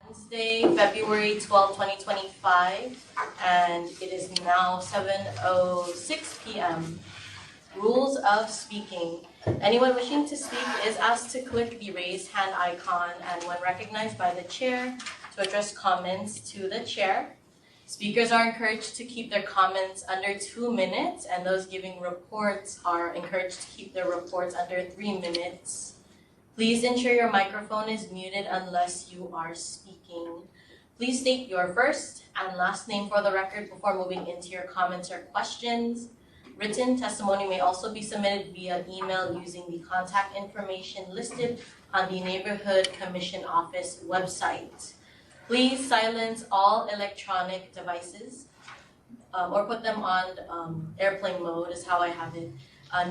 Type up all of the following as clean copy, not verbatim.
Wednesday, February 12, 2025, and it is now 7:06 p.m. Rules of speaking. Anyone wishing to speak is asked to click the raised hand icon, and when recognized by the chair, to address comments to the chair. Speakers are encouraged to keep their comments under 2 minutes, and those giving reports are encouraged to keep their reports under 3 minutes. Please ensure your microphone is muted unless you are speaking. Please state your first and last name for the record before moving into your comments or questions. Written testimony may also be submitted via email using the contact information listed on the Neighborhood Commission Office website. Please silence all electronic devices or put them on airplane mode is how I have it.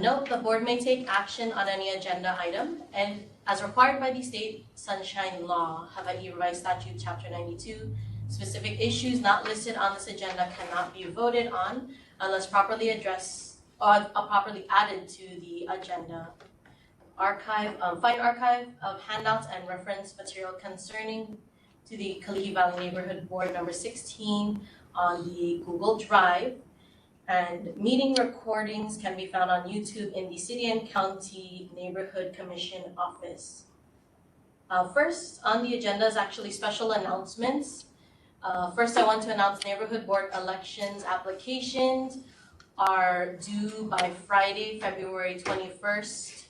Note, the board may take action on any agenda item, and as required by the State Sunshine Law, Hawaii Revised Statute Chapter 92, specific issues not listed on this agenda cannot be voted on unless properly addressed or properly added to the agenda. Find archive of handouts and reference material concerning to the Kalihi Valley Neighborhood Board number 16 on the Google Drive. And meeting recordings can be found on YouTube in the City and County Neighborhood Commission Office. First on the agenda is actually special announcements. First, I want to announce Neighborhood Board elections applications are due by Friday, February 21st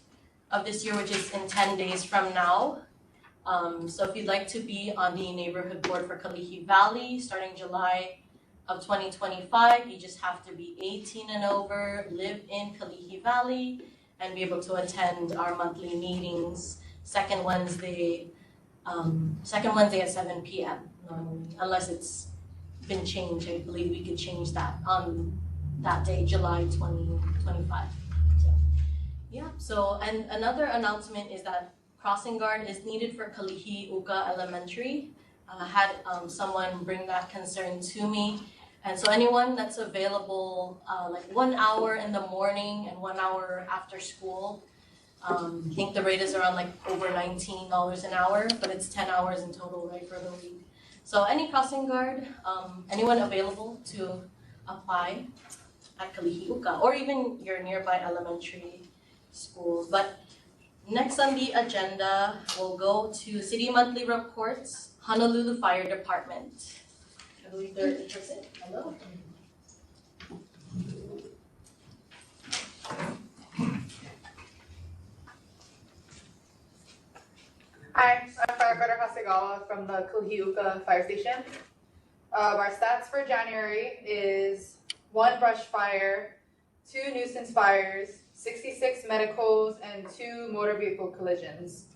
of this year, which is in 10 days from now. So if you'd like to be on the Neighborhood Board for Kalihi Valley starting July of 2025, you just have to be 18 and over, live in Kalihi Valley, and be able to attend our monthly meetings second Wednesday at 7 p.m. Unless it's been changed. I believe we could change that on that day, July 2025. And another announcement is that crossing guard is needed for Kalihi Uka Elementary. Had someone bring that concern to me. And so anyone that's available like 1 hour in the morning and 1 hour after school, I think the rate is around like over $19 an hour, but it's 10 hours in total, right, for the week. So any crossing guard, anyone available to apply at Kalihi Uka, or even your nearby elementary schools. But next on the agenda, we'll go to City Monthly Reports, Honolulu Fire Department. I believe they're interested. Hello. Hi, I'm firefighter Hasegawa from the Kalihi Uka Fire Station. Our stats for January is 1 brush fire, 2 nuisance fires, 66 medicals, and 2 motor vehicle collisions.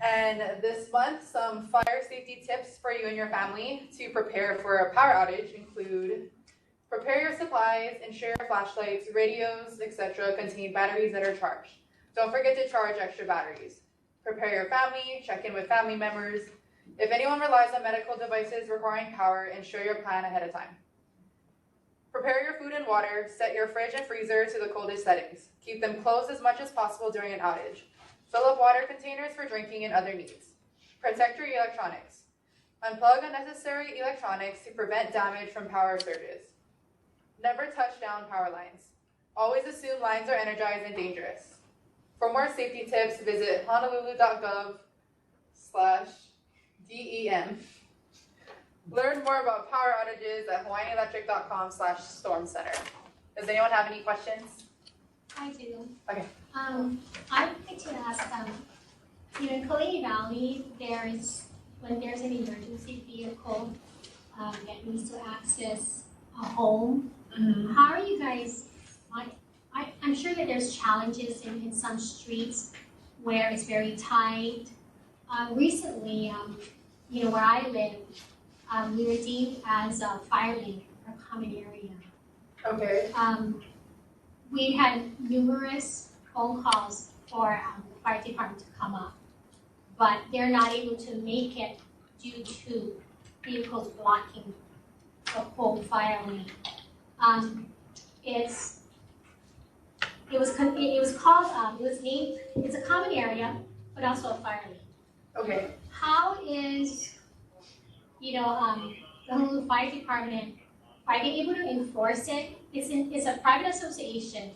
And this month, some fire safety tips for you and your family to prepare for a power outage include: prepare your supplies, ensure your flashlights, radios, etc. contain batteries that are charged. Don't forget to charge extra batteries. Prepare your family, check in with family members. If anyone relies on medical devices requiring power, ensure your plan ahead of time. Prepare your food and water, set your fridge and freezer to the coldest settings. Keep them closed as much as possible during an outage. Fill up water containers for drinking and other needs. Protect your electronics. Unplug unnecessary electronics to prevent damage from power surges. Never touch down power lines. Always assume lines are energized and dangerous. For more safety tips, visit honolulu.gov/DEM. Learn more about power outages at hawaiianelectric.com/storm center. Does anyone have any questions? I do. Okay. I'd like to ask, in Kalihi Valley, when there's an emergency vehicle that needs to access a home, how are you guys, I'm sure that there's challenges in some streets where it's very tight. Recently, where I live, we were deemed as a fire lane, a common area. Okay. We had numerous phone calls for the fire department to come up, but they're not able to make it due to vehicles blocking the whole fire lane. It's a common area, but also a fire lane. Okay. How is the Honolulu Fire Department, are they able to enforce it? It's a private association,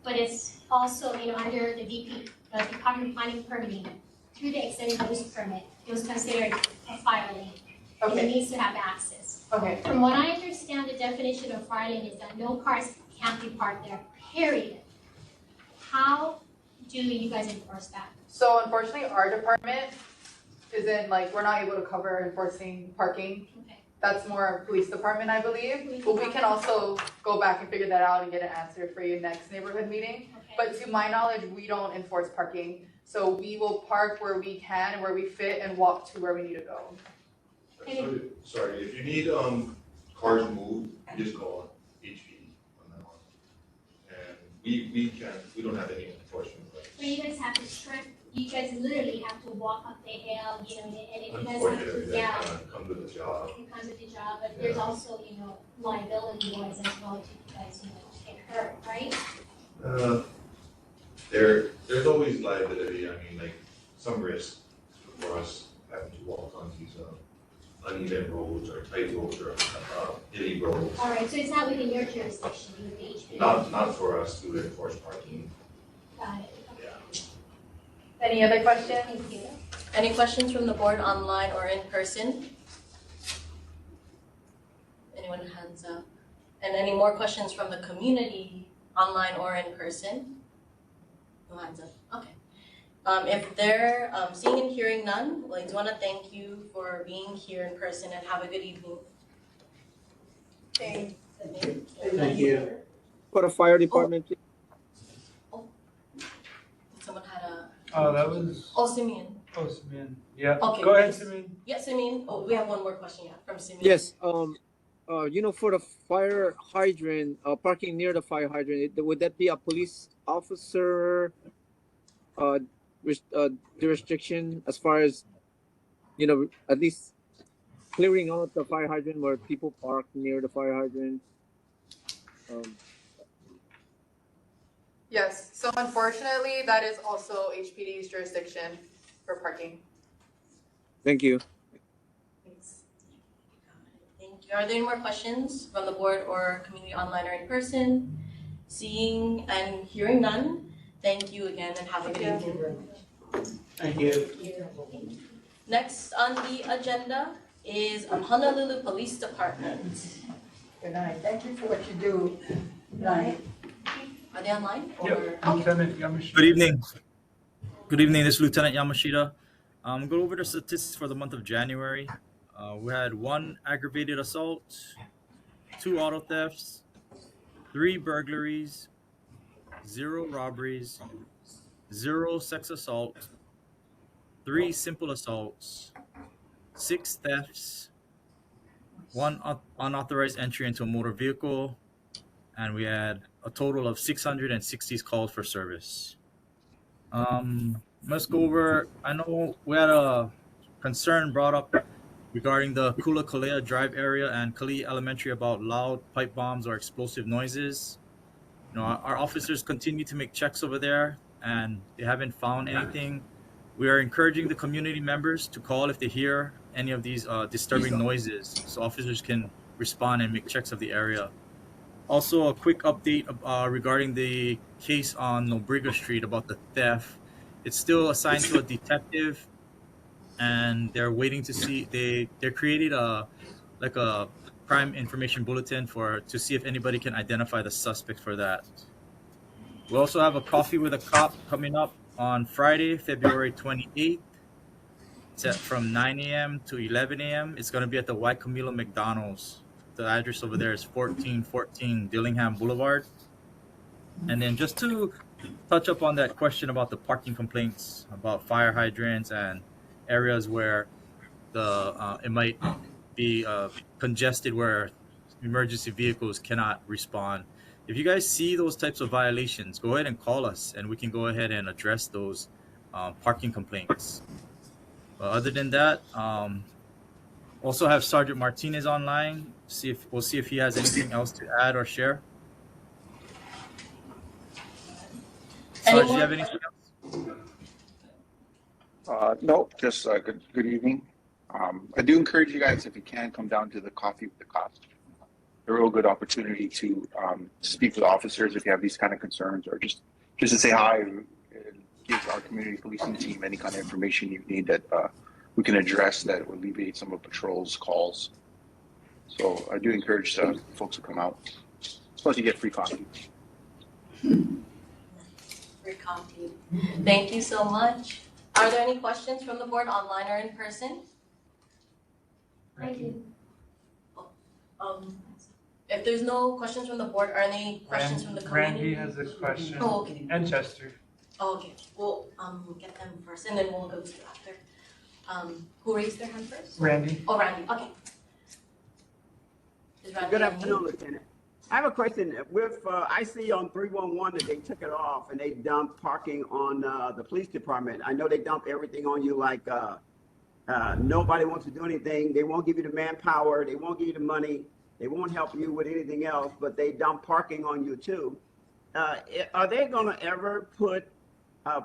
but it's also, under the the Department of Planning permitting, through the extended use permit, it was considered a fire lane. And it Okay, needs to have access. okay, From what I understand, the definition of fire lane is that no cars can't be parked there, period. How do you guys enforce that? so unfortunately, our department isn't, like, we're not able to cover enforcing parking. Okay. That's more police department, I believe, Police but we can department. also go back and figure that out and get an answer for you next neighborhood meeting. Okay. But to my knowledge, we don't enforce parking, so we will park where we can and where we fit and walk to where we need to go. Sorry, if you need, cars moved, just call HPD on that one. And we don't have any enforcement. So you guys have to trek, you guys literally have to walk up the hill, and if you guys have Unfortunately, to, that kind of comes with the job. it comes with the job, but there's also, liability wise as well to you guys, get hurt, right? There's always liability, I mean, like, some risk for us having to walk on these, uneven roads or tight roads or, hilly roads. All right, so it's not within your jurisdiction, you would be HPD. Not for us to enforce parking, Got it. yeah. Any other questions? Thank you. Any questions from the board online or in person? Anyone hands up? And any more questions from the community, online or in person? No hands up, okay. If they're seeing and hearing none, I just wanna thank you for being here in person and have a good evening. Thanks. Thank you. For the fire department, please. Someone had a, Oh, that was, Simeon. Simeon. Yeah, Okay, go ahead, yes. Simeon. Yeah, Simeon, we have one more question, from Simeon. Yes, for the fire hydrant, parking near the fire hydrant, would that be a police officer, jurisdiction as far as, at least clearing out the fire hydrant where people park near the fire hydrant? Yes, so unfortunately, that is also HPD's jurisdiction for parking. Thank you. Thanks. Thank you. Are there any more questions from the board or community online or in person? Seeing and hearing none, thank you again and have a good evening. Thank you. Next on the agenda is Honolulu Police Department. Good night. Thank you for what you do. Good night. Are they online? Yep, Or- Lieutenant Yamashita. Good evening. Good evening. This is Lieutenant Yamashita. Go over the statistics for the month of January. We had 1 aggravated assault, 2 auto thefts, 3 burglaries, 0 robberies, 0 sex assault, 3 simple assaults, 6 thefts, 1 unauthorized entry into a motor vehicle, and we had a total of 660 calls for service. Let's go over. I know we had a concern brought up regarding the Kula Kalea Drive area and Kalihi Elementary about loud pipe bombs or explosive noises. Our officers continue to make checks over there, and they haven't found anything. We are encouraging the community members to call if they hear any of these disturbing noises, so officers can respond and make checks of the area. Also, a quick update regarding the case on Nobriga Street about the theft. It's still assigned to a detective, and they're waiting to see. They're creating a crime information bulletin to see if anybody can identify the suspect for that. We also have a coffee with a cop coming up on Friday, February 28th. It's from 9 a.m. to 11 a.m. It's going to be at the Waikimilo McDonald's. The address over there is 1414 Dillingham Boulevard. And then just to touch up on that question about the parking complaints about fire hydrants and areas where it might be congested where emergency vehicles cannot respond. If you guys see those types of violations, go ahead and call us and we can go ahead and address those parking complaints. Other than that, also have Sergeant Martinez online. We'll see if he has anything else to add or share. Sarge, do you have anything else? No, just good evening. I do encourage you guys, if you can, come down to the coffee with the cops. A real good opportunity to speak with officers if you have these kind of concerns, or just to say hi and give our community policing team any kind of information you need that we can address that will alleviate some of patrol's calls. So I do encourage folks to come out. Plus, you get free coffee. Free coffee. Thank you so much. Are there any questions from the board online or in person? I do. If there's no questions from the board, are there any questions from the community? Randy has a question. Oh, okay. And Chester. Oh, okay. We'll get them first, and then we'll go to you after. Who raised their hand first? Randy. Oh, Randy. Okay. Is Randy Good on afternoon, mute? Lieutenant. I have a question. With I see on 311 that they took it off and they dumped parking on the police department. I know they dump everything on you, like nobody wants to do anything. They won't give you the manpower. They won't give you the money. They won't help you with anything else, but they dump parking on you too. Are they going to ever put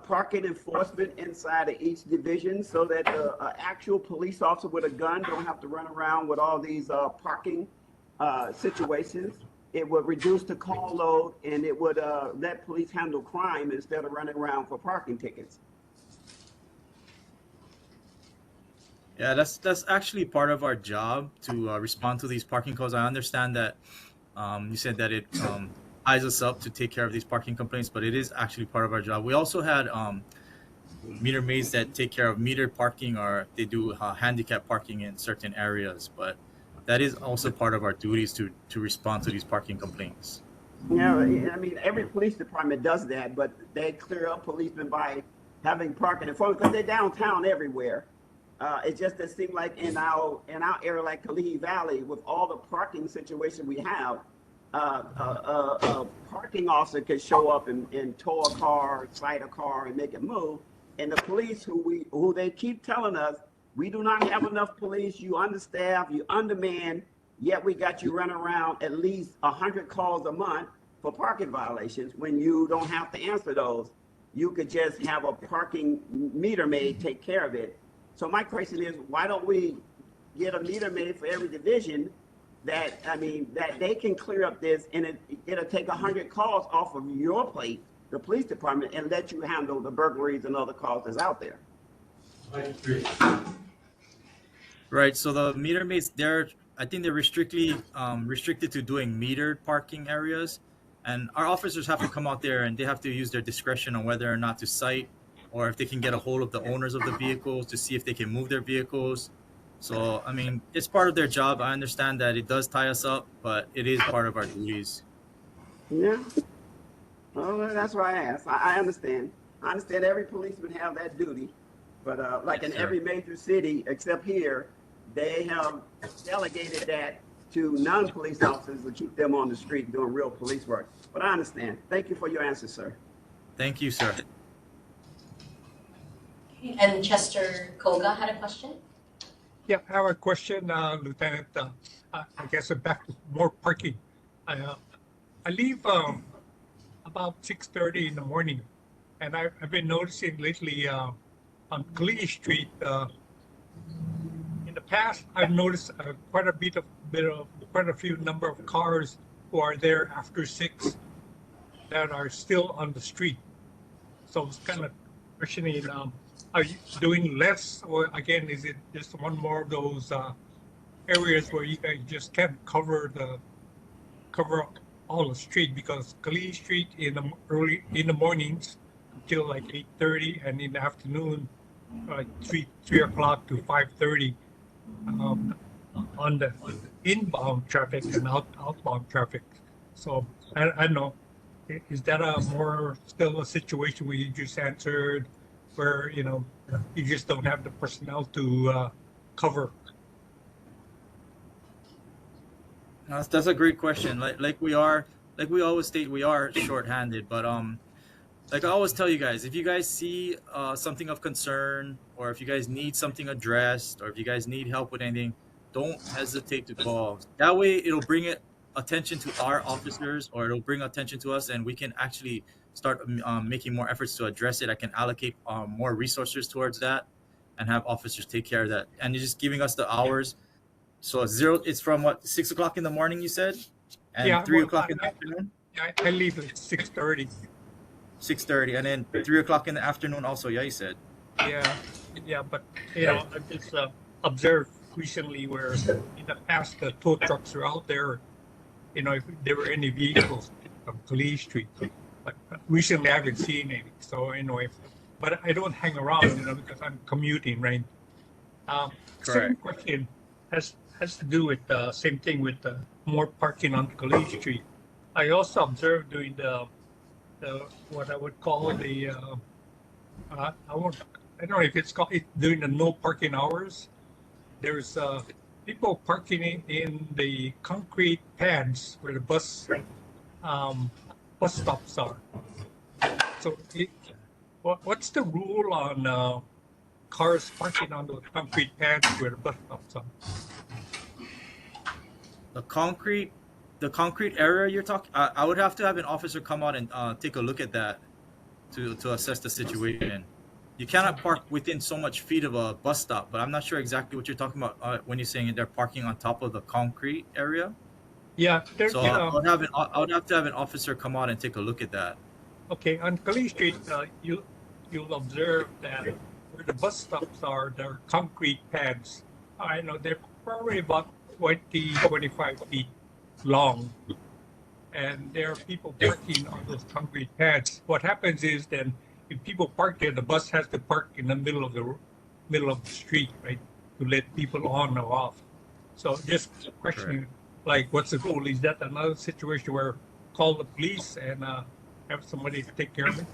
parking enforcement inside of each division so that the actual police officer with a gun don't have to run around with all these parking situations? It would reduce the call load, and it would let police handle crime instead of running around for parking tickets. Yeah, that's actually part of our job to respond to these parking calls. I understand that you said that it ties us up to take care of these parking complaints, but it is actually part of our job. We also had meter maids that take care of metered parking, or they do handicap parking in certain areas, but that is also part of our duties to respond to these parking complaints. Yeah, I mean, every police department does that, but they clear up policemen by having parking enforcement because they're downtown everywhere. It just does seem like in our area, like Kalihi Valley, with all the parking situation we have, a parking officer could show up and tow a car, cite a car, and make it move. And the police, who they keep telling us, we do not have enough police. You understaffed, you undermanned. Yet we got you running around at least 100 calls a month for parking violations when you don't have to answer those. You could just have a parking meter maid take care of it. So my question is, why don't we get a meter maid for every division that they can clear up this, and it'll take 100 calls off of your plate, the police department, and let you handle the burglaries and other calls that's out there. I agree. Right. So the meter maids, I think they're restricted to doing metered parking areas, and our officers have to come out there and they have to use their discretion on whether or not to cite, or if they can get a hold of the owners of the vehicles to see if they can move their vehicles. So, I mean, it's part of their job. I understand that it does tie us up, but it is part of our duties. Yeah. Well, that's why I asked. I understand. I understand every policeman have that duty, but like in Yes, sir. every major city except here, they have delegated that to non-police officers to keep them on the street doing real police work. But I understand. Thank you for your answer, sir. Thank you, sir. And Chester Koga had a question. Yeah, I have a question, Lieutenant. I guess back to more parking. I leave about 6:30 in the morning, and I've been noticing lately on Kalihi Street. In the past, I've noticed quite a few number of cars who are there after 6 that are still on the street. So I was kind of questioning. Are you doing less, or again, is it just one more of those areas where you guys just can't cover all the street? Because Kalihi Street in the mornings until like 8:30, and in the afternoon like 3 o'clock to 5:30 on the inbound traffic and outbound traffic. So I don't know, is that still a situation where you just answered, where you just don't have the personnel to cover? That's a great question. Like we always state, we are short-handed, but like I always tell you guys, if you guys see something of concern, or if you guys need something addressed, or if you guys need help with anything, don't hesitate to call. That way it'll bring attention to our officers, or it'll bring attention to us, and we can actually start making more efforts to address it. I can allocate more resources towards that. and have officers take care of that. And you're just giving us the hours. So it's from what, 6 o'clock in the morning, you said? And Yeah, 3 well, o'clock in the afternoon? I leave at 6:30. 6:30, and then 3 o'clock in the afternoon also, yeah, you said. Yeah, yeah, but I've just observed recently where in the past the tow trucks are out there. If there were any vehicles from Kalihi Street, but recently I haven't seen any. So anyway, but I don't hang around, because I'm commuting, right? Second question has to do with the same thing with more parking on Kalihi Street. I also observed during the what I would call the I don't know if it's called during the no parking hours. There's people parking in the concrete pads where the bus stops are. So what's the rule on cars parking on those concrete pads where the bus stops are? The concrete area you're talking, I would have to have an officer come out and take a look at that to assess the situation. You cannot park within so much feet of a bus stop, but I'm not sure exactly what you're talking about when you're saying they're parking on top of the concrete area. Yeah, So I would have to have an officer come out and take a look at that. Okay, on Kalihi Street, you'll observe that where the bus stops are, there are concrete pads. I know they're probably about 25 feet long, and there are people parking on those concrete pads. What happens is then, if people park there, the bus has to park in the middle of the street, right, to let people on or off. So just questioning, like, what's the rule? Is that another situation where call the police and have somebody take care of it?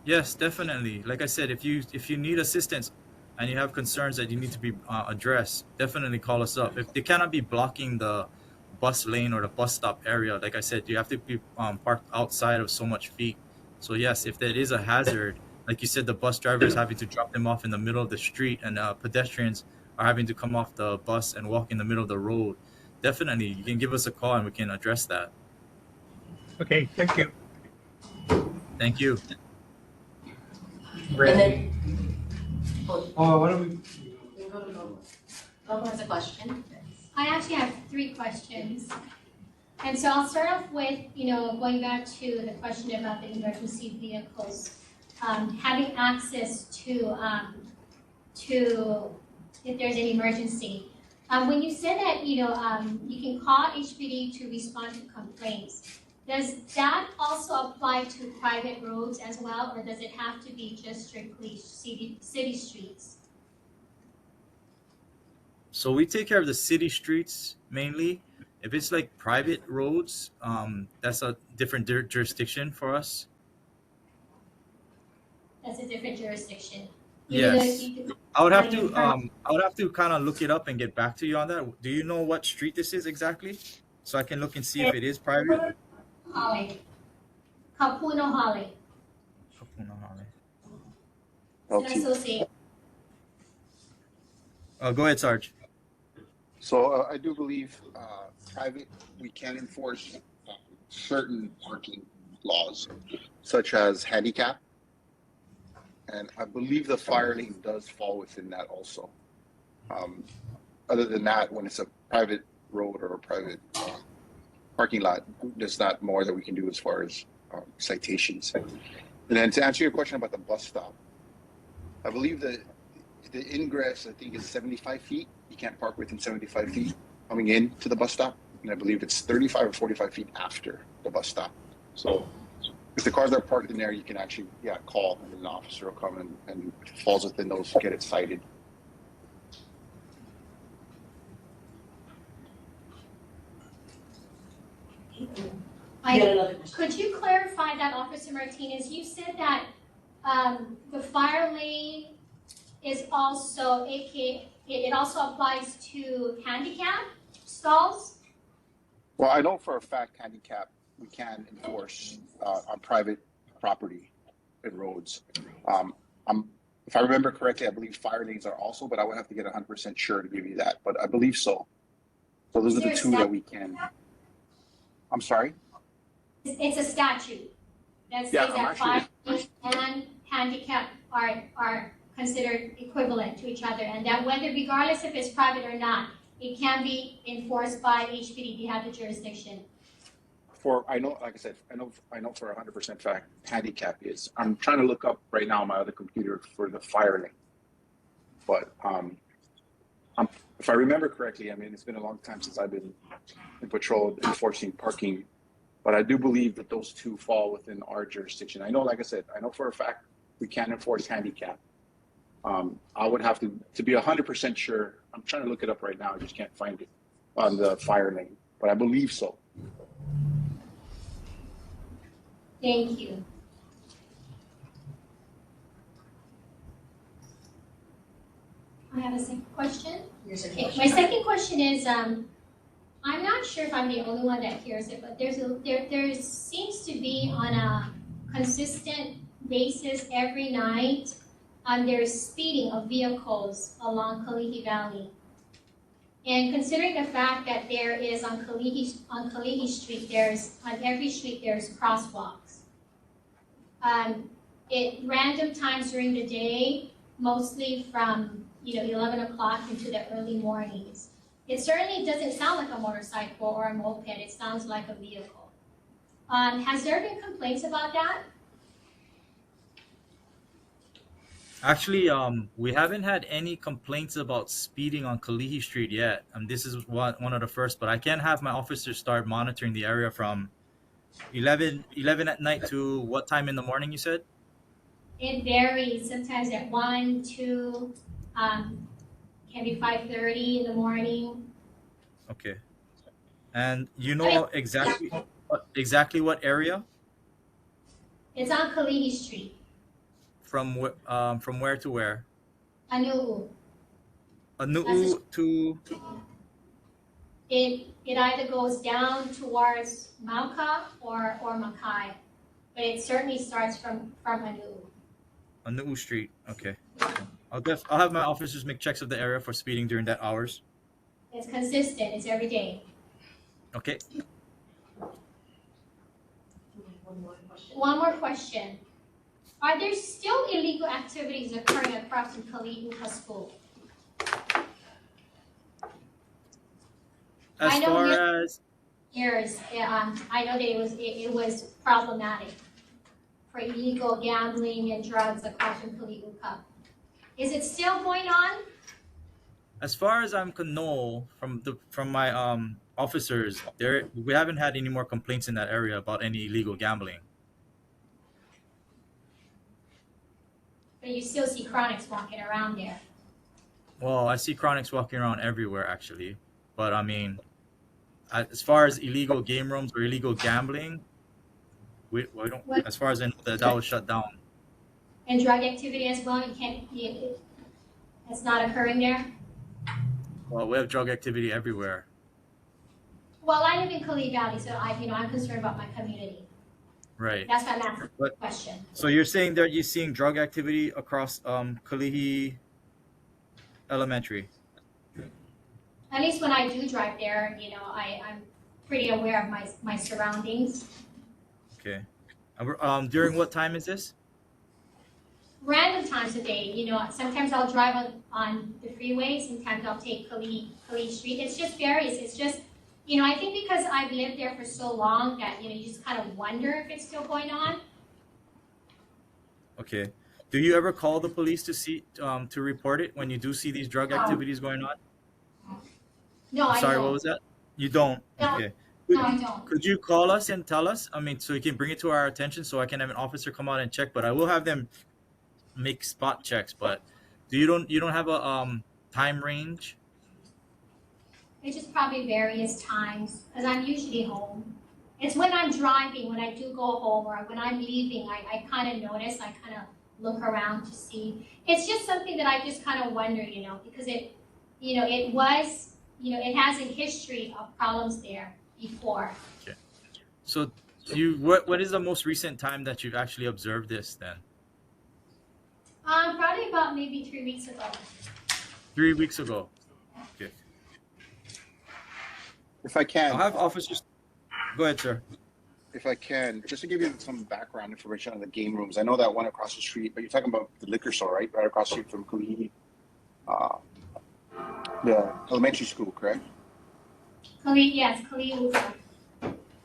Yes, definitely. Like I said, if you need assistance and you have concerns that you need to be addressed, definitely call us up. If they cannot be blocking the bus lane or the bus stop area, like I said, you have to be parked outside of so much feet. So yes, if that is a hazard, like you said, the bus driver is having to drop them off in the middle of the street, and pedestrians are having to come off the bus and walk in the middle of the road. Definitely, you can give us a call and we can address that. Okay, thank you. Thank you. And then, Why don't we? we go to Lobo. Lobo has a question. I actually have 3 questions. And so I'll start off with, going back to the question about the emergency vehicles, having access to if there's an emergency. When you said that, you can call HPD to respond to complaints, does that also apply to private roads as well, or does it have to be just strictly city streets? So we take care of the city streets mainly. If it's like private roads, that's a different jurisdiction for us. That's a different jurisdiction. Yes. I would have to kind of look it up and get back to you on that. Do you know what street this is exactly? So I can look and see if it is private. Holly. Kapuno Holly. Kapuna Holly. It's an association. Go ahead, Sarge. So I do believe private, we can enforce certain parking laws, such as handicap. And I believe the fire lane does fall within that also. Other than that, when it's a private road or a private parking lot, there's not more that we can do as far as citations. And then to answer your question about the bus stop, I believe that the ingress, I think, is 75 feet. You can't park within 75 feet coming in to the bus stop. And I believe it's 35 or 45 feet after the bus stop. So if the cars are parked in there, you can actually, call, and an officer will come and if it falls within those, get it cited. Could you clarify that, Officer Martinez? You said that the fire lane is also, it also applies to handicap stalls? Well, I know for a fact handicap we can enforce on private property and roads. If I remember correctly, I believe fire lanes are also, but I would have to get 100% sure to give you that. But I believe so. So those are the two that we can. I'm sorry? It's a statute that says that fire lanes and handicap are considered equivalent to each other, and that whether, regardless if it's private or not, it can be enforced by HPD. They have the jurisdiction. I know, like I said, I know for 100% fact, handicap is. I'm trying to look up right now on my other computer for the fire lane, but if I remember correctly, I mean, it's been a long time since I've been in patrol enforcing parking, but I do believe that those two fall within our jurisdiction. I know, like I said, I know for a fact we can't enforce handicap. I would have to be 100% sure. I'm trying to look it up right now. I just can't find it on the fire lane, but I believe so. Thank you. I have a second question. Your second Okay, question. my second question is, I'm not sure if I'm the only one that hears it, but there seems to be on a consistent basis every night, there's speeding of vehicles along Kalihi Valley. And considering the fact that there is on Kalihi Street, on every street there's crosswalks. At random times during the day, mostly from 11 o'clock into the early mornings. It certainly doesn't sound like a motorcycle or a moped. It sounds like a vehicle. Has there been complaints about that? Actually, we haven't had any complaints about speeding on Kalihi Street yet. This is one of the first, but I can have my officers start monitoring the area from 11 at night to what time in the morning you said? It varies. Sometimes at 1, 2, can be 5:30 in the morning. Okay. And you know exactly what area? It's on Kalihi Street. From where to where? Anu'u. Anu'u to It either goes down towards Mauka or Makai, but it certainly starts from Anu'u. Anu'u Street. Okay. I'll have my officers make checks of the area for speeding during that hours. It's consistent. It's every day. Okay. One more question. Are there still illegal activities occurring across the Kalihi School? As far as years, I know that it was problematic for illegal gambling and drugs across from Kalihi. Is it still going on? as far as I'm know from my officers, we haven't had any more complaints in that area about any illegal gambling. But you still see chronics walking around there. Well, I see chronics walking around everywhere actually, but I mean, as far as illegal game rooms or illegal gambling, we don't. As far as I know, that was shut down. And drug activity as well. It's not occurring there. Well, we have drug activity everywhere. Well, I live in Kalihi Valley, so I'm concerned about my community. Right. That's my last question. So you're saying that you're seeing drug activity across Kalihi Elementary? At least when I do drive there, I'm pretty aware of my surroundings. Okay. During what time is this? Random times of day, sometimes I'll drive on the freeway, sometimes I'll take Kalihi Street. It just varies. It's just, I think because I've lived there for so long that, you just kind of wonder if it's still going on. Okay. Do you ever call the police to report it when you do see these drug activities going on? No, I don't. Sorry, what was that? You don't? No. Okay. No, I don't. Could you call us and tell us? So you can bring it to our attention so I can have an officer come out and check, but I will have them make spot checks. But you don't have a time range? It's just probably various times because I'm usually home. It's when I'm driving, when I do go home, or when I'm leaving, I kind of notice, I kind of look around to see. It's just something that I just kind of wonder, because it was, it has a history of problems there before. Okay. So what is the most recent time that you've actually observed this then? Probably about maybe 3 weeks ago. 3 weeks ago. Okay. If I can, I'll have officers. Go ahead, sir. if I can, just to give you some background information on the game rooms. I know that one across the street, but you're talking about the liquor store, right? Right across the street from Kalihi, the elementary school, correct? Yes, Kalihi.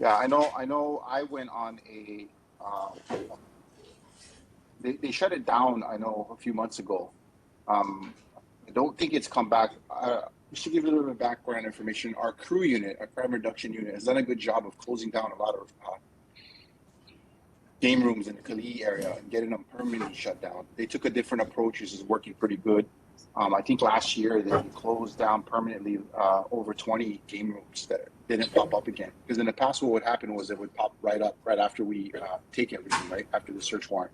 Yeah, I know. I went on a. They shut it down. I know a few months ago. I don't think it's come back. Just to give you a little bit of background information, our crew unit, our crime reduction unit, has done a good job of closing down a lot of game rooms in the Kalihi area and getting them permanently shut down. They took a different approach, which is working pretty good. I think last year they closed down permanently over 20 game rooms that didn't pop up again. Because in the past, what would happen was it would pop right up right after we take everything, right after the search warrant.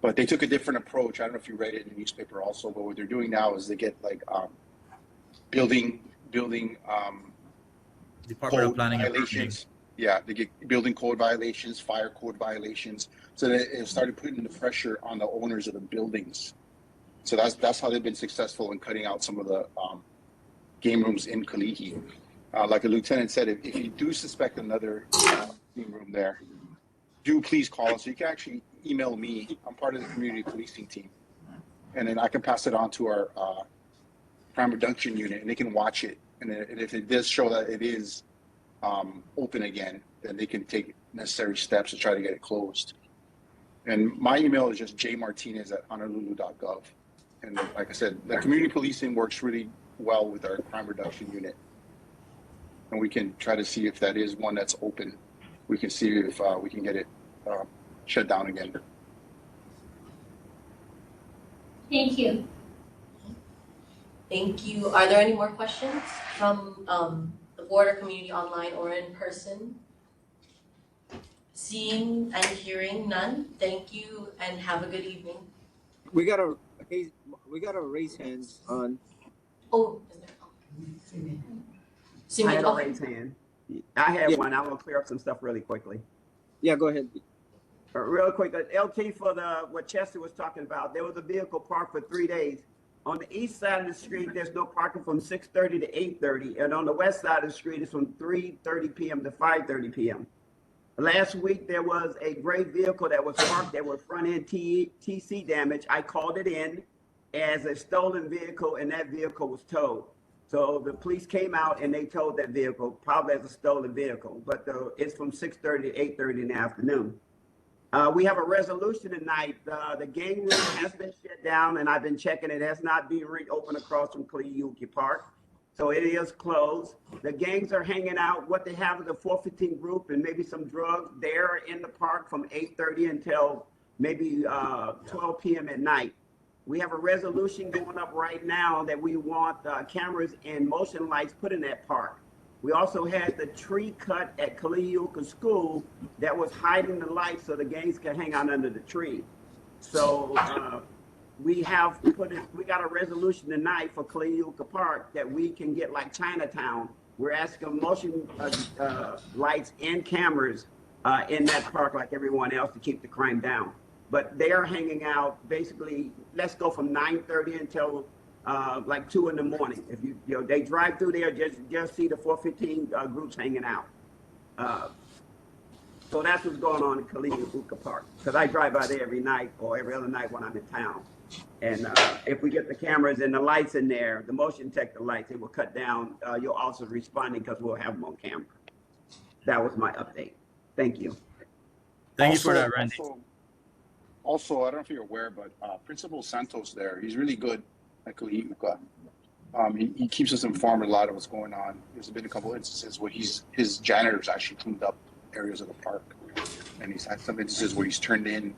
But they took a different approach. I don't know if you read it in the newspaper also, but what they're doing now is they get like building Department of code Planning and violations. Yeah, they get building code violations, fire code violations. So they started putting the pressure on the owners of the buildings. So that's how they've been successful in cutting out some of the game rooms in Kalihi. Like the lieutenant said, if you do suspect another game room there, do please call us. You can actually email me. I'm part of the community policing team. And then I can pass it on to our crime reduction unit, and they can watch it. And if it does show that it is open again, then they can take necessary steps to try to get it closed. And my email is just jmartinez@honolulu.gov. And like I said, the community policing works really well with our crime reduction unit. And we can try to see if that is one that's open. We can see if we can get it shut down again. Thank you. Thank you. Are there any more questions from the board or community online or in person? Seeing and hearing none, thank you and have a good evening. We gotta raise hands on. Oh, is there? I Simeon, had a okay. raised hand. I had Yeah. one. I want to clear up some stuff really quickly. Yeah, go ahead. Real quick, LT for what Chester was talking about. There was a vehicle parked for 3 days. On the east side of the street, there's no parking from 6:30 to 8:30, and on the west side of the street, it's from 3:30 p.m. to 5:30 p.m. Last week, there was a gray vehicle that was parked that was front end TC damage. I called it in as a stolen vehicle, and that vehicle was towed. So the police came out and they towed that vehicle, probably as a stolen vehicle, but it's from 6:30 to 8:30 in the afternoon. We have a resolution tonight. The game room has been shut down, and I've been checking. It has not been reopened across from Kalihi Park. So it is closed. The gangs are hanging out. What they have is a 415 group and maybe some drugs. They're in the park from 8:30 until maybe 12 p.m. at night. We have a resolution going up right now that we want cameras and motion lights put in that park. We also had the tree cut at Kalihi School that was hiding the lights so the gangs can hang out under the tree. So we got a resolution tonight for Kalihi Park that we can get like Chinatown. We're asking motion lights and cameras in that park like everyone else to keep the crime down. But they are hanging out basically, let's go from 9:30 until like 2 in the morning. If they drive through there, just see the 415 groups hanging out. So that's what's going on in Kalihi Park. Because I drive by there every night or every other night when I'm in town. And if we get the cameras and the lights in there, the motion detector lights, it will cut down your officers responding because we'll have them on camera. That was my update. Thank you. Thank you for that, Randy. Also, I don't know if you're aware, but Principal Santos there, he's really good at Kalihi. He keeps us informed a lot of what's going on. There's been a couple instances where his janitors actually cleaned up areas of the park, and he's had some instances where he's turned in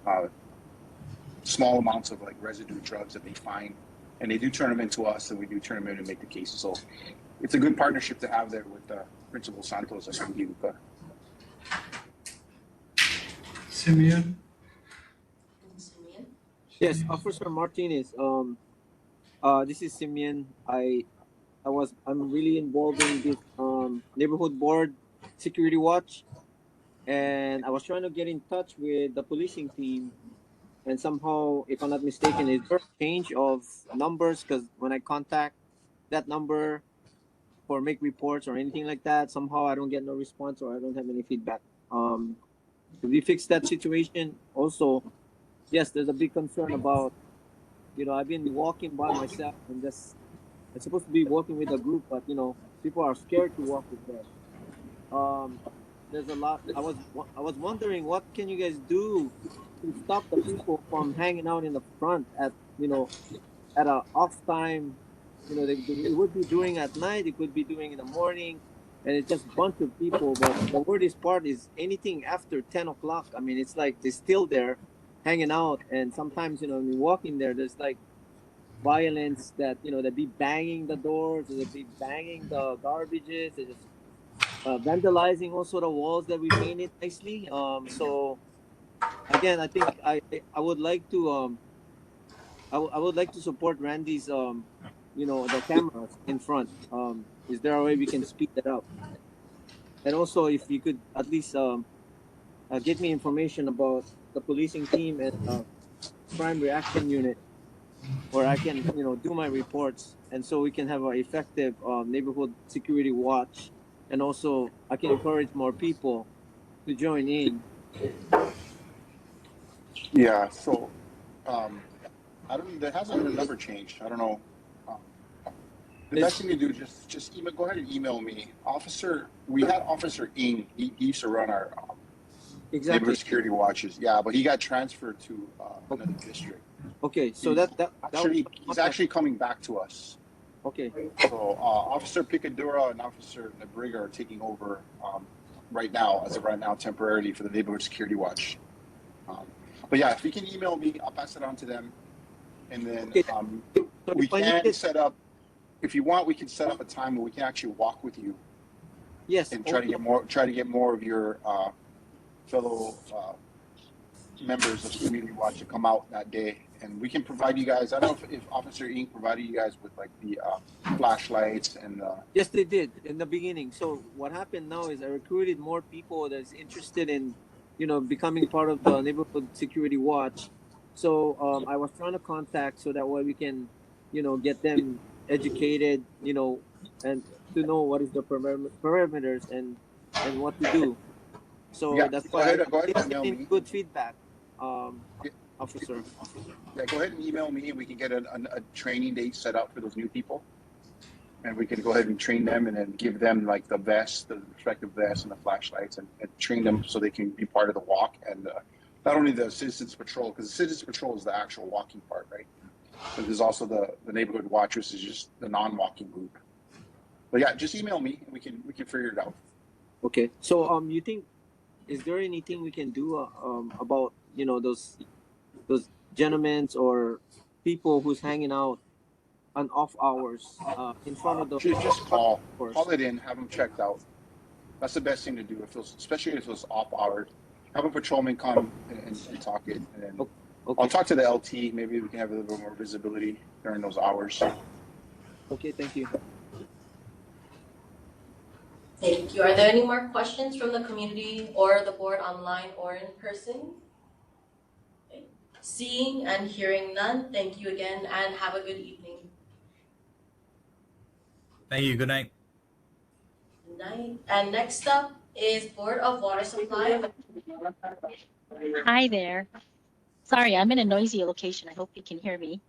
small amounts of like residue drugs that they find, and they do turn them into us, and we do turn them in and make the cases. So it's a good partnership to have there with Principal Santos at Kalihi. Simeon? Yes, Officer Martinez. This is Simeon. I'm really involved in this neighborhood board security watch, and I was trying to get in touch with the policing team, and somehow, if I'm not mistaken, is there a change of numbers? Because when I contact that number for make reports or anything like that, somehow I don't get no response or I don't have any feedback. if we fix that situation, also, yes, there's a big concern about, I've been walking by myself and just, I'm supposed to be walking with a group, but, people are scared to walk with them. There's a lot. I was wondering, what can you guys do to stop the people from hanging out in the front at a off time? It would be doing at night, it could be doing in the morning, and it's just a bunch of people. But the weirdest part is anything after 10 o'clock. I mean, it's like they're still there, hanging out, and sometimes when you walk in there, there's like violence that they be banging the doors, they be banging the garbages, they just vandalizing also the walls that we painted nicely. So again, I think I would like to I would like to support Randy's the cameras in front. Is there a way we can speed that up? And also, if you could at least get me information about the policing team and crime reaction unit, where I can do my reports, and so we can have an effective neighborhood security watch, and also I can encourage more people to join in. Yeah. So, I don't. There hasn't been a number changed. I don't know. Um, the best thing to do is just email. Go ahead and email me, Officer. We had Officer Ing. He used to run our Exactly. neighborhood security watches. Yeah, but he got transferred to another district. Okay, so that He's actually coming back to us. Okay. So Officer Picadura and Officer Nebriga are taking over right now, as of right now, temporarily for the neighborhood security watch. But yeah, if you can email me, I'll pass it on to them, and then we can set up. If you want, we can set up a time where we can actually walk with you. Yes. And try to get more of your fellow members of Community Watch to come out that day, and we can provide you guys. I don't know if Officer Inc. provided you guys with like the flashlights and. Yes, they did in the beginning. So what happened now is I recruited more people that's interested in, becoming part of the neighborhood security watch. So I was trying to contact so that way we can, get them educated, and to know what is the parameters and what to do. So yeah, that's go why ahead and email me. Good feedback, officer. Yeah, go ahead and email me, and we can get a training date set up for those new people, and we can go ahead and train them, and then give them like the vest, the respective vests, and the flashlights, and train them so they can be part of the walk, and not only the citizens patrol, because the citizens patrol is the actual walking part, right? But there's also the neighborhood watch, which is just the non-walking group. But yeah, just email me, and we can figure it out. Okay. So you think, is there anything we can do about those gentlemen or people who's hanging out on off hours in front of the just call it in, have them checked out. That's the best thing to do, especially if it's off hours. Have a patrolman come and talk it, and then Okay. I'll talk to the LT. Maybe we can have a little bit more visibility during those hours. Okay, thank you. Thank you. Are there any more questions from the community or the board online or in person? Okay. Seeing and hearing none, thank you again and have a good evening. Thank you. Good night. Good night. And next up is Board of Water Supply. Hi there. Sorry, I'm in a noisy location. I hope you can hear me.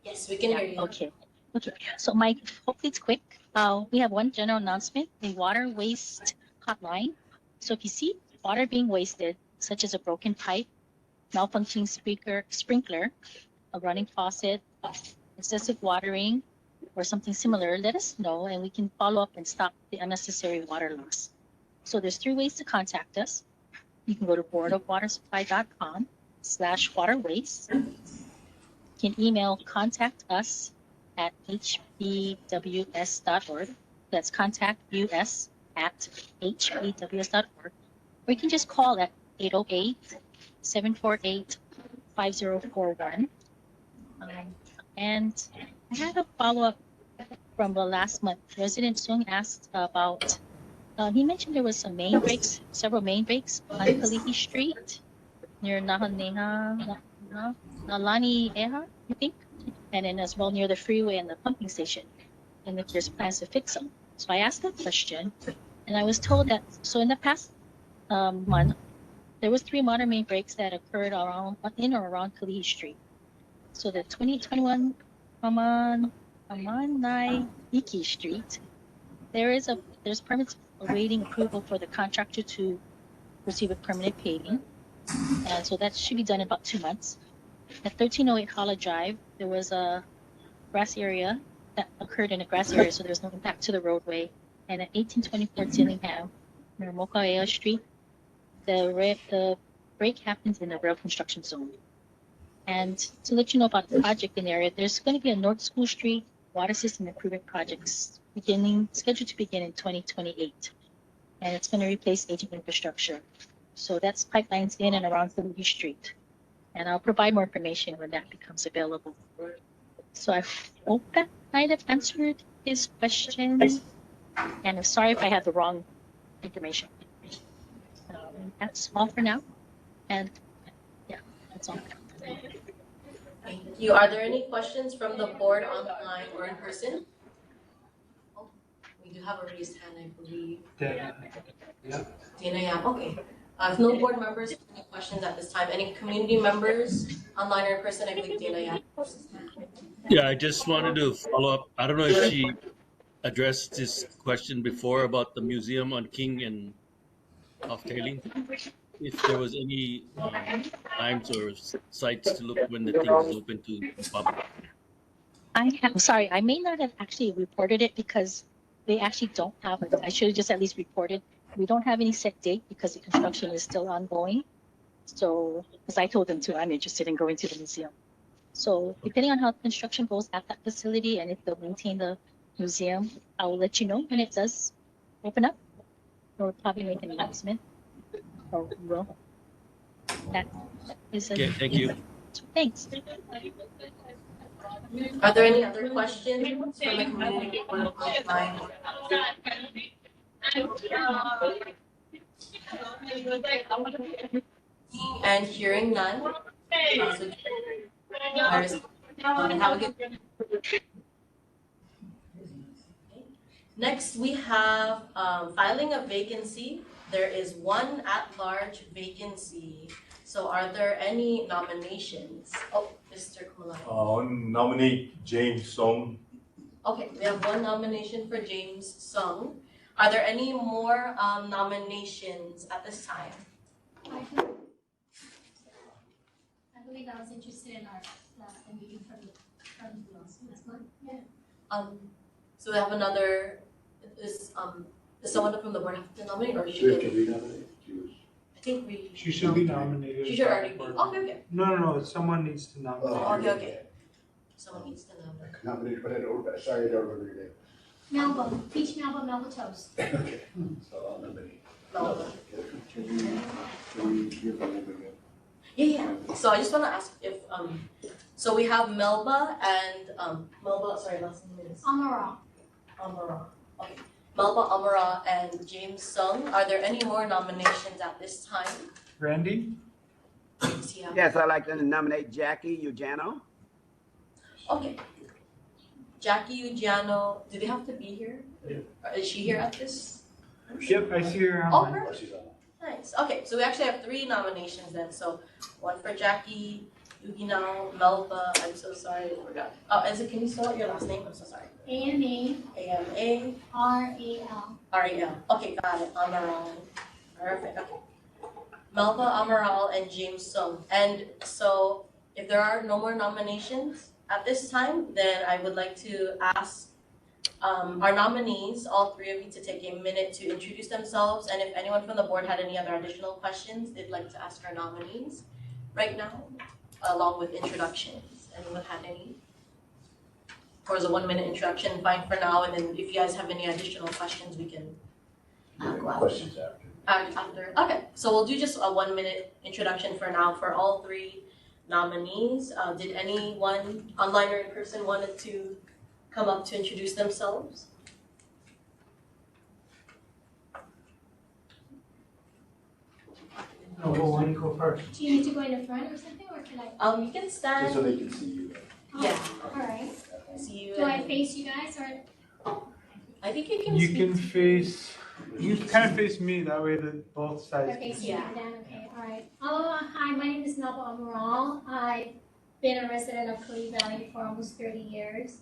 Yes, we can hear you. Okay. So hopefully it's quick. We have one general announcement, the water waste hotline. So if you see water being wasted, such as a broken pipe, malfunctioning sprinkler, a running faucet, excessive watering, or something similar, let us know and we can follow up and stop the unnecessary water loss. So there's 3 ways to contact us. You can go to boardofwatersupply.com/waterwaste. You can email contact us at hbws.org. That's contact us at hbws.org. Or you can just call at 808-748-5041. And I had a follow-up from the last month. Resident Sung asked about, he mentioned there was several main breaks on Kalihi Street near Nalani Eha, I think, and then as well near the freeway and the pumping station, and if there's plans to fix them. So I asked that question, and I was told that, so in the past month, there was 3 water main breaks that occurred in or around Kalihi Street. So the 2021 Amanai Iki Street, there's permits awaiting approval for the contractor to proceed with permanent paving. And so that should be done in about 2 months. At 1308 Hala Drive, there was a grass area that occurred in a grass area, so there's no impact to the roadway. And at 1824 Dillingham, near Mokaea Street, the break happens in the rail construction zone. And to let you know about the project in the area, there's going to be a North School Street water system improvement projects scheduled to begin in 2028. And it's going to replace aging infrastructure. So that's pipelines in and around Kalihi Street. And I'll provide more information when that becomes available. So I hope that might have answered his questions. And I'm sorry if I had the wrong information. That's all for now. And yeah, that's all. Thank you. Are there any questions from the board online or in person? Oh, we do have a raised hand, I believe. Dana. Yeah. Dana, yeah, okay. If no board members have any questions at this time, any community members online or in person, I believe Dana, yeah. Yeah, I just wanted to follow up. I don't know if she addressed this question before about the museum on King and off Tailing. If there was any times or sites to look when the thing is open to the public. I'm sorry, I may not have actually reported it because they actually don't have it. I should have just at least reported. We don't have any set date because the construction is still ongoing. So, as I told them too, I'm interested in going to the museum. So, depending on how construction goes at that facility and if they'll maintain the museum, I will let you know when it does open up. Or probably make an announcement. Or we will. That is Okay, thank you. Thanks. Are there any other questions from the community or online? And hearing none. Have a good. Next, we have filing a vacancy. There is one at-large vacancy. So are there any nominations? Oh, Mr. Kumulai. Nominate James Song. Okay, we have one nomination for James Sung. Are there any more nominations at this time? I believe I was interested in our meeting from last month. Yeah. So we have another. Is someone from the board have to nominate, or Should we nominate? I think we. She should be nominated. She should already be. Okay. No, someone needs to nominate. Oh, okay. Someone needs to nominate. Nominate, but sorry, I don't remember your name. Melba, Peach Melba Toast. Okay, so I'll nominate. Melba. Can we give a name again? Yeah. So I just want to ask if so we have Melba and Melba. Sorry, last name is Amara. Okay. Melba Amara and James Sung. Are there any more nominations at this time? Randy? Yes, I'd like to nominate Jackie Ujano. Okay. Jackie Ugiano, do they have to be here? Yeah. Is she here at this? Yep, I see her Oh, on. perfect. Nice. Okay, so we actually have 3 nominations then. So one for Jackie, Ugino, Melba. I'm so sorry, I forgot. Oh, can you spell out your last name? I'm so sorry. AMA. AMA. RAL. RAL. Okay, got it. Amaral. Perfect. Okay. Melba, Amaral, and James Sung. And so if there are no more nominations at this time, then I would like to ask our nominees, all 3 of you, to take a minute to introduce themselves. And if anyone from the board had any other additional questions they'd like to ask our nominees right now, along with introductions. Anyone had any? Or is a 1-minute introduction fine for now? And then if you guys have any additional questions, we can go after. Questions after. Okay, so we'll do just a 1-minute introduction for now for all 3 nominees. Did anyone online or in person wanted to come up to introduce themselves? No, who want to go first? Do you need to go in the front or something, or can I? You can stand. Just so they can see you. Yeah. All right. See you. Do I face you guys or? I think you can. You speak. can face You kind of face me, that way that both sides. Okay, so Yeah. you're done, okay, all right. Hi, my name is Nova Amaral. I've been a resident of Kalihi Valley for almost 30 years.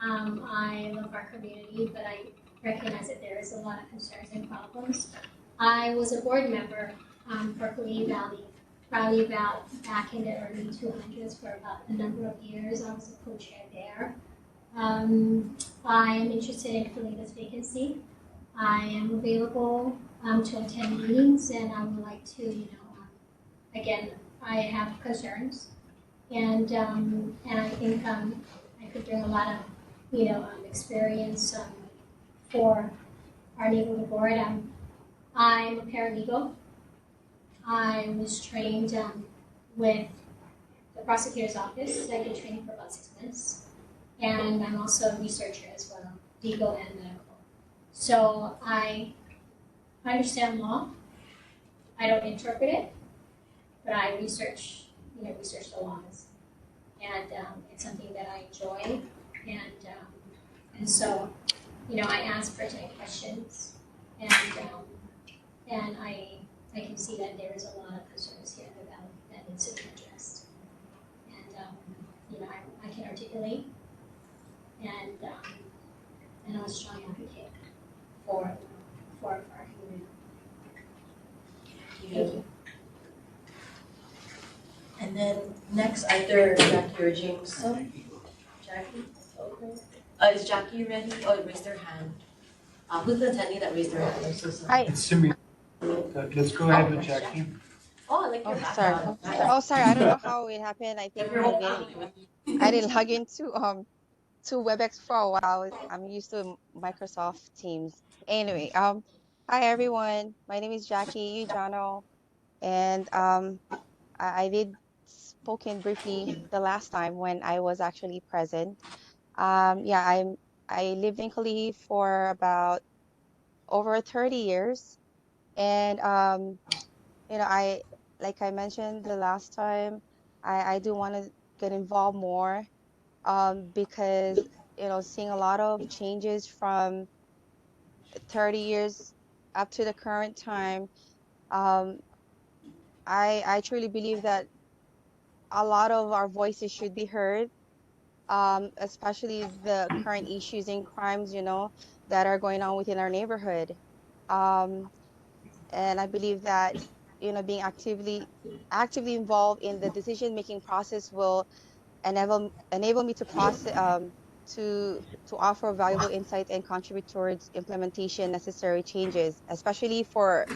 I love our community, but I recognize that there is a lot of concerns and problems. I was a board member for Kalihi Valley, probably about back in the early 200s for about a number of years. I was a co-chair there. I am interested in filling this vacancy. I am available to attend meetings, and I would like to, again, I have concerns, and I think I could bring a lot of, experience for our neighborhood board. I'm a paralegal. I was trained with the prosecutor's office. I've been training for about 6 months, and I'm also a researcher as well, legal and medical. So I understand law. I don't interpret it, but I research the laws, and it's something that I enjoy. And so, I ask pertinent questions, and I can see that there is a lot of concerns here in the valley that needs to be addressed, and I can articulate, and I'm a strong advocate for our community. Thank you. And then next, either Jackie or James. Jackie? Okay. Is Jackie ready? Oh, raise their hand. Who's the attendee that raised their hand? I'm so sorry. It's Simeon. Let's go ahead with Jackie. Oh, I like your Sorry. background. Oh, sorry. I don't know how it happened. I think I didn't log into to WebEx for a while. I'm used to Microsoft Teams. Anyway, hi everyone. My name is Jackie Ujano, and I did spoken briefly the last time when I was actually present. Yeah, I lived in Kalihi for about over 30 years, and I like I mentioned the last time, I do want to get involved more, because seeing a lot of changes from 30 years up to the current time. um, I truly believe that a lot of our voices should be heard, especially the current issues and crimes, that are going on within our neighborhood. Um, and I believe that, being actively involved in the decision-making process will enable me to process to offer valuable insights and contribute towards implementation necessary changes, especially for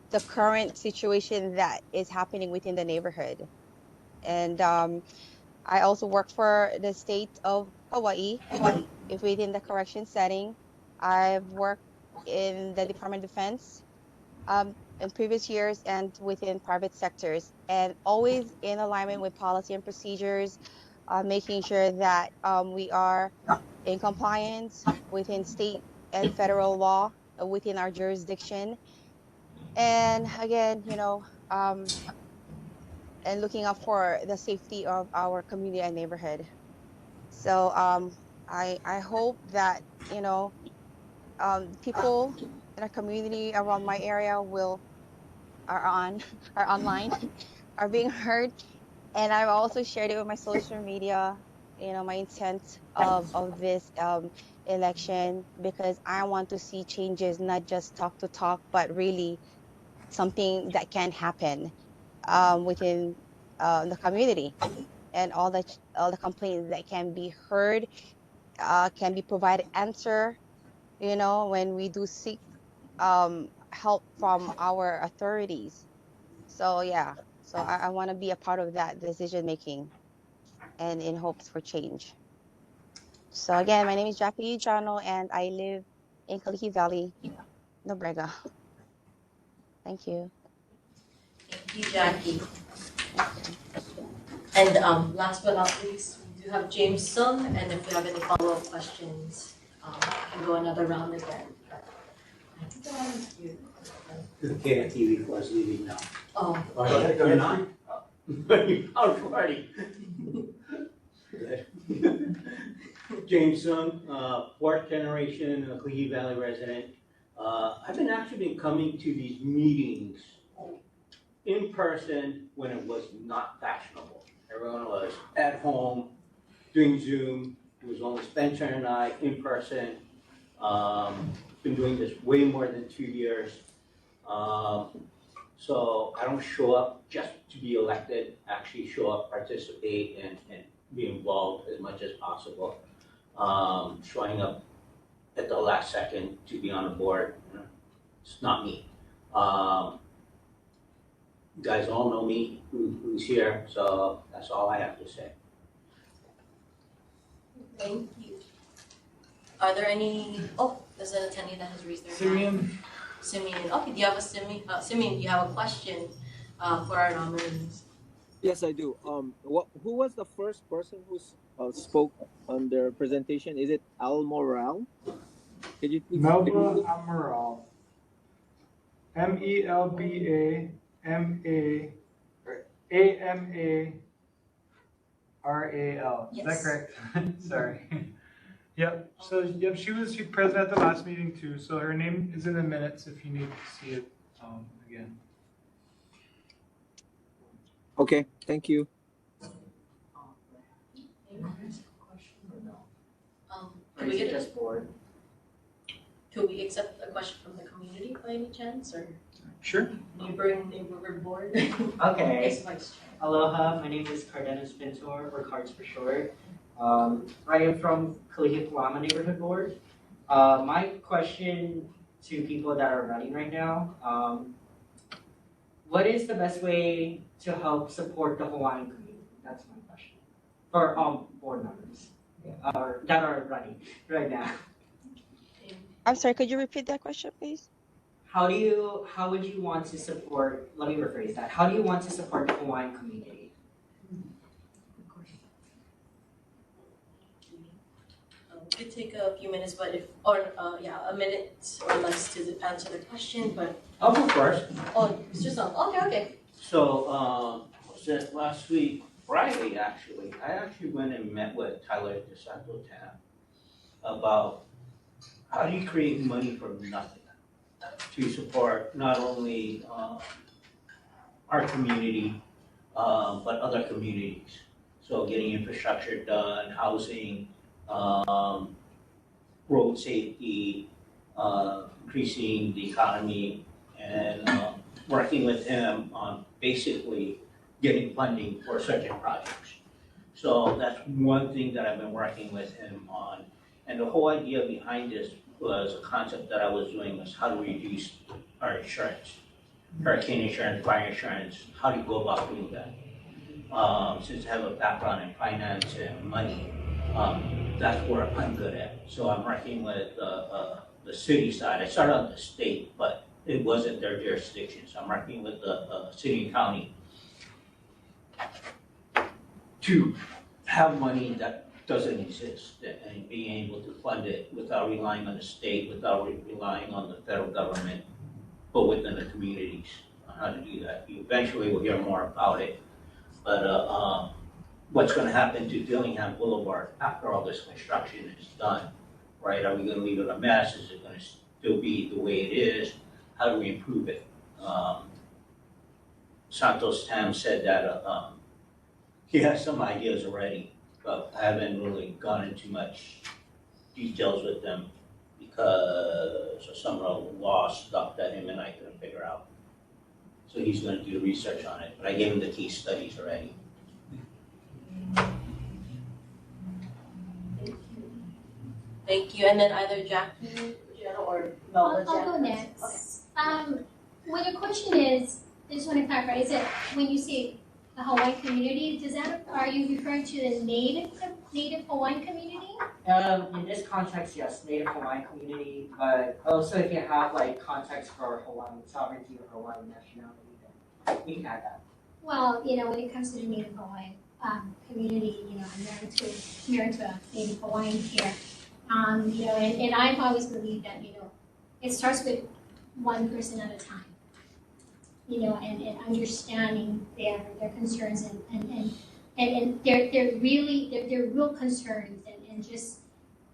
the current situation that is happening within the neighborhood. And I also work for the state of Hawaii, if within the correction setting. I've worked in the Department of Defense in previous years and within private sectors, and always in alignment with policy and procedures, making sure that we are in compliance within state and federal law within our jurisdiction. And again, and looking out for the safety of our community and neighborhood. So I hope that people in our community around my area are on are online are being heard. And I've also shared it with my social media, my intent of this election, because I want to see changes, not just talk to talk, but really something that can happen within the community, and all the complaints that can be heard, can be provided answer, when we do seek help from our authorities. So yeah, so I want to be a part of that decision making and in hopes for change. So again, my name is Jackie Jano, and I live in Kalihi Valley, Nobrega. Thank you. Thank you, Jackie. Okay. And last but not least, we do have James Sung, and if you have any follow-up questions, we can go another round again. But I think I want you. The KTV was leaving now. Oh. Go ahead, you're not? Oh, party. James Sung, fourth generation Kalihi Valley resident. I've been actually coming to these meetings in person when it was not fashionable. Everyone was at home doing Zoom. It was only Spencer and I in person. Been doing this way more than 2 years. So I don't show up just to be elected, actually show up, participate, and be involved as much as possible. Showing up at the last second to be on the board, it's not me. You guys all know me, who's here, so that's all I have to say. Thank you. Are there any, there's an attendee that has raised their hand. Simeon. Okay, do you have a Simeon, do you have a question for our nominees? Yes, I do. Who was the first person who spoke on their presentation? Is it Al Moral? Could you please? Melba Amaral. MELBAMARAL. Is that correct? Sorry. Yep. So she was present at the last meeting too. So her name is in the minutes if you need to see it again. Okay, thank you. Could we accept a question from the community by any chance, or Sure. neighborhood board? Okay. Yes, Vice Chair. Aloha, my name is Cardenas Pintor, or Cards for short. I am from Kalihi Neighborhood Board. My question to people that are running right now, what is the best way to help support the Hawaiian community? That's my question. For board members that are running right now. I'm sorry, could you repeat that question, please? How would you want to support, let me rephrase that. How do you want to support the Hawaiian community? Could take a few minutes, but a minute or less to answer the question, but. I'll go first. Oh, Mr. Song, okay. So, was it last week, Friday actually, I actually went and met with Tyler DeSanto Tam about how do you create money from nothing to support not only our community, but other communities. So getting infrastructure done, housing, road safety, increasing the economy, and working with him on basically getting funding for certain projects. So that's one thing that I've been working with him on. And the whole idea behind this was a concept that I was doing was how to reduce our insurance, hurricane insurance, fire insurance, how do you go about doing that? Since I have a background in finance and money, that's where I'm good at. So I'm working with the city side. I started on the state, but it wasn't their jurisdiction. So I'm working with the city and county to have money that doesn't exist and being able to fund it without relying on the state, without relying on the federal government, but within the communities on how to do that. You eventually will hear more about it. But what's going to happen to Dillingham Boulevard after all this construction is done, right? Are we going to leave it a mess? Is it going to still be the way it is? How do we improve it? Santos Tam said that he has some ideas already, but I haven't really gone into much details with them because of some of the law stuff that him and I couldn't figure out. So he's going to do the research on it, but I gave him the case studies already. Thank you, and then either Jackie, Jenna, or Melba. I'll go next. Well, the question is, I just want to clarify, is it when you say the Hawaiian community, are you referring to the native Hawaiian community? In this context, yes, Native Hawaiian community, but also if you have like context for Hawaiian sovereignty or Hawaiian nationality, then we can add that. Well, when it comes to the Native Hawaiian community, I'm married to a Native Hawaiian here. And I've always believed that, it starts with one person at a time, and understanding their concerns and their real concerns and just,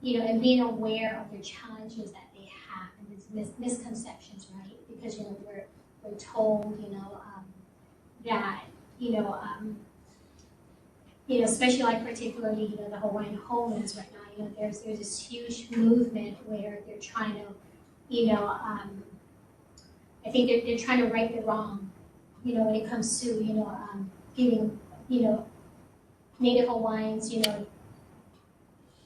and being aware of their challenges that they have. And it's misconceptions, right? Because, we're told, that, especially like particularly, the Hawaiian homeless right now, there's this huge movement where they're trying to, I think they're trying to right the wrong, when it comes to, giving, Native Hawaiians,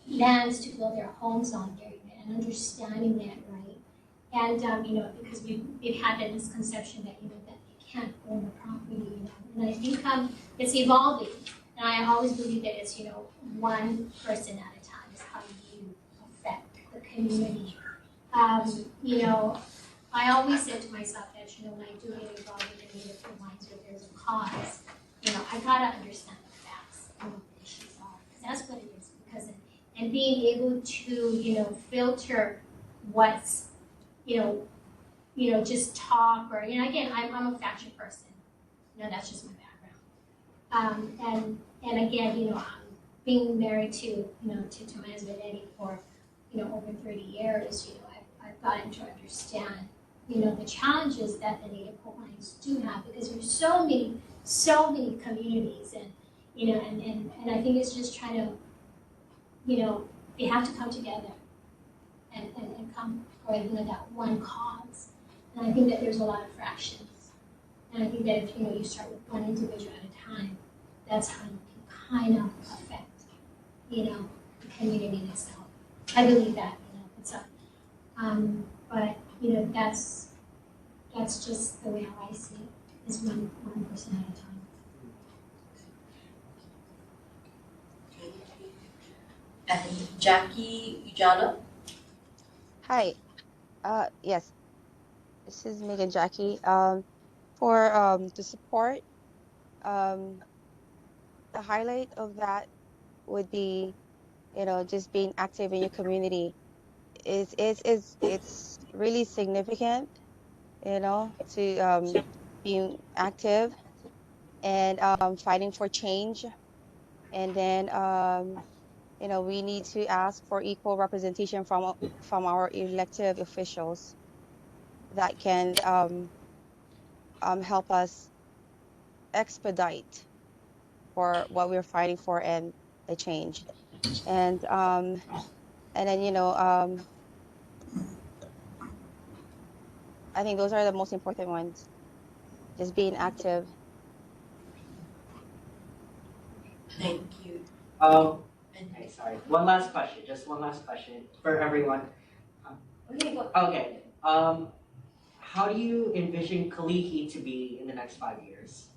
lands to build their homes on there and understanding that, right? And, because we've had that misconception that, that you can't own the property, and I think it's evolving. And I always believe that it's, one person at a time is how you affect the community. I always said to myself that, when I do get involved with the Native Hawaiians, where there's a cause, I gotta understand the facts and what the issues are, because that's what it is. And being able to, filter what's, just talk or, again, I'm a fashion person. That's just my background. And again, being married to my husband Eddie for, over 30 years, I've gotten to understand, the challenges that the Native Hawaiians do have, because there's so many communities, and, and I think it's just trying to, they have to come together and come for, that one cause. And I think that there's a lot of fractions. And I think that if, you start with one individual at a time, that's how you can kind of affect, the community itself. I believe that, it's a, but, that's just the way how I see it, is one person at a time. And Jackie Ujana. Hi. Yes, this is Megan Jackie. For the support, the highlight of that would be, just being active in your community. It's really significant, to being active and fighting for change. And then we need to ask for equal representation from our elected officials that can help us expedite for what we're fighting for and the change. And then I think those are the most important ones. Just being active. Thank you. Okay, sorry. One last question, just one last question for everyone. Okay, go. Okay. How do you envision Kalihi to be in the next 5 years?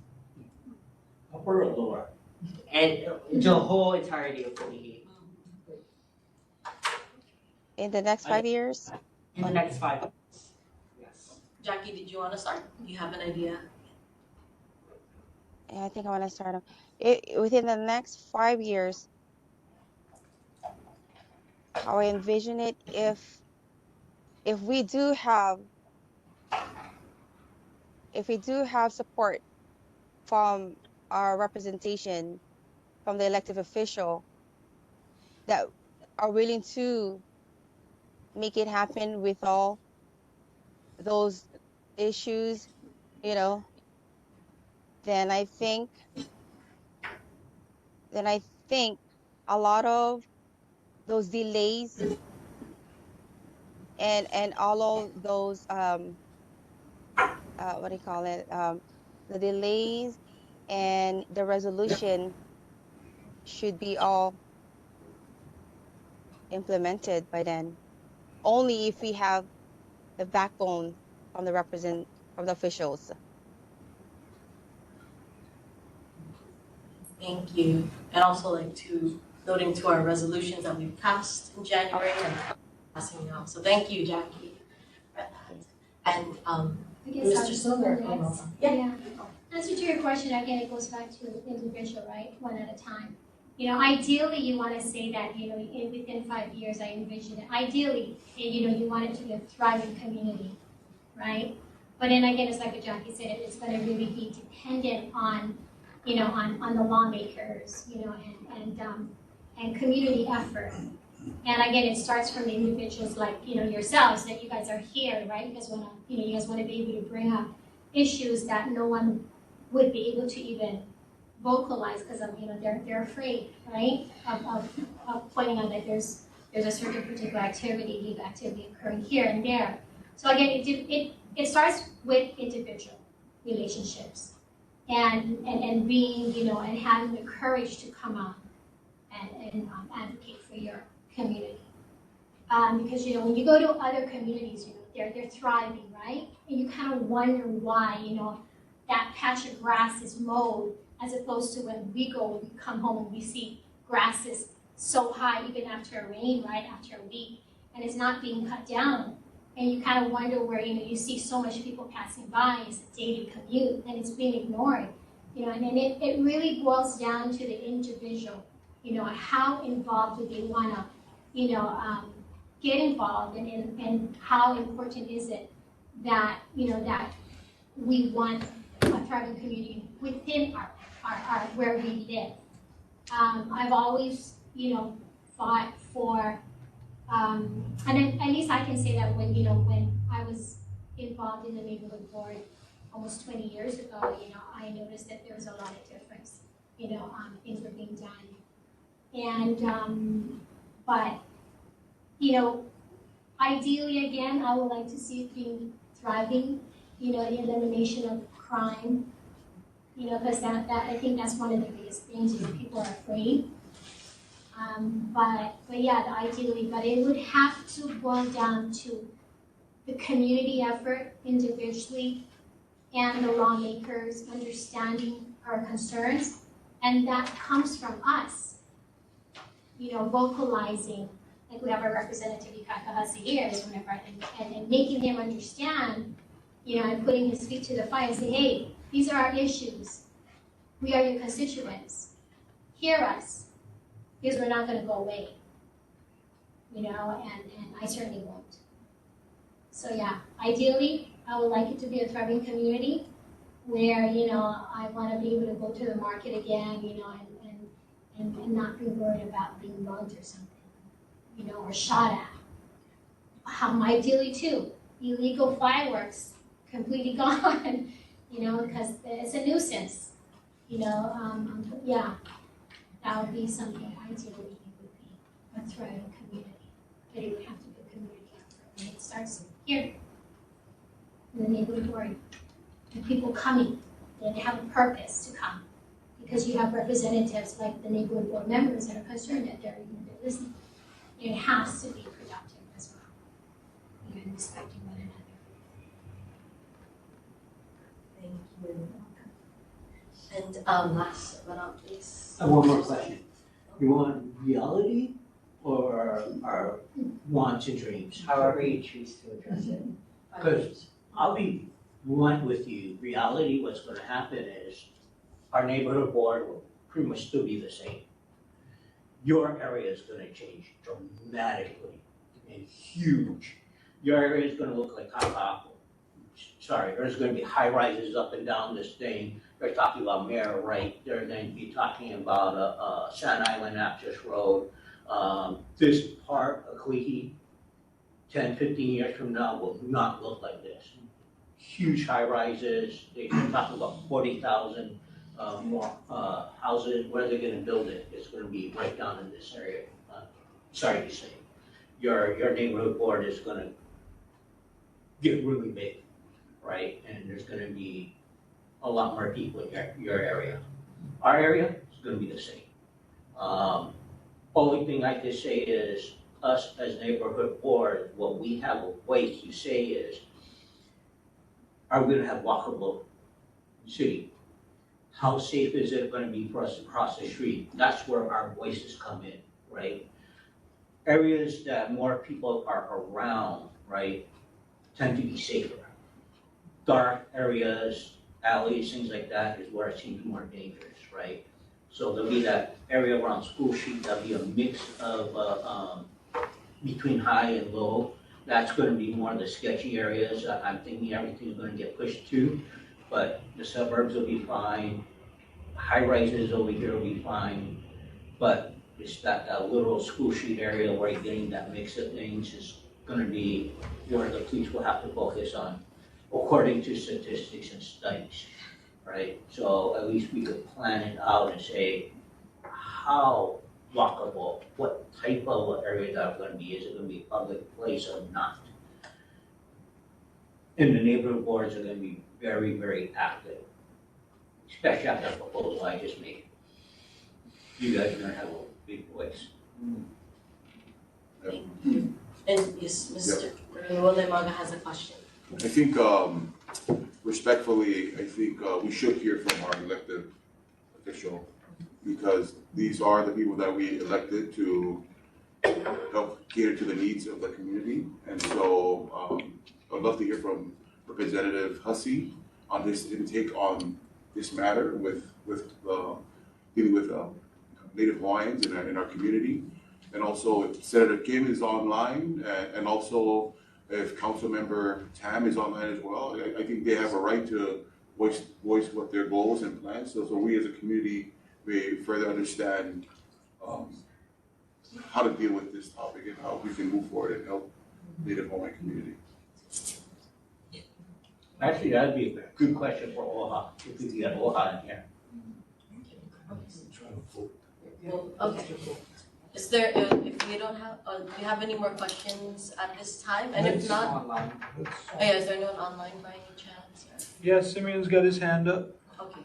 Upper or lower? And the whole entirety of Kalihi. In the next 5 years? In the next 5 years. Yes. Jackie, did you want to start? Do you have an idea? Yeah, I think I want to start within the next 5 years. How I envision it, if we do have support from our representation, from the elected official that are willing to make it happen with all those issues, then I think a lot of those delays and all of those what do you call it, the delays and the resolution should be all implemented by then, only if we have the backbone from the officials. Thank you. And also noting to our resolutions that we passed in January and passing now. So thank you, Jackie. And I guess Mr. I'll just Silver. go next. Yeah. Answer to your question, again, it goes back to individual, right? One at a time. Ideally, you want to say that, within 5 years, I envision it. Ideally, you want it to be a thriving community, right? But then again, it's like what Jackie said, it's going to really be dependent on, on the lawmakers, and community effort. And again, it starts from the individuals like, yourselves, that you guys are here, right? You guys wanna be able to bring up issues that no one would be able to even vocalize because of, they're afraid, right? Of pointing out that there's a certain particular activity, illegal activity occurring here and there. So again, it starts with individual relationships and being, and having the courage to come out and advocate for your community. Because, when you go to other communities, they're thriving, right? And you kind of wonder why, that patch of grass is mowed as opposed to when we come home and we see grass is so high even after a rain, right, after a week, and it's not being cut down. And you kind of wonder where, you see so much people passing by, it's a daily commute, and it's being ignored. And then it really boils down to the individual, how involved do they want to, get involved, and how important is it that, that we want a thriving community within our where we live. I've always, fought for, and at least I can say that when, when I was involved in the neighborhood board almost 20 years ago, I noticed that there was a lot of difference, things were being done. And, but, ideally, again, I would like to see it being thriving, the elimination of crime, because that I think that's one of the biggest things, people are afraid. But yeah, ideally, but it would have to boil down to the community effort individually and the lawmakers understanding our concerns, and that comes from us, vocalizing, like we have our representative Ikakahasi here, and making him understand, and putting his feet to the fire and say, hey, these are our issues. We are your constituents. Hear us, because we're not going to go away. And I certainly won't. So yeah, ideally, I would like it to be a thriving community where, I want to be able to go to the market again, and not be worried about being mugged or something, or shot at. Ideally too, illegal fireworks completely gone, because it's a nuisance. Yeah, that would be something ideally it would be a thriving community. But it would have to be a community effort. And it starts here, in the neighborhood board, and people coming. They have a purpose to come. Because you have representatives like the neighborhood board members that are concerned that they're listening. It has to be productive as well. And respecting one another. Thank you. And last but not least. One more question. You want reality or our wants and dreams? However you choose to address it. Because I'll be blunt with you. Reality, what's going to happen is our neighborhood board will pretty much still be the same. Your area is going to change dramatically and huge. Your area is going to look like Kalihi. Sorry, there's going to be high rises up and down this thing. They're talking about Mayor Wright. They're going to be talking about Sand Island Access Road. This part of Kalihi, 10, 15 years from now, will not look like this. Huge high rises. They're talking about 40,000 more houses. Where they're going to build it, it's going to be right down in this area. Sorry to say, your neighborhood board is going to get really big, right? And there's going to be a lot more people in your area. Our area is going to be the same. Only thing I can say is us as neighborhood board, what we have a way to say is, are we going to have walkable city? How safe is it going to be for us to cross the street? That's where our voices come in, right? Areas that more people are around, right, tend to be safer. Dark areas, alleys, things like that is where it seems more dangerous, right? So there'll be that area around School Street, there'll be a mix of between high and low. That's going to be more of the sketchy areas. I'm thinking everything's going to get pushed to, but the suburbs will be fine. High rises over here will be fine, but Just that little school street area where you're getting that mix of things is gonna be where the police will have to focus on, according to statistics and studies, right? So at least we could plan it out and say, how walkable, what type of area that's gonna be, is it gonna be a public place or not? And the neighborhood boards are gonna be very, very active, especially after the proposal I just made. You guys are gonna have a big voice. And yes, Mr. Wolemaga has a question. I think, respectfully, I think we should hear from our elected official, because these are the people that we elected to help cater to the needs of the community. And so I'd love to hear from Representative Hussey on his intake on this matter with dealing with Native Hawaiians in our community. And also if Senator Kim is online, and also if Councilmember Tam is online as well. I think they have a right to voice what their goals and plans, so we as a community may further understand how to deal with this topic and how we can move forward and help Native Hawaiian community. Actually, that'd be a good question for OHA, if we could get OHA in here. Well, okay. Is there, if you don't have, do you have any more questions at this time? And if not, Online. oh yeah, is there anyone online by any chance? Or? Yeah, Simeon's got his hand up. Okay,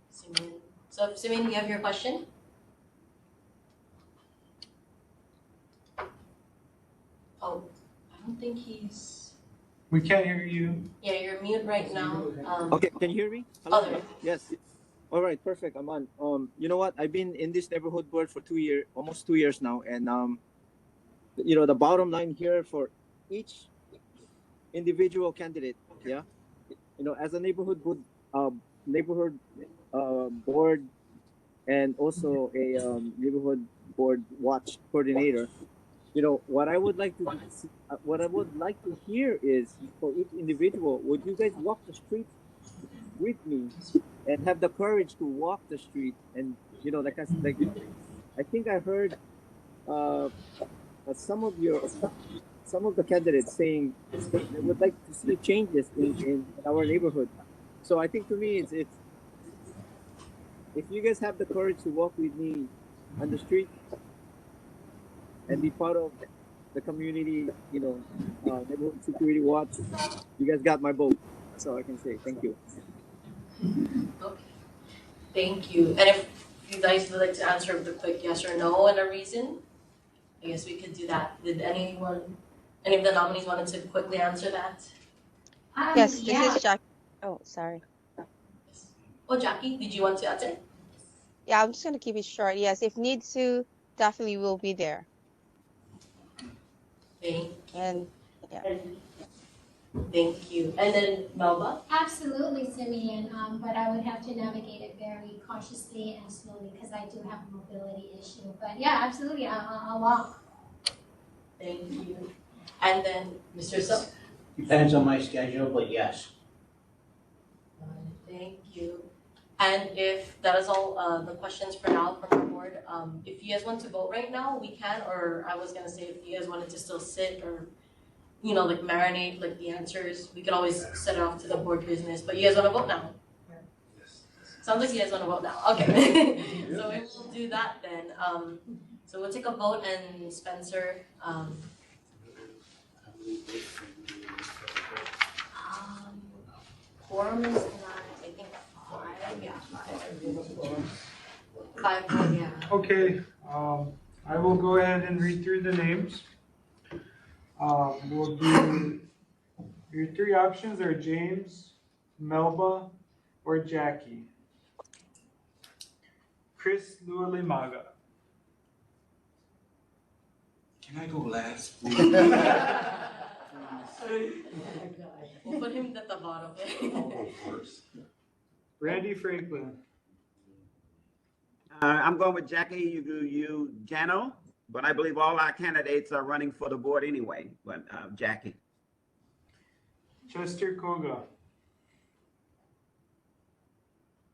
Simeon. So Simeon, do you have your question? Oh, I don't think he's. We can't hear you. Yeah, you're mute right now. Okay, can you hear me? Hello? Oh, there. Yes. All right, perfect. I'm on. You know what? I've been in this neighborhood board for almost 2 years now, and you know, the bottom line here for each individual candidate, yeah, you know, as a neighborhood board, and also a neighborhood board watch coordinator. You know, what I would like to hear is, for each individual, would you guys walk the street with me and have the courage to walk the street? And you know, I think I heard some of the candidates saying they would like to see changes in our neighborhood. So I think to me it's if you guys have the courage to walk with me on the street and be part of the community, you know, neighborhood security watch, you guys got my vote. That's all I can say. Thank you. Okay. Thank you. And if you guys would like to answer the quick yes or no and a reason, I guess we could do that. Did any of the nominees wanted to quickly answer that? Yes, this is Jackie. Oh, sorry. Oh, Jackie, did you want to answer? Yeah, I'm just gonna keep it short. Yes, if need to, definitely will be there. Thank you. And yeah. Thank you. And then Melba? Absolutely, Simeon, but I would have to navigate it very cautiously and slowly because I do have a mobility issue. But yeah, absolutely, I'll walk. Thank you. And then Mr. Sup? Depends on my schedule, but yes. Thank you. And if that is all the questions for now from our board, if you guys want to vote right now, we can, or I was gonna say if you guys wanted to still sit or, you know, like marinate like the answers, we could always set it off to the board business, but you guys wanna vote now? Sounds like you guys wanna vote now, okay. So we will do that then. So we'll take a vote and Spencer, quorum is not, I think, 5, yeah, 5, yeah. Okay, I will go ahead and read through the names. We'll do, your three options are James, Melba, or Jackie. Chris Lualimaga. Can I go last, We'll put him at the bottom. I'll go first. Randy Franklin. I'm going with Jackie, you, Jano, but I believe all our candidates are running for the board anyway, but Jackie. Chester Koga.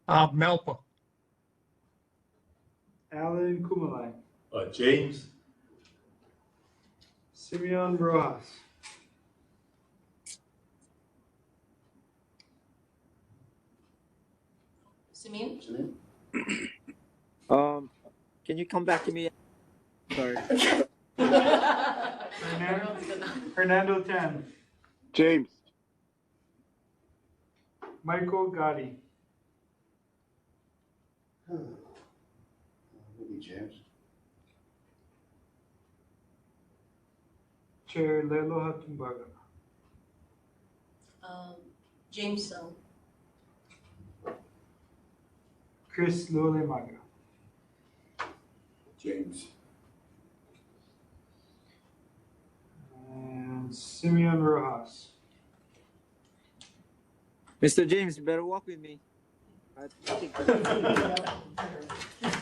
Melpa. Alan Kumalai. James. Simeon Rojas. Simeon? Can you come back to me? Sorry. Fernando Tan. James. Michael Gotti. Maybe James. Chair Lelo Hatumbaga. James Sung. Chris Lolemaga. James. And Simeon Rojas. Mr. James, you better walk with me. I think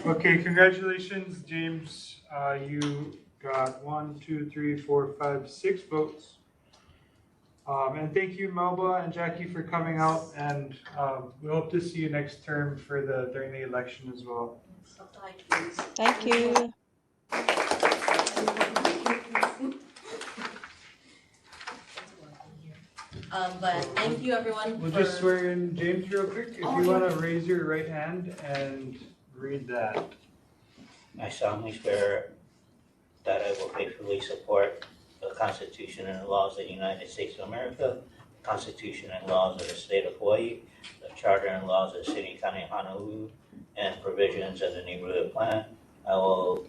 Okay, congratulations, James. You got 1, 2, 3, 4, 5, 6 votes. And thank you, Melba and Jackie, for coming out. And we hope to see you next term during the election as well. Thank you. But thank you everyone We'll for... just swear in James real quick. If you want to raise your right hand and read that. I solemnly swear that I will faithfully support the Constitution and the laws of the United States of America, the Constitution and laws of the state of Hawaii, the charter and laws of the city and county of Honolulu, and provisions of the neighborhood plan. I will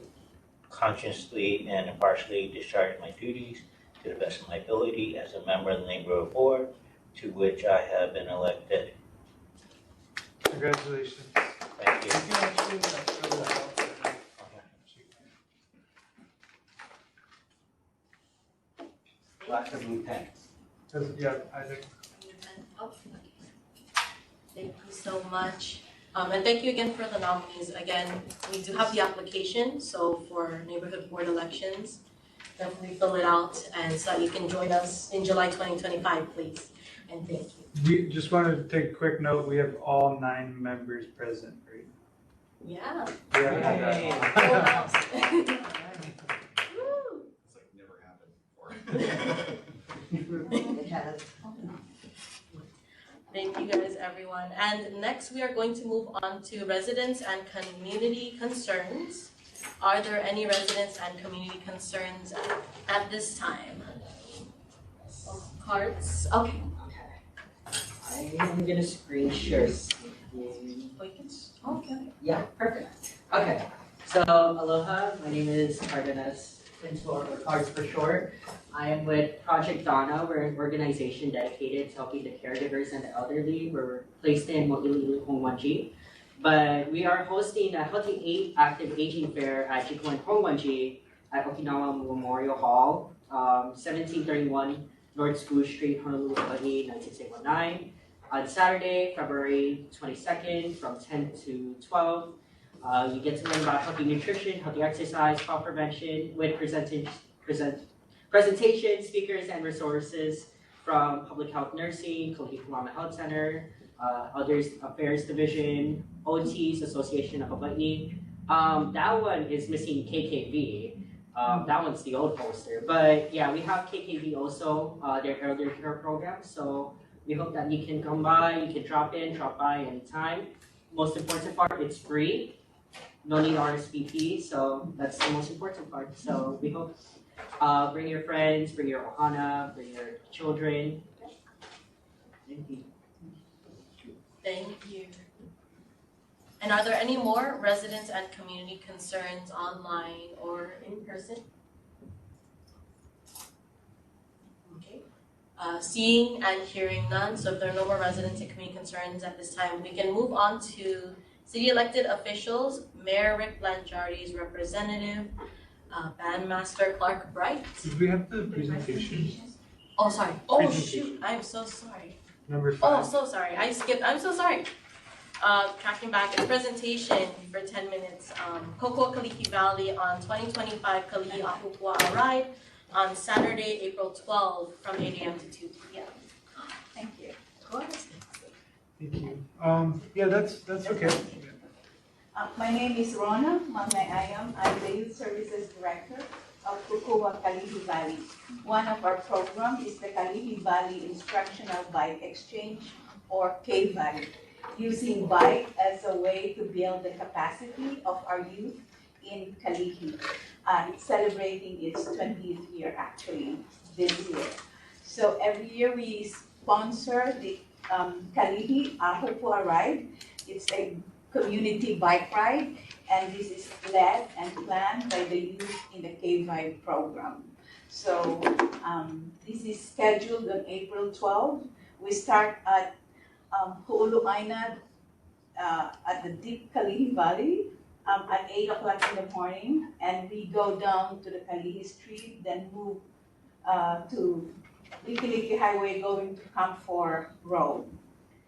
conscientiously and impartially discharge my duties to the best of my ability as a member of the neighborhood board to which I have been elected. Congratulations. Thank you. Lots of blue pens. Yeah, I think. Thank you so much. And thank you again for the nominees. Again, we do have the application, so for neighborhood board elections, definitely fill it out and so that you can join us in July 2025, please. And thank you. We just wanted to take a quick note. We have all 9 members present, right? Yeah. Yeah. Woo! It's like never happened before. Thank you guys, everyone. And next we are going to move on to residents and community concerns. Are there any residents and community concerns at this time? Cards? Okay. I'm gonna screen share. Okay. Yeah, perfect. Okay, so aloha, my name is Cardenas Pintor, or Cards for short. I am with Project Donna. We're an organization dedicated to helping the caregivers and the elderly. We're placed in Mo'iliili, Hongwanji. But we are hosting a Healthy Active Aging Fair at Jikoin Hongwanji at Okinawa Memorial Hall, 1731 North School Street, Honolulu, Hawaii, 96819. On Saturday, February 22nd from 10 to 12. You get to learn about healthy nutrition, healthy exercise, fall prevention with presentations, speakers, and resources from Public Health Nursing, Kalihi Health Center, Others Affairs Division, OTs Association of Hawaii. That one is missing KKV. That one's the old poster. But yeah, we have KKV also, their elder care program. So we hope that you can come by, you can drop by anytime. Most important part, it's free. No need RSVP, so that's the most important part. So we hope, bring your friends, bring your ohana, bring your children. Thank you. Thank you. And are there any more residents and community concerns online or in person? Okay. Seeing and hearing none, so if there are no more residents and community concerns at this time, we can move on to city elected officials. Mayor Rick Blanchard's representative, Bandmaster Clark Bright. Did we have the presentation? Oh, sorry. Oh, shoot. I'm so sorry. Number 5. Oh, so sorry. I skipped. I'm so sorry. Tracking back a presentation for 10 minutes. Koko Kalihi Valley on 2025 Kalihi Ahupua'a Ride on Saturday, April 12 from 8 a.m. to 2 p.m. Thank you. Thank you. Yeah, that's okay. My name is Rona Mangayayam. I'm the Youth Services Director of Kukua Kalihi Valley. One of our programs is the Kalihi Valley Instructional Bike Exchange, or KVAI, using bike as a way to build the capacity of our youth in Kalihi. It's celebrating its 20th year actually this year. So every year we sponsor the Kalihi Ahopua Ride. It's a community bike ride, and this is led and planned by the youth in the KVAI program. So this is scheduled on April 12. We start at Ho'olu'aina at the deep Kalihi Valley at 8 o'clock in the morning, and we go down to the Kalihi Street, then move to Likelike Highway going to Camp 4 Road.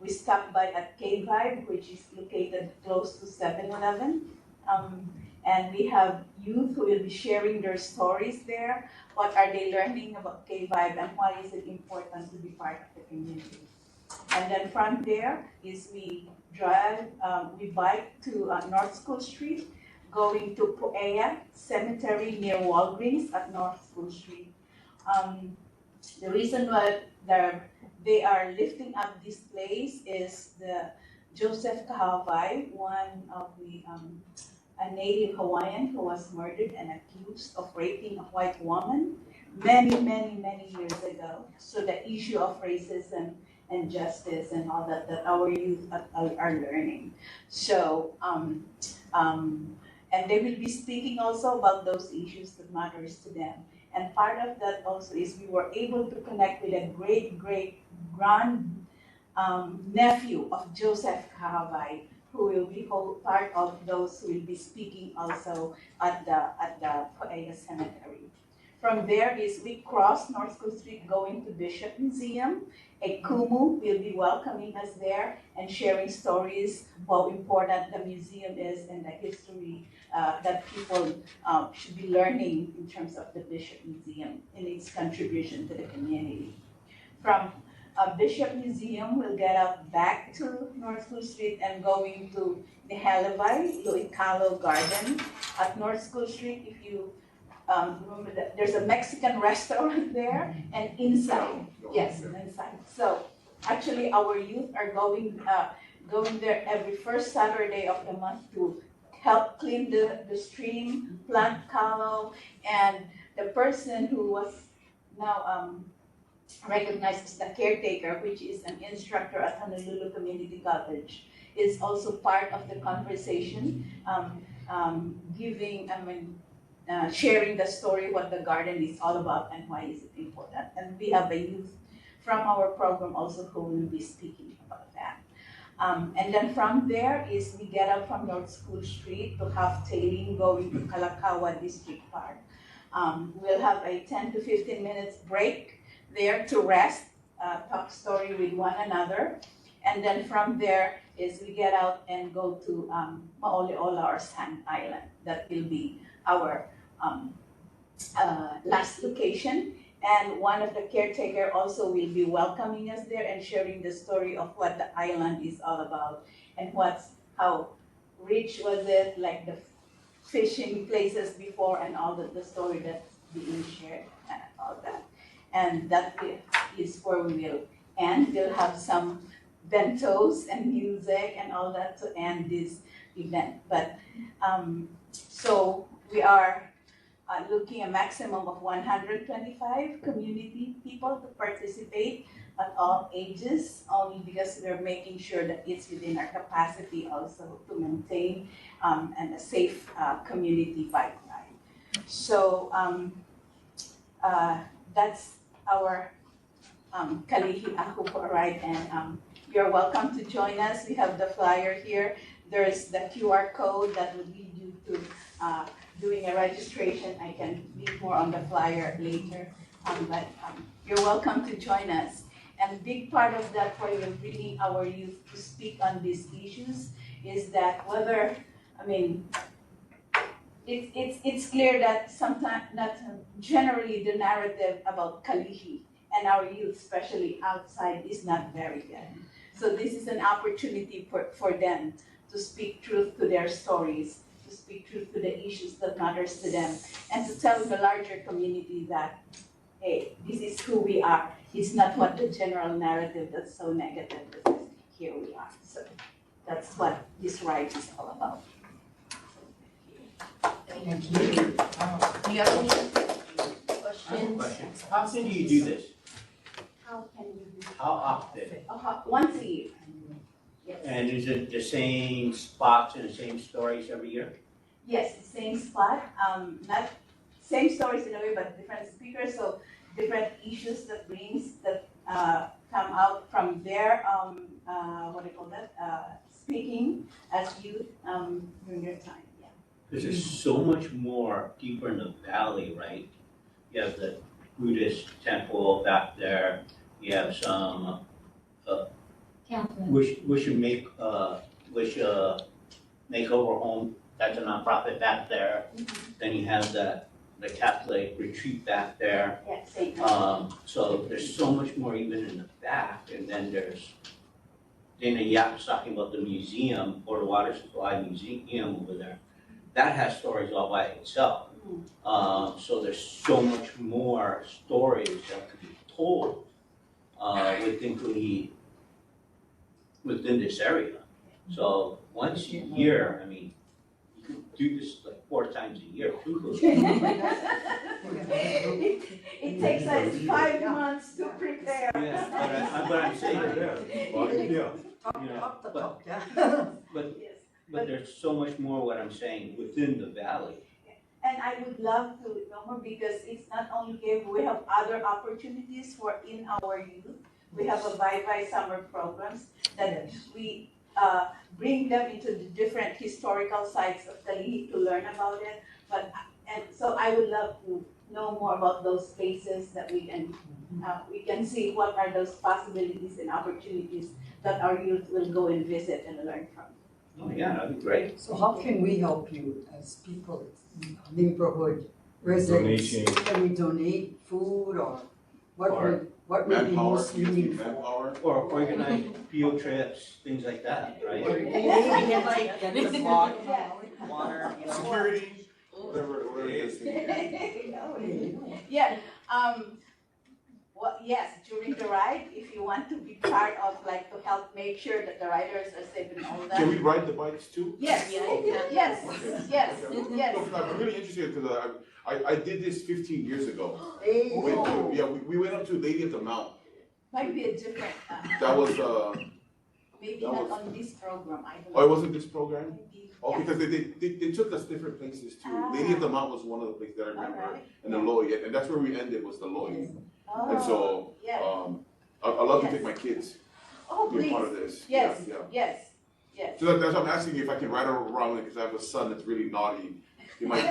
We stop by at KVAI, which is located close to 7-Eleven. And we have youth who will be sharing their stories there. What are they learning about KVAI and why is it important to be part of the community? And then from there is we bike to North School Street, going to Pu'ea Cemetery near Walgreens at North School Street. The reason why they are lifting up this place is the Joseph Kahavai, one of a native Hawaiian who was murdered and accused of raping a white woman many years ago. So the issue of racism and justice and all that our youth are learning. So, and they will be speaking also about those issues that matters to them. And part of that also is we were able to connect with a great-grand nephew of Joseph Kahavai, who will be part of those who will be speaking also at the Pu'ea Cemetery. From there is we cross North School Street going to Bishop Museum. A Kumu will be welcoming us there and sharing stories how important the museum is and the history that people should be learning in terms of the Bishop Museum and its contribution to the community. From Bishop Museum, we'll get up back to North School Street and going to the Halivai Loikalo Garden at North School Street. If you remember that there's a Mexican restaurant there, and inside, yes, inside. So actually our youth are going there every first Saturday of the month to help clean the stream, plant kalo, and the person who was now recognized as the caretaker, which is an instructor at Honolulu Community College, is also part of the conversation, sharing the story, what the garden is all about and why is it important. And we have a youth from our program also who will be speaking about that. And then from there is we get up from North School Street to have tailing going to Kalakaua District Park. We'll have a 10 to 15 minutes break there to rest, talk story with one another. And then from there is we get out and go to Ma'oleola or Sand Island. That will be our last location. And one of the caretaker also will be welcoming us there and sharing the story of what the island is all about and how rich was it, like the fishing places before and all the story that's being shared and all that. And that is where we will end. We'll have some bentos and music and all that to end this event. But so we are looking a maximum of 125 community people to participate at all ages, only because we're making sure that it's within our capacity also to maintain and a safe community bike ride. So that's our Kalihi Ahupua ride, and you're welcome to join us. We have the flyer here. There's the QR code that would lead you to doing a registration. I can leave more on the flyer later, but you're welcome to join us. And a big part of that for bringing our youth to speak on these issues is that whether, it's clear that sometimes, not generally, the narrative about Kalihi and our youth, especially outside, is not very good. So this is an opportunity for them to speak truth to their stories, to speak truth to the issues that matters to them, and to tell the larger community that, hey, this is who we are. It's not what the general narrative that's so negative, but here we are. So that's what this ride is all about. Thank you. Do you have any questions? Question. How often do you do this? How can we do? How often? Once a year. Yes. And is it the same spots and the same stories every year? Yes, same spot, not same stories in a way, but different speakers, so different issues that come out from their, what do you call that, speaking as youth during your time, yeah. Because there's so much more deeper in the valley, right? You have the Buddhist temple back there. You have some makeover home. That's a nonprofit back there. Then you have the Catholic retreat back there. Yeah, same. So there's so much more even in the back, and then there's Dana Yap's talking about the museum, or the water supply museum over there. That has stories all by itself. So there's so much more stories that could be told within Kalihi, within this area. So once a year, I mean, you could do this like 4 times a year too. It takes us 5 months to prepare. Yeah, but I'm saying, but there's so much more what I'm saying within the valley. And I would love to know more because it's not only game, we have other opportunities for in our youth. We have a Bye Summer programs that we bring them into the different historical sites of Kalihi to learn about it. And so I would love to know more about those spaces that we can see what are those possibilities and opportunities that our youth will go and visit and learn from. Oh yeah, that'd be great. So how can we help you as people, neighborhood residents? Donation. Can we donate food or what would be most meaningful? Or organize field trips, things like that, right? We can like Get the block, water, Security, whatever it is. Yeah, well, yes, during the ride, if you want to be part of, like, to help make sure that the riders are safe and all that. Can we ride the bikes too? Yes, yes, yes, yes. I'm really interested because I did this 15 years ago. Hey. We went up to Lady of the Mount. Might be a different, That was, maybe that not was- on this program, I don't know. oh, it wasn't this program? Oh, Yeah. because they took us different places too. Lady of the Mount was one of the places that I remember. Alright. And the Lloyd, and that's where we ended, was the Lloyd. And so, Oh, yeah. I love to Yes. take my kids Oh, to be please. part of this. Yes, Yeah, yeah. yes, yes. So that's why I'm asking you if I can ride around it, because I have a son that's really naughty. He might.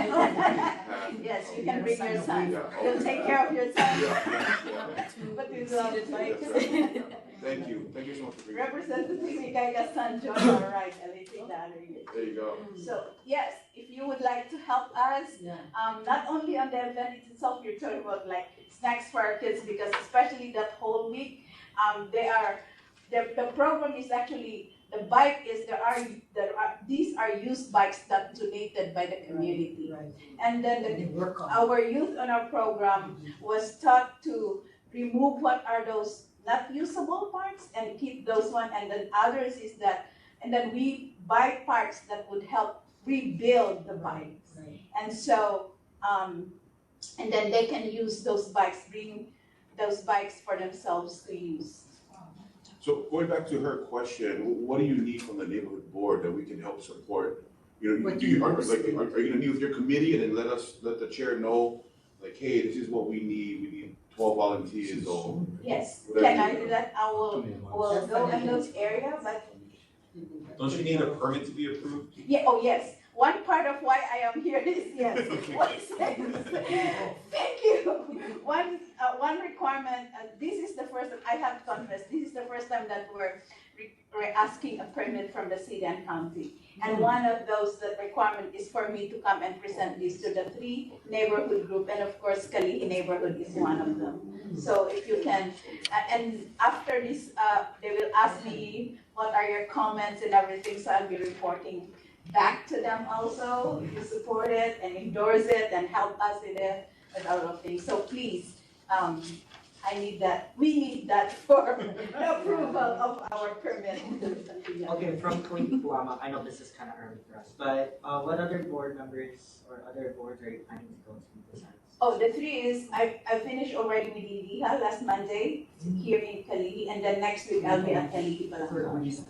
Yes, you can bring your son. Yeah. You'll take care of your son. Yeah. But we love it, like. Thank you so much for being here. Representative Mikaya's son joined our ride, There you go. So, yes, if you would like to help us, not only on the event itself, you're talking about like snacks for our kids, because especially that whole week, the program is actually, the bike is, these are used bikes that donated by the community. And then our youth on our program was taught to remove what are those not usable parts and keep those one, and then others is that, and then we buy parts that would help rebuild the bikes. And so, and then they can use those bikes, bring those bikes for themselves to use. So going back to her question, what do you need from the neighborhood board that we can help support? You know, are you gonna meet with your committee and then let the chair know, like, hey, this is what we need 12 volunteers or. Yes, whatever. can I do that? I will go in those areas, but Don't you need a permit to be approved? yeah, oh yes, one part of why I am here is, yes, thank you. One requirement, this is the first, I have to confess, this is the first time that we're asking a permit from the city and county. And one of those that requirement is for me to come and present this to the 3 neighborhood group, and of course Kalihi neighborhood is one of them. So if you can, and after this, they will ask me what are your comments and everything, so I'll be reporting back to them also, if you support it and endorse it and help us with it, and all of things. So please, I need that, we need that for the approval of our permit. Okay, from Kalihi Puama, I know this is kind of early for us, but what other board members or other boards are you planning to go to besides? Oh, the 3 is, I finished already with Liha last Monday here in Kalihi, and then next week I'll be at Kalihi Palawan.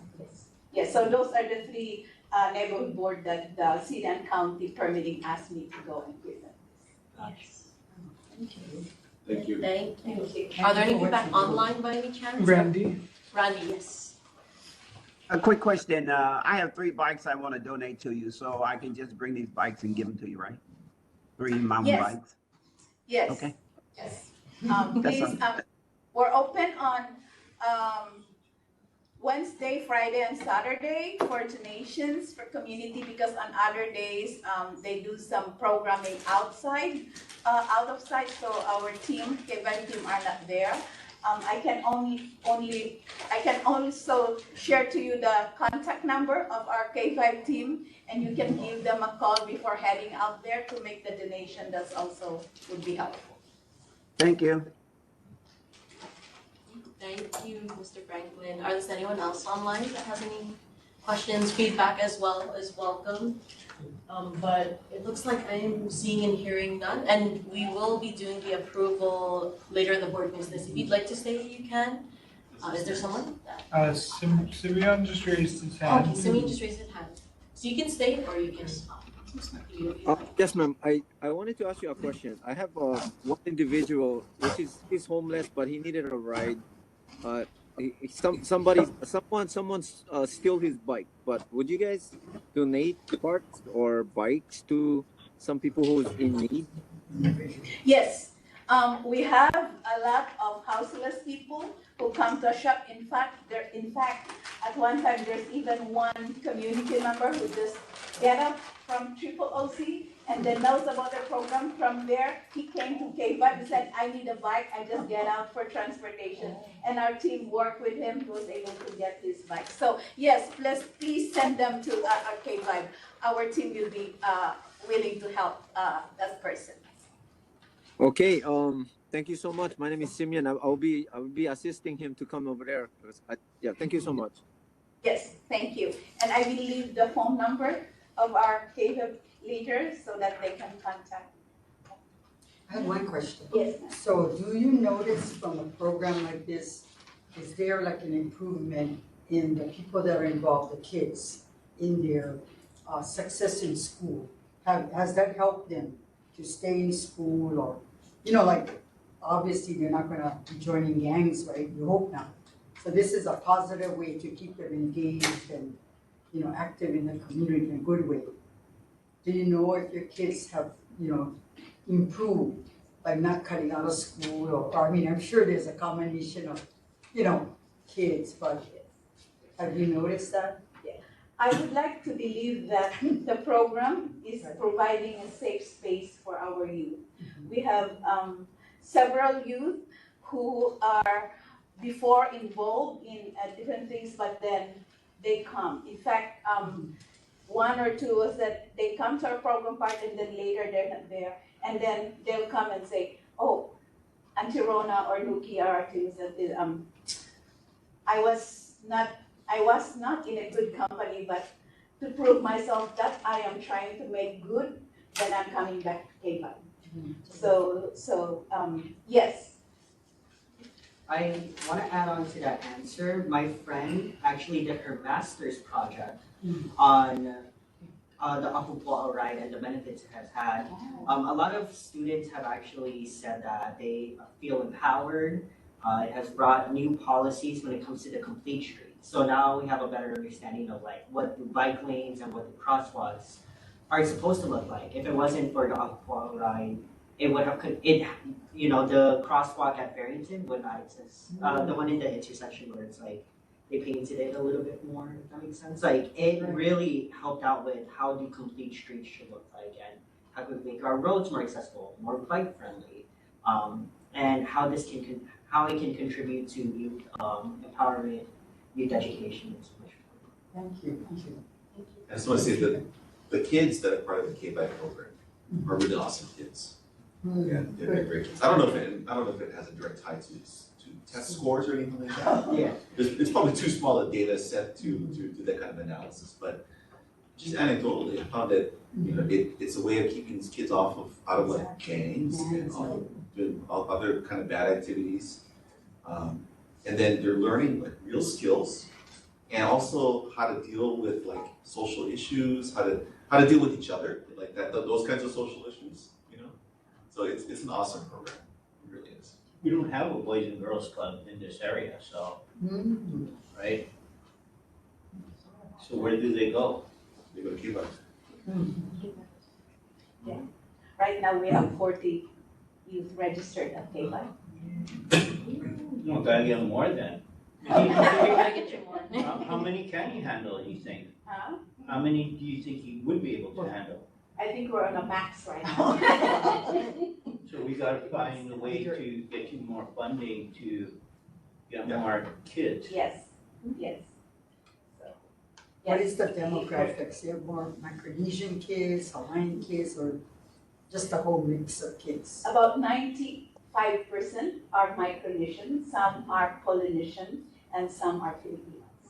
Yes, so those are the 3 neighborhood board that the city and county permitting asked me to go and present this. Thank you. Thank you. Are there any feedback online by any chance? Randy? Randy, yes. A quick question. I have 3 bikes I want to donate to you, so I can just bring these bikes and give them to you, right? 3 mountain bikes. Yes. Okay. Yes. That's Please, we're open on Wednesday, Friday, and Saturday for donations for community, because on other days, they do some programming outside, out of site, so our team, K-Vibe team are not there. I can I can also share to you the contact number of our K-Vibe team, and you can give them a call before heading out there to make the donation. That's also would be helpful. Thank you. Thank you, Mr. Franklin. Is anyone else online that has any questions, feedback as well is welcome? But it looks like I'm seeing and hearing none, and we will be doing the approval later in the board business. If you'd like to stay, you can. Is there someone? Simeon just raised his hand. Okay, Simeon just raised his hand. So you can stay or you can. Yes, ma'am. I wanted to ask you a question. I have one individual which is homeless, but he needed a ride. Someone steal his bike. But would you guys donate parts or bikes to some people who's in need? Yes, we have a lot of houseless people who come to a shop. In fact, at one time there's even one community member who just get up from Triple OC and then knows about the program. From there, he came to K-Vibe and said, I need a bike, I just get out for transportation. And our team worked with him, he was able to get this bike. So yes, please send them to our K-Vibe. Our team will be willing to help that person. Okay. Thank you so much. My name is Simeon. I'll be assisting him to come over there. Thank you so much. Yes, thank you. And I will leave the phone number of our K-Vibe leaders so that they can contact. I have one question. Yes. So do you notice from a program like this, is there like an improvement in the people that are involved, the kids, in their success in school? Has that helped them to stay in school, or, like, obviously they're not gonna be joining gangs, right? You hope not. So this is a positive way to keep them engaged and, active in the community in a good way. Do you know if your kids have, improved by not cutting out of school, or I mean, I'm sure there's a combination of, kids, but have you noticed that? I would like to believe that the program is providing a safe space for our youth. We have several youth who are before involved in different things, but then they come. In fact, 1 or 2 was that they come to our program part and then later they're not there. And then they'll come and say, oh, Auntie Rona or Nuki are our things that I was not in a good company, but to prove myself that I am trying to make good, then I'm coming back to K-Vibe. So yes. I want to add on to that answer. My friend actually did her master's project on the Apupua'a ride and the benefits it has had. A lot of students have actually said that they feel empowered. It has brought new policies when it comes to the complete street. So now we have a better understanding of like what the bike lanes and what the crosswalks are supposed to look like. If it wasn't for the Apupua'a ride, it would have the crosswalk at Barrington would not exist. The one in the intersection where it's like they painted it a little bit more, if that makes sense. Like, it really helped out with how the complete streets should look like and how we make our roads more accessible, more bike friendly, and how this how it can contribute to youth empowerment, youth education, and so much more. Thank you, thank you. I just want to say that the kids that are part of the K-Bike program are really awesome kids. Yeah, they're great kids. I don't know if it has a direct tie to test scores or anything like that. Yeah. It's probably too small a data set to do that kind of analysis, but just anecdotally, I found that it's a way of keeping these kids out of like gangs and doing all other kind of bad activities, and then they're learning like real skills, and also how to deal with like social issues, how to deal with each other, like those kinds of social issues, So it's an awesome program. It really is. We don't have a Boys and Girls Club in this area, so, right? So where do they go? They go to Cuba. Yeah. Right now, we have 40 youth registered at K-Bike. No, gotta get more then. Gotta get you more. How many can you handle, you think? Huh? How many do you think you would be able to handle? I think we're on a max right now. So we gotta find a way to get you more funding to get more kids. Yes, yes. What is the demographics? They have more Micronesian kids, Hawaiian kids, or just a whole mix of kids? About 95% are Micronesian, some are Polynesian, and some are Filipinos.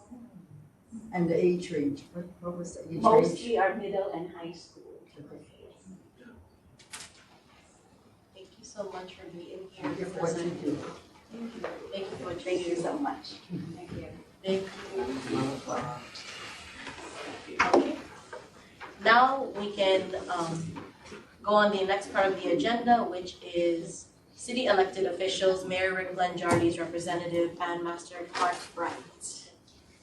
And the age range, what was the age range? Mostly are middle and high school. Thank you so much for being here. Thank you for what you do. Thank you for what Thank you so much. Thank you. Thank you. Okay. Now we can go on the next part of the agenda, which is city elected officials, Mayor Rick Blanjardi's representative, Bandmaster Clark Bright.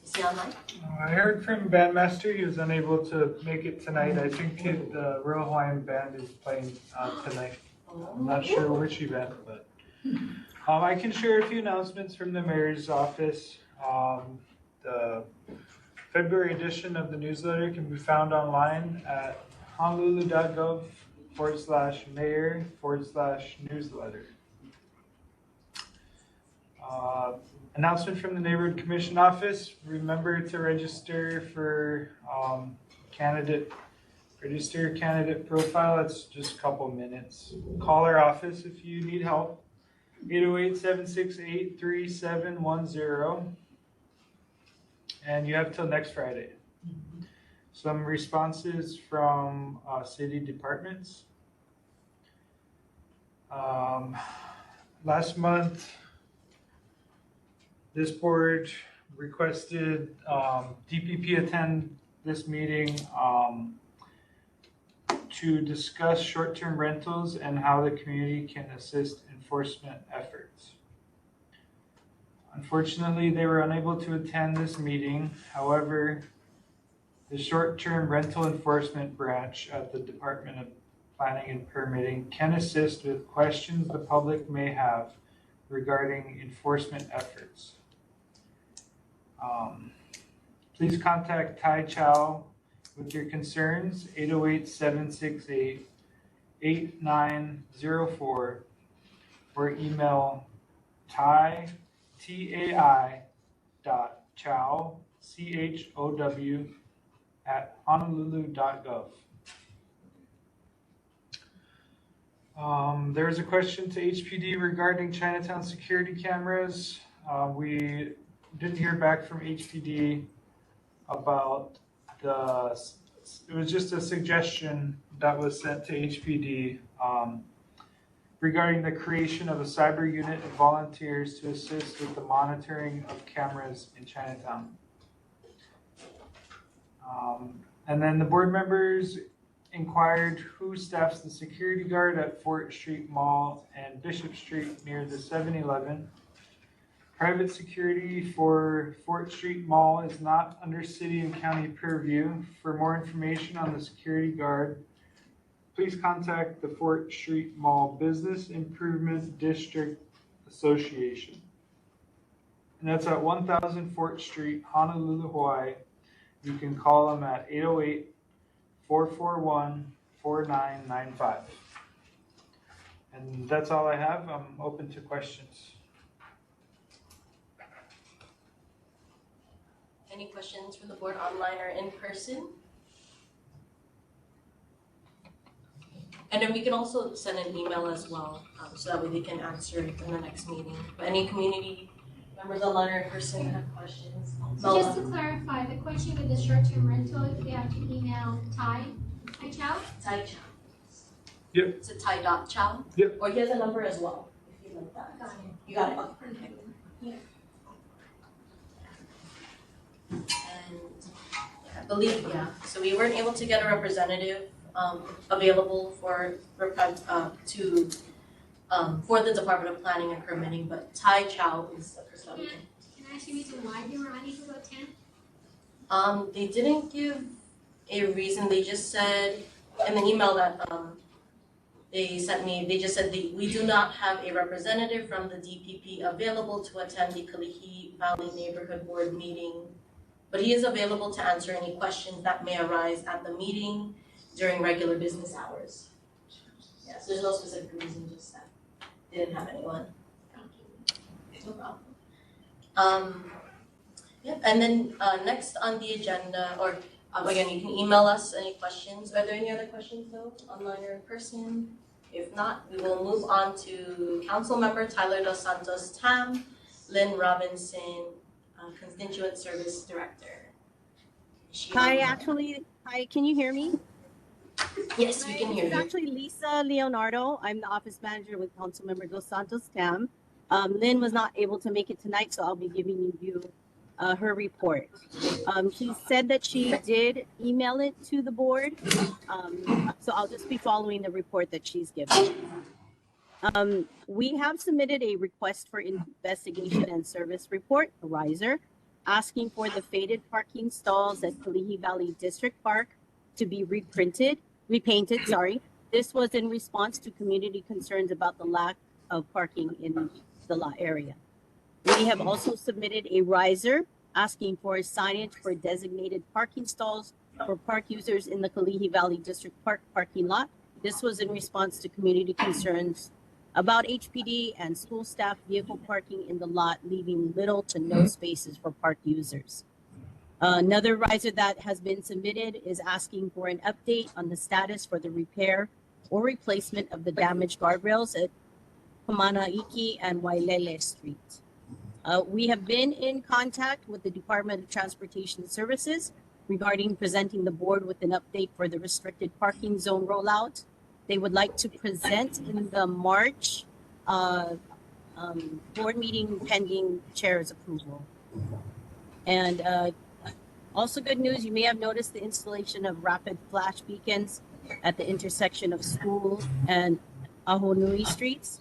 Is he online? I heard from Bandmaster, he was unable to make it tonight. I think the Royal Hawaiian Band is playing tonight. I'm not sure which event, but I can share a few announcements from the mayor's office. The February edition of the newsletter can be found online at honolulu.gov/mayor/newsletter. Announcement from the Neighborhood Commission office. Remember to register for register candidate profile. It's just a couple minutes. Call our office if you need help. 808-768-3710. And you have till next Friday. Some responses from city departments. Last month, this board requested DPP attend this meeting to discuss short-term rentals and how the community can assist enforcement efforts. Unfortunately, they were unable to attend this meeting. However, the short-term rental enforcement branch at the Department of Planning and Permitting can assist with questions the public may have regarding enforcement efforts. Please contact Tai Chow with your concerns, 808-768-8904, or email tai.chow, CHOW, @honolulu.gov. There's a question to HPD regarding Chinatown security cameras. We didn't hear back from HPD about it was just a suggestion that was sent to HPD regarding the creation of a cyber unit of volunteers to assist with the monitoring of cameras in Chinatown. And then the board members inquired who staffs the security guard at Fort Street Mall and Bishop Street near the 7-Eleven. Private security for Fort Street Mall is not under city and county purview. For more information on the security guard, please contact the Fort Street Mall Business Improvement District Association. and that's at 1000 Fort Street, Honolulu, Hawaii. You can call them at 808-441-4995. And that's all I have. I'm open to questions. Any questions from the board online or in person? And then we can also send an email as well, so that way they can answer it in the next meeting. But any community members online or in person that have questions? So just to clarify, the question with the short-term rental, if we have to email Tai Chow? Tai Chow. Yep. It's a Tai.Chow? Yep. Or he has a number as well, if you like that. Got it. You got it? Okay, perfect. Yeah. And I believe, so we weren't able to get a representative available for the Department of Planning and Permitting, but Tai Chow is the person that we can. Can I ask you reason why they were unable to attend? They didn't give a reason. They just said in the email that they sent me, they just said we do not have a representative from the DPP available to attend the Kalihi Valley Neighborhood Board meeting, but he is available to answer any questions that may arise at the meeting during regular business hours. Yes, there's no specific reason, just that they didn't have anyone. No problem. And then next on the agenda, or again, you can email us any questions. Are there any other questions though, online or in person? If not, we will move on to Councilmember Tyler Dos Santos Tam, Lynn Robinson, Constituent Service Director. Hi, can you hear me? Yes, we can hear It's you. actually Lisa Leonardo. I'm the office manager with Councilmember Dos Santos Tam. Lynn was not able to make it tonight, so I'll be giving you her report. She said that she did email it to the board, so I'll just be following the report that she's given. We have submitted a request for investigation and service report, a riser, asking for the faded parking stalls at Kalihi Valley District Park to be repainted. This was in response to community concerns about the lack of parking in the lot area. We have also submitted a riser asking for signage for designated parking stalls for park users in the Kalihi Valley District Park parking lot. This was in response to community concerns about HPD and school staff vehicle parking in the lot, leaving little to no spaces for park users. Another riser that has been submitted is asking for an update on the status for the repair or replacement of the damaged guardrails at Kamanaiki and Wailele Street. We have been in contact with the Department of Transportation Services regarding presenting the board with an update for the restricted parking zone rollout. They would like to present in the March board meeting pending chair's approval. And also good news, you may have noticed the installation of rapid flash beacons at the intersection of School and Ahonui Streets.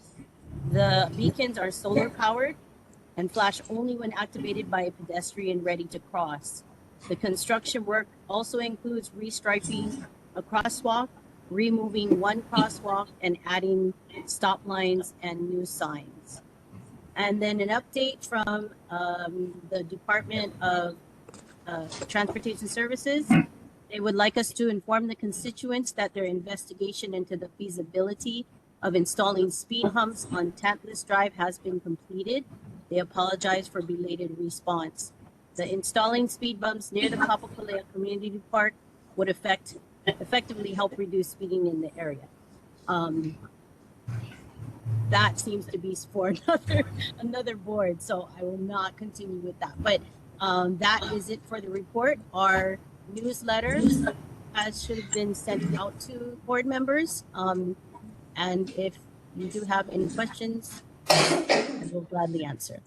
The beacons are solar powered and flash only when activated by a pedestrian ready to cross. The construction work also includes restriping a crosswalk, removing one crosswalk, and adding stop lines and new signs. And then an update from the Department of Transportation Services. They would like us to inform the constituents that their investigation into the feasibility of installing speed humps on Tantless Drive has been completed. They apologize for belated response. The installing speed bumps near the Papakolea Community Park would effectively help reduce speeding in the area. That seems to be for another board, so I will not continue with that. But that is it for the report. Our newsletter should have been sent out to board members. And if you do have any questions, I will gladly answer.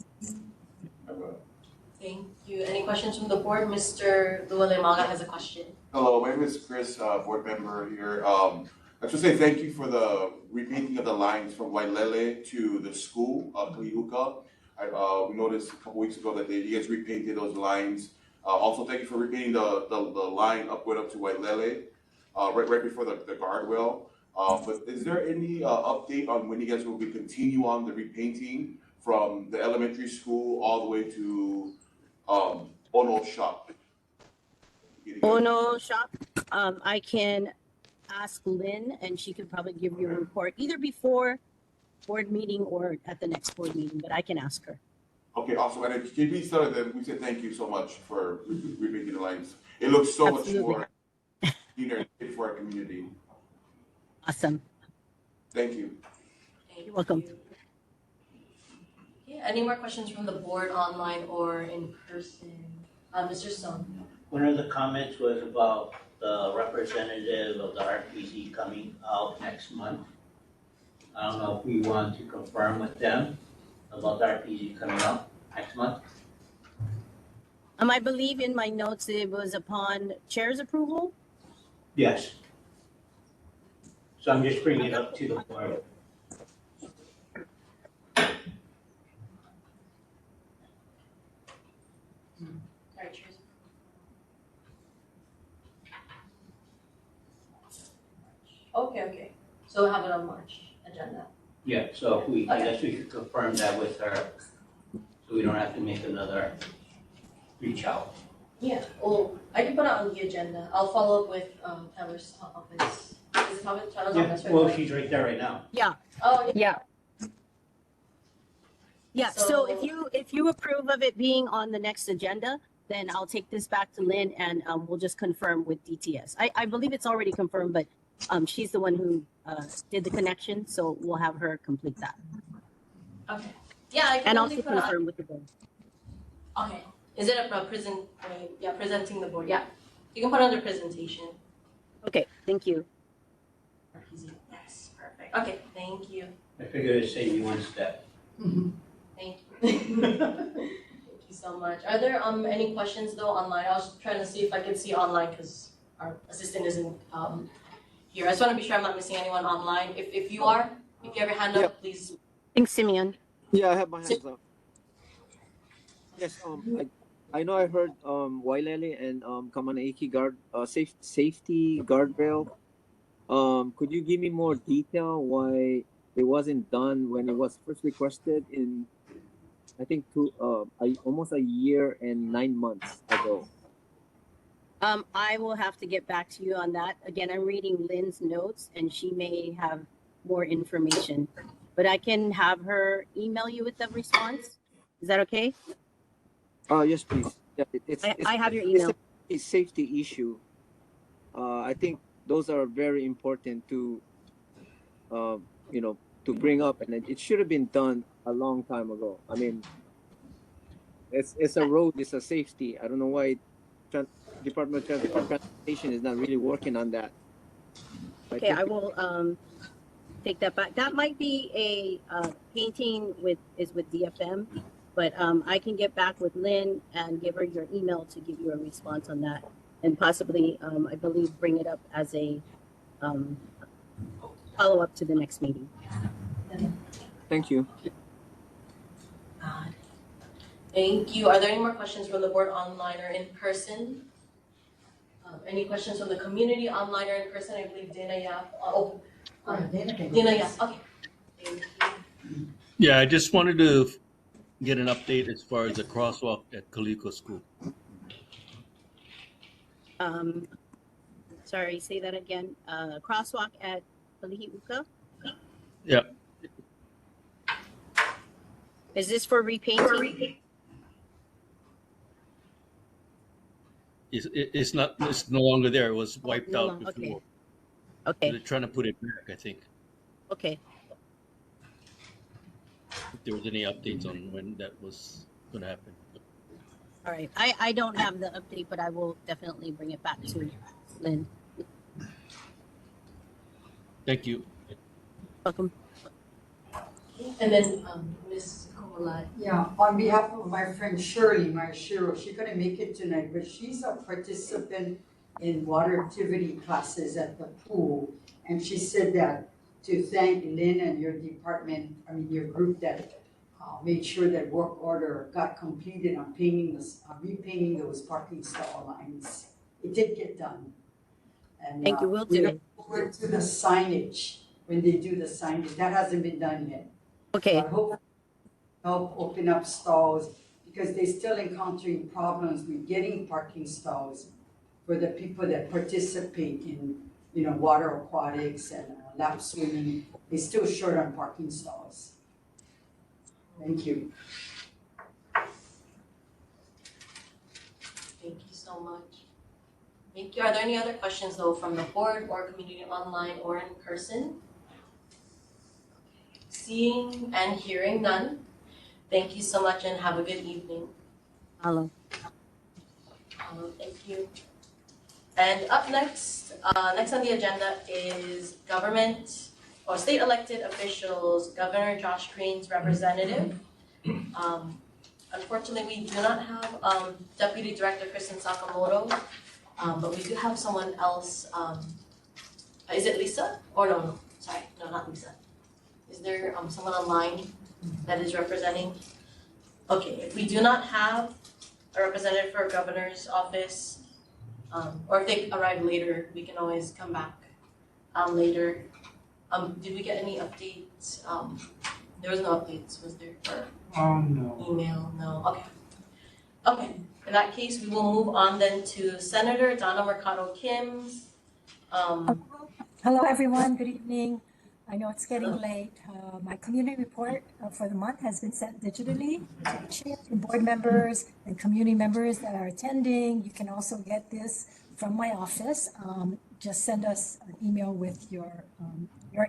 Thank you. Any questions from the board? Mr. Lualemaga has a question. Hello, my name is Chris, board member here. I should say thank you for the repainting of the lines from Wailele to the school of Kalihuka. We noticed a couple weeks ago that you guys repainted those lines. Also, thank you for repainting the line up to Wailele, right before the guardrail. But is there any update on when you guys will be continue on the repainting from the elementary school all the way to Ono shop. Ono shop. I can ask Lynn, and she could probably give you a report either before board meeting or at the next board meeting. But I can ask her. Okay, awesome. And if JP started them, we said thank you so much for remaking the lines. It looks so Absolutely. much more cleaner for our community. Awesome. Thank you. You're welcome. Okay, any more questions from the board online or in person? Mr. Song. One of the comments was about the representative of the RPZ coming out next month. I don't know if we want to confirm with them about the RPZ coming out next month. I believe in my notes it was upon chair's approval. Yes. So I'm just bringing it up to the board. Okay. So we'll have it on March agenda. Yeah, so if we, I guess we could confirm that with her, so we don't have to make another reach out. Yeah, well, I can put it on the agenda. I'll follow up with Tyler's office. Is it Tyler's office right Well, now? she's right there right now. Yeah. Oh, yeah. Yeah. So if you approve of it being on the next agenda, then I'll take this back to Lynn and we'll just confirm with DTS. I believe it's already confirmed, but she's the one who did the connection, so we'll have her complete that. Okay. Yeah, I can And only also put it on. confirm with the board. Okay. Is it a presenting the board? Yeah. You can put it under presentation. Okay, thank you. Yes, perfect. Okay, thank you. I figured it'd save you one step. Thank you. Thank you so much. Are there any questions though online? I was trying to see if I could see online because our assistant isn't here. I just want to be sure I'm not missing anyone online. If you are, if you have your hand up, please. Thanks, Simeon. Yeah, I have my hands up. Yes, I know I heard Wailele and Kamanaiki safety guardrail. Could you give me more detail why it wasn't done when it was first requested in, I think almost a year and 9 months ago? I will have to get back to you on that. Again, I'm reading Lynn's notes and she may have more information, but I can have her email you with the response. Is that okay? Yes, please. Yeah, I have your email. It's a safety issue. I think those are very important to, to bring up, and it should have been done a long time ago. I mean, it's a road, it's a safety. I don't know why Department of Transportation is not really working on that. Okay, I will take that back. That might be a painting with DFM, but I can get back with Lynn and give her your email to give you a response on that, and possibly, I believe, bring it up as a follow up to the next meeting. Thank you. Thank you. Are there any more questions from the board online or in person? Any questions from the community online or in person? I believe Dana Yap. Dana Yap. Okay. Thank you. Yeah, I just wanted to get an update as far as the crosswalk at Kalihi School. Sorry, say that again. Crosswalk at Kalihi. Yeah. Is this for repainting? It's not. It's no longer there. It was wiped out before. Okay. Okay. They're trying to put it back, I think. Okay. If there was any updates on when that was going to happen. All right. I don't have the update, but I will definitely bring it back to Lynn. Thank you. Welcome. And then Ms. Kola. Yeah, on behalf of my friend Shirley Marshiro, she couldn't make it tonight, but she's a participant in water activity classes at the pool. And she said that to thank Lynn and your department, your group that made sure that work order got completed on repainting those parking stall lines. It did get done. And Thank you, we'll do we it. look forward to the signage when they do the signage. That hasn't been done yet. Okay. So I hope help open up stalls because they're still encountering problems with getting parking stalls for the people that participate in, water aquatics and lap swimming. They're still short on parking stalls. Thank you. Thank you so much. Thank you. Are there any other questions though from the board or community online or in person? Seeing and hearing none, thank you so much and have a good evening. Hello. Thank you. And up next, next on the agenda is government or state elected officials, Governor Josh Green's representative. Unfortunately, we do not have Deputy Director Kristen Sakamoto, but we do have someone else. Is it Lisa? Or no, sorry, no, not Lisa. Is there someone online that is representing? Okay, if we do not have a representative for governor's office, or if they arrive later, we can always come back later. Did we get any updates? There was no updates, was there? Or No. email? No. Okay. Okay. In that case, we will move on then to Senator Donna Mercado Kim's. Hello, everyone. Good evening. I know it's getting late. My community report for the month has been sent digitally to the chair, to board members and community members that are attending. You can also get this from my office. Just send us an email with your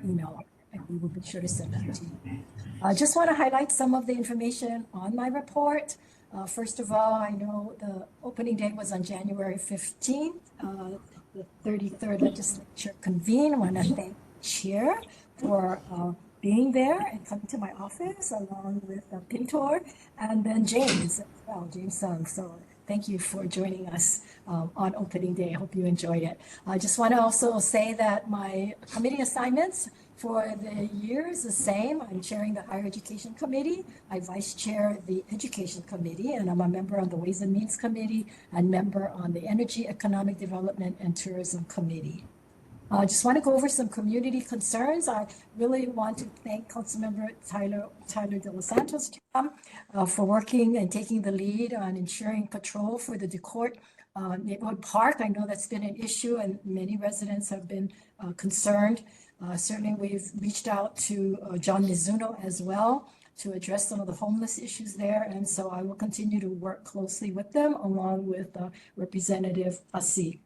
email, and we will be sure to send that to you. I just want to highlight some of the information on my report. First of all, I know the opening date was on January 15th. The 33rd legislature convened. I want to thank the chair for being there and coming to my office along with Pintor and then James as well, James Sung. So thank you for joining us on opening day. I hope you enjoyed it. I just want to also say that my committee assignments for the year is the same. I'm chairing the Higher Education Committee. I vice chair the Education Committee, and I'm a member on the Ways and Means Committee and member on the Energy, Economic Development, and Tourism Committee. I just want to go over some community concerns. I really want to thank Councilmember Tyler De Los Santos for working and taking the lead on ensuring patrol for the DeCourt neighborhood park. I know that's been an issue and many residents have been concerned. Certainly we've reached out to John Mizuno as well to address some of the homeless issues there. And so I will continue to work closely with them along with Representative Asi.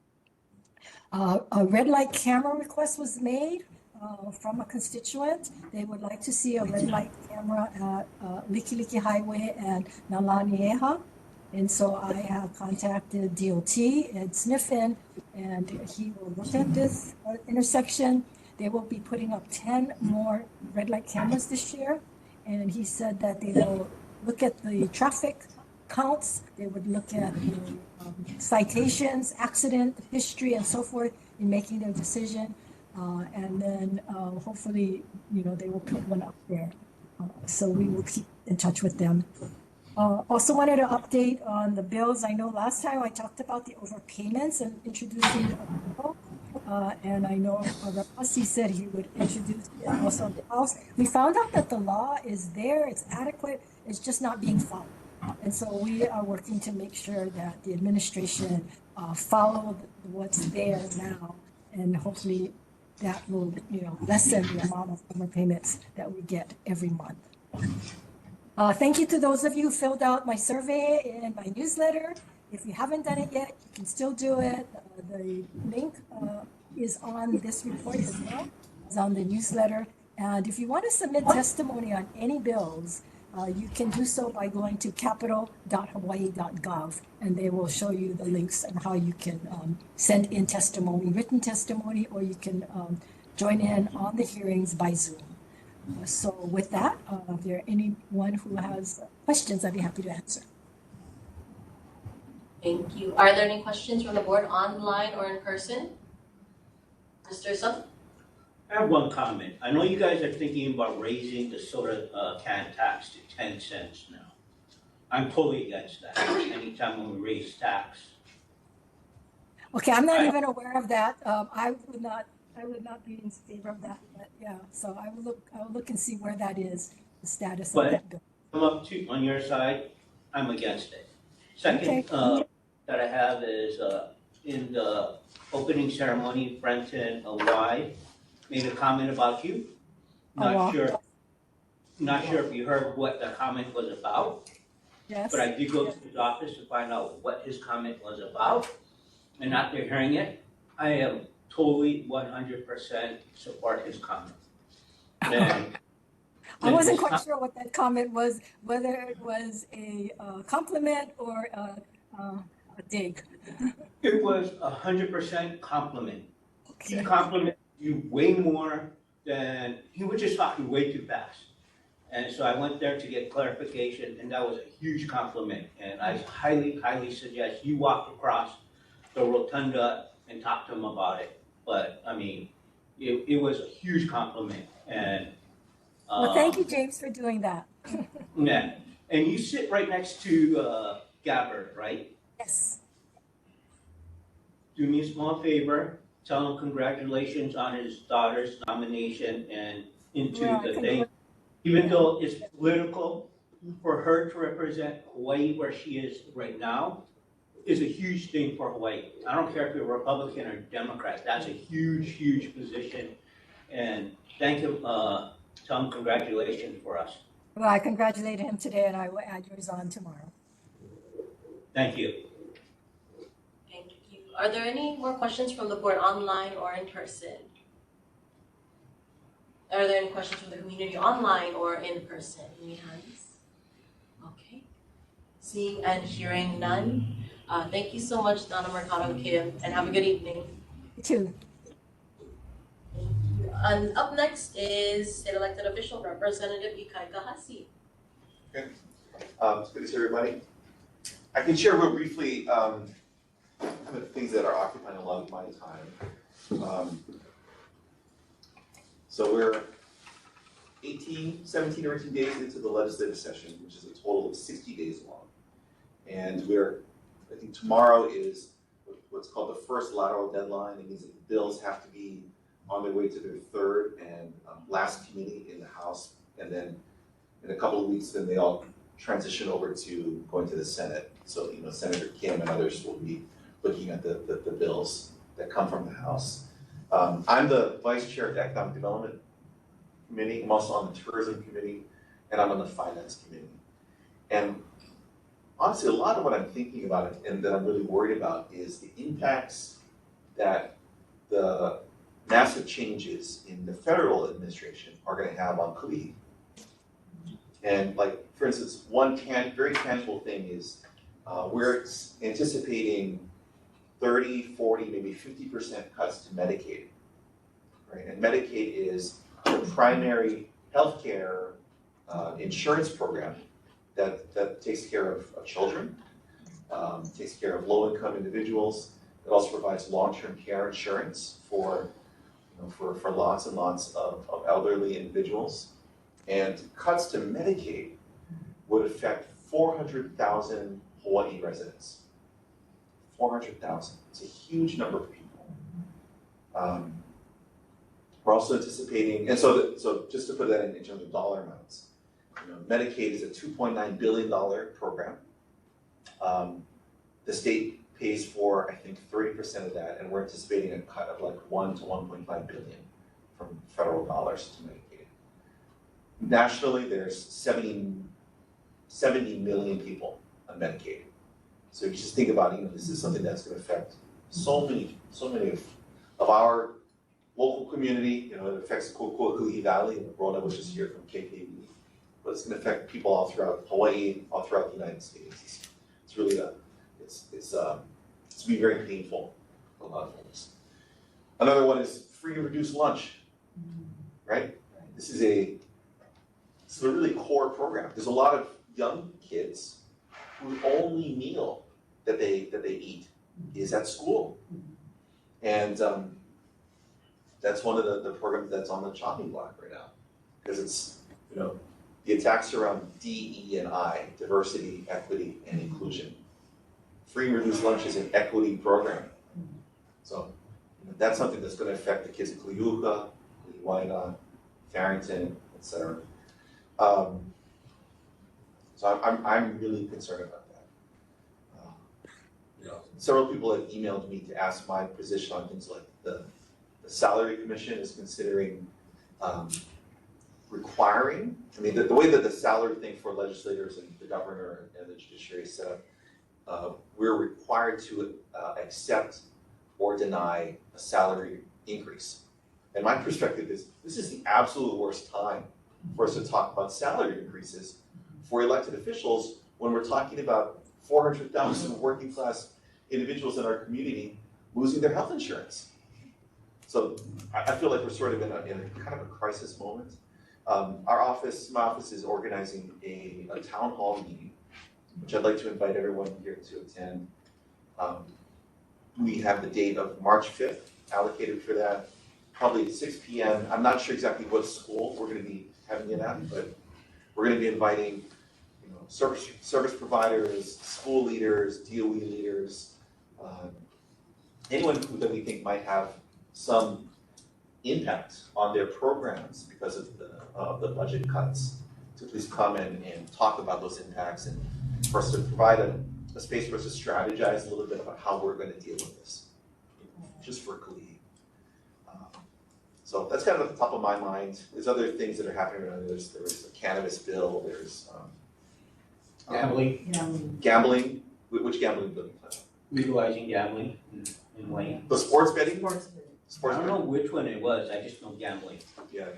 A red light camera request was made from a constituent. They would like to see a red light camera at Likiliki Highway and Nalanieha. And so I have contacted DOT, Ed Sniffen, and he will look at this intersection. They will be putting up 10 more red light cameras this year. And he said that they will look at the traffic counts, they would look at the citations, accident history, and so forth in making their decision. And then hopefully, they will put one up there. So we will keep in touch with them. Also wanted to update on the bills. I know last time I talked about the overpayments and introducing a bill. And I know Rapasi said he would introduce it also in the House. We found out that the law is there, it's adequate, it's just not being followed. And so we are working to make sure that the administration follow what's there now, and hopefully that will, lessen the amount of overpayments that we get every month. Thank you to those of you who filled out my survey and my newsletter. If you haven't done it yet, you can still do it. The link is on this report as well. It's on the newsletter. And if you want to submit testimony on any bills, you can do so by going to capital.hawaii.gov, and they will show you the links and how you can send in testimony, written testimony, or you can join in on the hearings by Zoom. So with that, if there anyone who has questions, I'd be happy to answer. Thank you. Are there any questions from the board online or in person? Mr. Sung? I have one comment. I know you guys are thinking about raising the soda can tax to 10 cents now. I'm totally against that. Anytime when we raise tax. Okay, I'm not even aware of that. I would not be in favor of that, but yeah. So I will look and see where that is, the status of that bill. come up to on your side, I'm against it. Okay. Second, that I have is, in the opening ceremony, Brenton Y made a comment about you. Oh, wow. Not sure if you heard what the comment was about, Yes. but I did go to his office to find out what his comment was about. And after hearing it, I am totally 100% support his comment. I wasn't quite sure what that comment was, whether it was a compliment or a dig. It was 100% compliment. Okay. He complimented you way more than, he was just talking way too fast. And so I went there to get clarification, and that was a huge compliment. And I highly, highly suggest you walk across the rotunda and talk to him about it. But I mean, it was a huge compliment. And Well, thank you, James, for doing that. yeah, and you sit right next to Gabbard, right? Yes. Do me a small favor, tell him congratulations on his daughter's nomination and into the thing. Even though it's political, for her to represent Hawaii where she is right now is a huge thing for Hawaii. I don't care if you're Republican or Democrat, that's a huge, huge position. And thank him, tell him congratulations for us. Well, I congratulated him today, and I will add yours on tomorrow. Thank you. Thank you. Are there any more questions from the board online or in person? Are there any questions from the community online or in person? Any hands? Okay. Seeing and hearing none. Thank you so much, Donna Mercado Kim, and have a good evening. You too. And up next is State Elected Official Representative Ikai Kahasi. Okay. It's good to see everybody. I can share real briefly some of the things that are occupying a lot of my time. So we're 17 or 18 days into the legislative session, which is a total of 60 days long. And I think tomorrow is what's called the first lateral deadline. It means that the bills have to be on their way to their third and last committee in the House. And then in a couple of weeks, then they all transition over to going to the Senate. So, Senator Kim and others will be looking at the bills that come from the House. I'm the vice chair of the Economic Development Committee. I'm also on the Tourism Committee, and I'm on the Finance Committee. And honestly, a lot of what I'm thinking about and that I'm really worried about is the impacts that the massive changes in the federal administration are going to have on Kalihi. And for instance, one very tangible thing is we're anticipating 30, 40, maybe 50% cuts to Medicaid, right? And Medicaid is the primary healthcare insurance program that takes care of children, takes care of low-income individuals. It also provides long-term care insurance for lots and lots of elderly individuals. And cuts to Medicaid would affect 400,000 Hawaii residents. 400,000. It's a huge number of people. We're also anticipating, and so just to put that in terms of dollar amounts, Medicaid is a $2.9 billion program. The state pays for, I think, 30% of that, and we're anticipating a cut of 1 to 1.5 billion from federal dollars to Medicaid. Nationally, there's 70 million people on Medicaid. So if you just think about it, this is something that's going to affect so many of our local community. It affects the Kalihi Valley, and Rona was just here from KKV. But it's going to affect people all throughout Hawaii, all throughout the United States. It's really it's be very painful for a lot of folks. Another one is free and reduced lunch, right? This is a really core program. There's a lot of young kids whose only meal that they eat is at school, and that's one of the programs that's on the chopping block right now, because it's the attacks around D, E, and I, diversity, equity, and inclusion. Free and reduced lunch is an equity program, so that's something that's going to affect the kids in So I'm really concerned about that. Several people have emailed me to ask my position on things like the salary commission is considering requiring, I mean, the way that the salary thing for legislators and the governor and the judiciary is set up, we're required to accept or deny a salary increase. And my perspective is, this is the absolute worst time for us to talk about salary increases for elected officials when we're talking about 400,000 working class individuals in our community losing their health insurance. So I feel like we're sort of in a kind of a crisis moment. My office is organizing a town hall meeting, which I'd like to invite everyone here to attend. We have the date of March 5th allocated for that, probably at 6 p.m. I'm not sure exactly what school we're going to be having it at, but we're going to be inviting service providers, school leaders, DOE leaders, anyone that we think might have some impact on their programs because of the budget cuts, to please come and talk about those impacts and for us to provide a space for us to strategize a little bit about how we're going to deal with this, just for Kalihi. So that's kind of at the top of my mind. There's other things that are happening around. There's a cannabis bill. There's Gambling. Gambling. Which gambling bill? Legalizing gambling in Wayne. The sports betting. I don't know which one it was. I just know gambling. Yeah.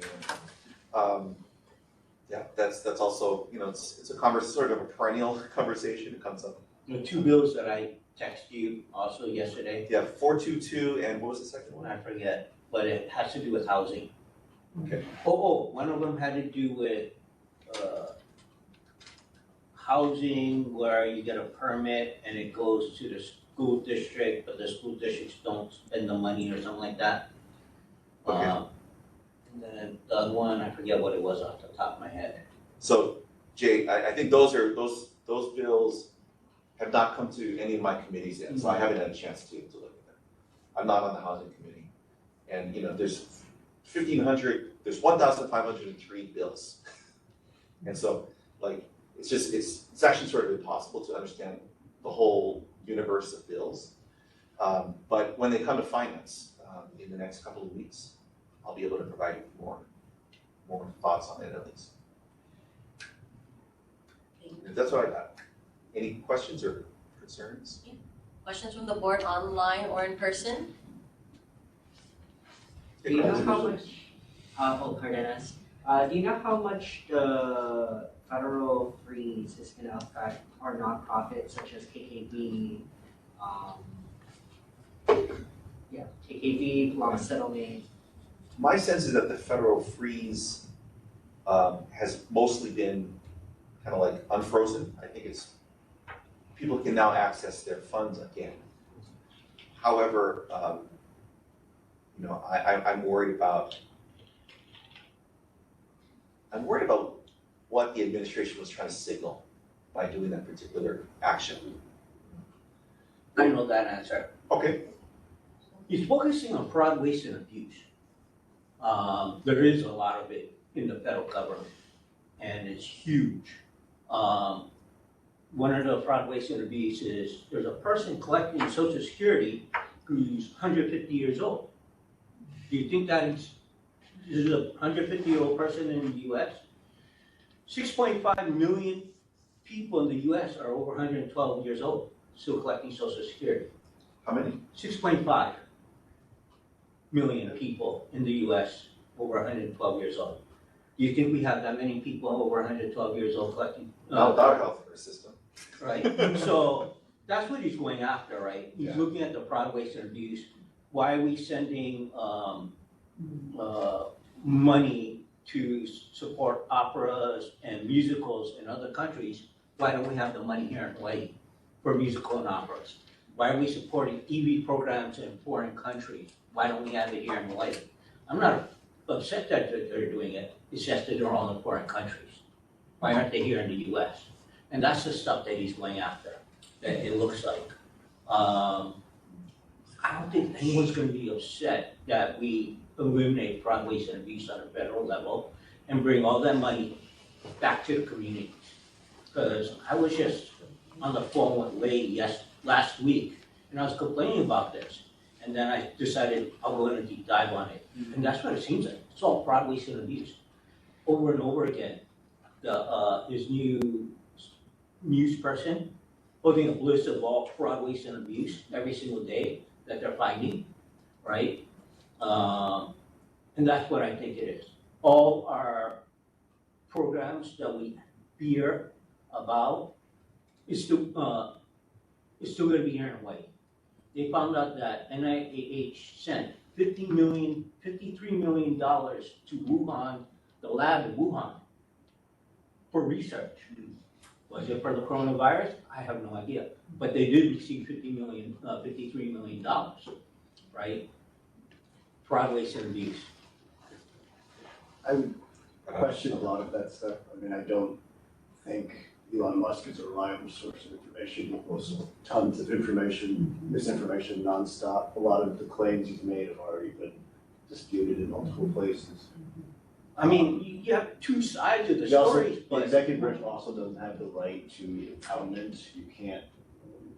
Yeah, that's also, it's a sort of a perennial conversation. It comes up. The two bills that I texted you also yesterday. Yeah, 422 and what was the second one? I forget, but it has to do with housing. Okay. One of them had to do with housing where you get a permit and it goes to the school district, but the school districts don't spend the money or something like that. Okay. And then the other one, I forget what it was off the top of my head. So, Jay, I think those bills have not come to any of my committees yet, so I haven't had a chance to look at them. I'm not on the housing committee, and there's 1,503 bills, and so it's actually sort of impossible to understand the whole universe of bills. But when they come to finance in the next couple of weeks, I'll be able to provide more thoughts on it at least. And that's what I got. Any questions or concerns? Questions from the board online or in person? Do you know how much, Cardenas, do you know how much the federal freeze is going to affect our nonprofits such as KKB, KKB, Plum Settlement? My sense is that the federal freeze has mostly been kind of like unfrozen. I think people can now access their funds again. However, I'm worried about what the administration was trying to signal by doing that particular action. I know that answer. Okay. He's focusing on fraud, waste, and abuse. There is a lot of it in the federal government, and it's huge. One of the fraud, waste, and abuse is there's a person collecting Social Security who's 150 years old. Do you think that is a 150-year-old person in the U.S.? 6.5 million people in the U.S. are over 112 years old, still collecting Social Security. How many? 6.5 million people in the U.S. over 112 years old. Do you think we have that many people over 112 years old collecting? Not without a healthcare system. Right. So that's what he's going after, right? He's looking at the fraud, waste, and abuse. Why are we sending money to support operas and musicals in other countries? Why don't we have the money here in Hawaii for musical and operas? Why are we supporting EV programs in foreign countries? Why don't we have it here in Hawaii? I'm not upset that they're doing it. It's just that they're all in foreign countries. Why aren't they here in the U.S.? And that's the stuff that he's going after, that it looks like. I don't think anyone's going to be upset that we eliminate fraud, waste, and abuse on a federal level and bring all that money back to the communities. because I was just on the phone with Wade last week, and I was complaining about this. And then I decided I'll go in a deep dive on it. And that's what it seems like. It's all fraud, waste, and abuse. Over and over again. His new news person putting a list of all fraud, waste, and abuse every single day that they're finding, right? And that's what I think it is. All our programs that we hear about is still going to be here in Hawaii. They found out that NIH sent $53 million to Wuhan, the lab in Wuhan, for research. Was it for the coronavirus? I have no idea. But they did receive $53 million, right? Fraud, waste, and abuse. I would question a lot of that stuff. I mean, I don't think Elon Musk is a reliable source of information. He posts tons of information, misinformation nonstop. A lot of the claims he's made have already been disputed in multiple places. I mean, you have two sides of the He also- story. The executive branch also doesn't have the right to impoundment. You can't,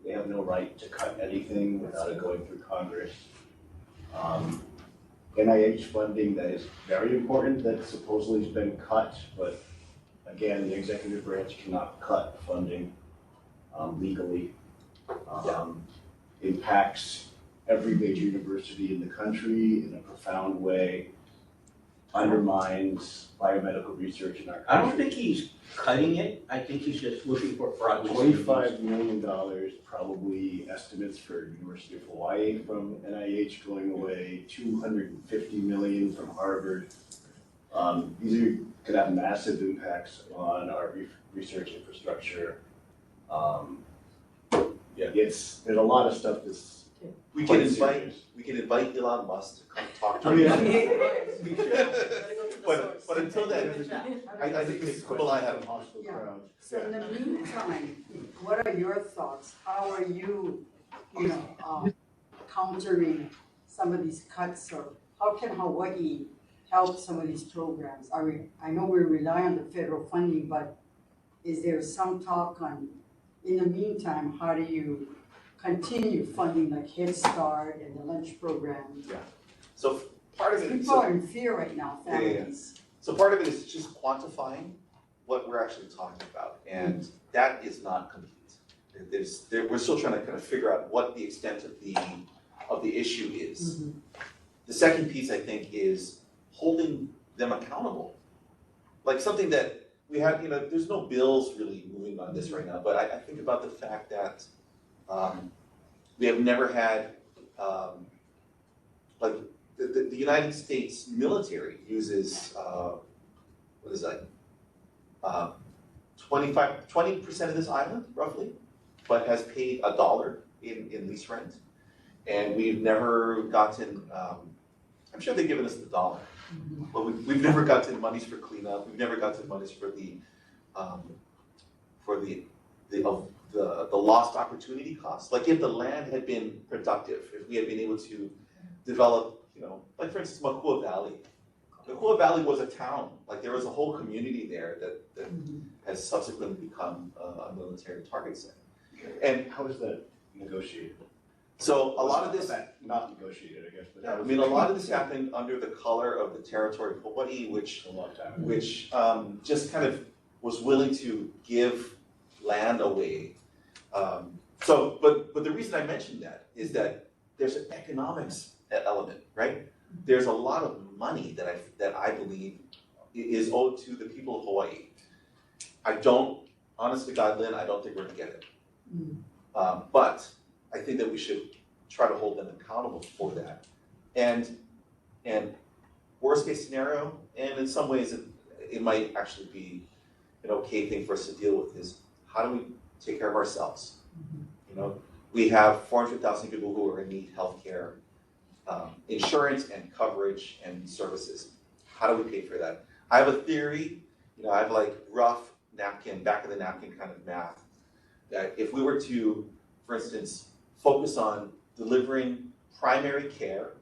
they have no right to cut anything without it going through Congress. NIH funding, that is very important, that supposedly has been cut, but again, the executive branch cannot cut funding legally. Impacts every major university in the country in a profound way, undermines biomedical research in our country. I don't think he's cutting it. I think he's just looking for fraud. waste, and abuse. $25 million, probably estimates for University of Hawaii from NIH going away, $250 million from Harvard. These could have massive impacts on our research infrastructure. There's a lot of stuff that's We quite can serious. invite Elon Musk to come talk to I mean, us. But until then, I think Mrs. Kubalai had a hostile Yeah. crowd. So in the meantime, what are your thoughts? How are you, countering some of these cuts, or how can Hawaii help some of these programs? I know we rely on the federal funding, but is there some talk on, in the meantime, how do you continue funding like Head Start and the lunch program? Yeah. So part of it. People are in fear right now, families. So part of it is just quantifying what we're actually talking about, and that is not complete. We're still trying to kind of figure out what the extent of the issue is. The second piece, I think, is holding them accountable. Like something that we have, there's no bills really moving on this right now, but I think about the fact that we have never had, like the United States military uses, 20% of this island, roughly, but has paid $1 in lease rent. And we've never gotten, I'm sure they've given us the $1, but we've never gotten monies for cleanup. We've never gotten monies for the lost opportunity costs. Like if the land had been productive, if we had been able to develop, like for instance, Makua Valley. Makua Valley was a town, like there was a whole community there that has subsequently become a military target site. And how is that negotiated? So a lot of this, not negotiated, I guess. But I mean, a lot of this happened under the color of the territory of Hawaii, which just kind of was willing to give land away. But the reason I mentioned that is that there's an economics element, right? There's a lot of money that I believe is owed to the people of Hawaii. I don't, honest to God, Lynn, I don't think we're gonna get it. But I think that we should try to hold them accountable for that. And worst case scenario, and in some ways it might actually be an okay thing for us to deal with, is how do we take care of ourselves? We have 400,000 people who are in need healthcare, insurance and coverage and services. How do we pay for that? I have a theory, I have like rough napkin, back of the napkin kind of math, that if we were to, for instance, focus on delivering primary care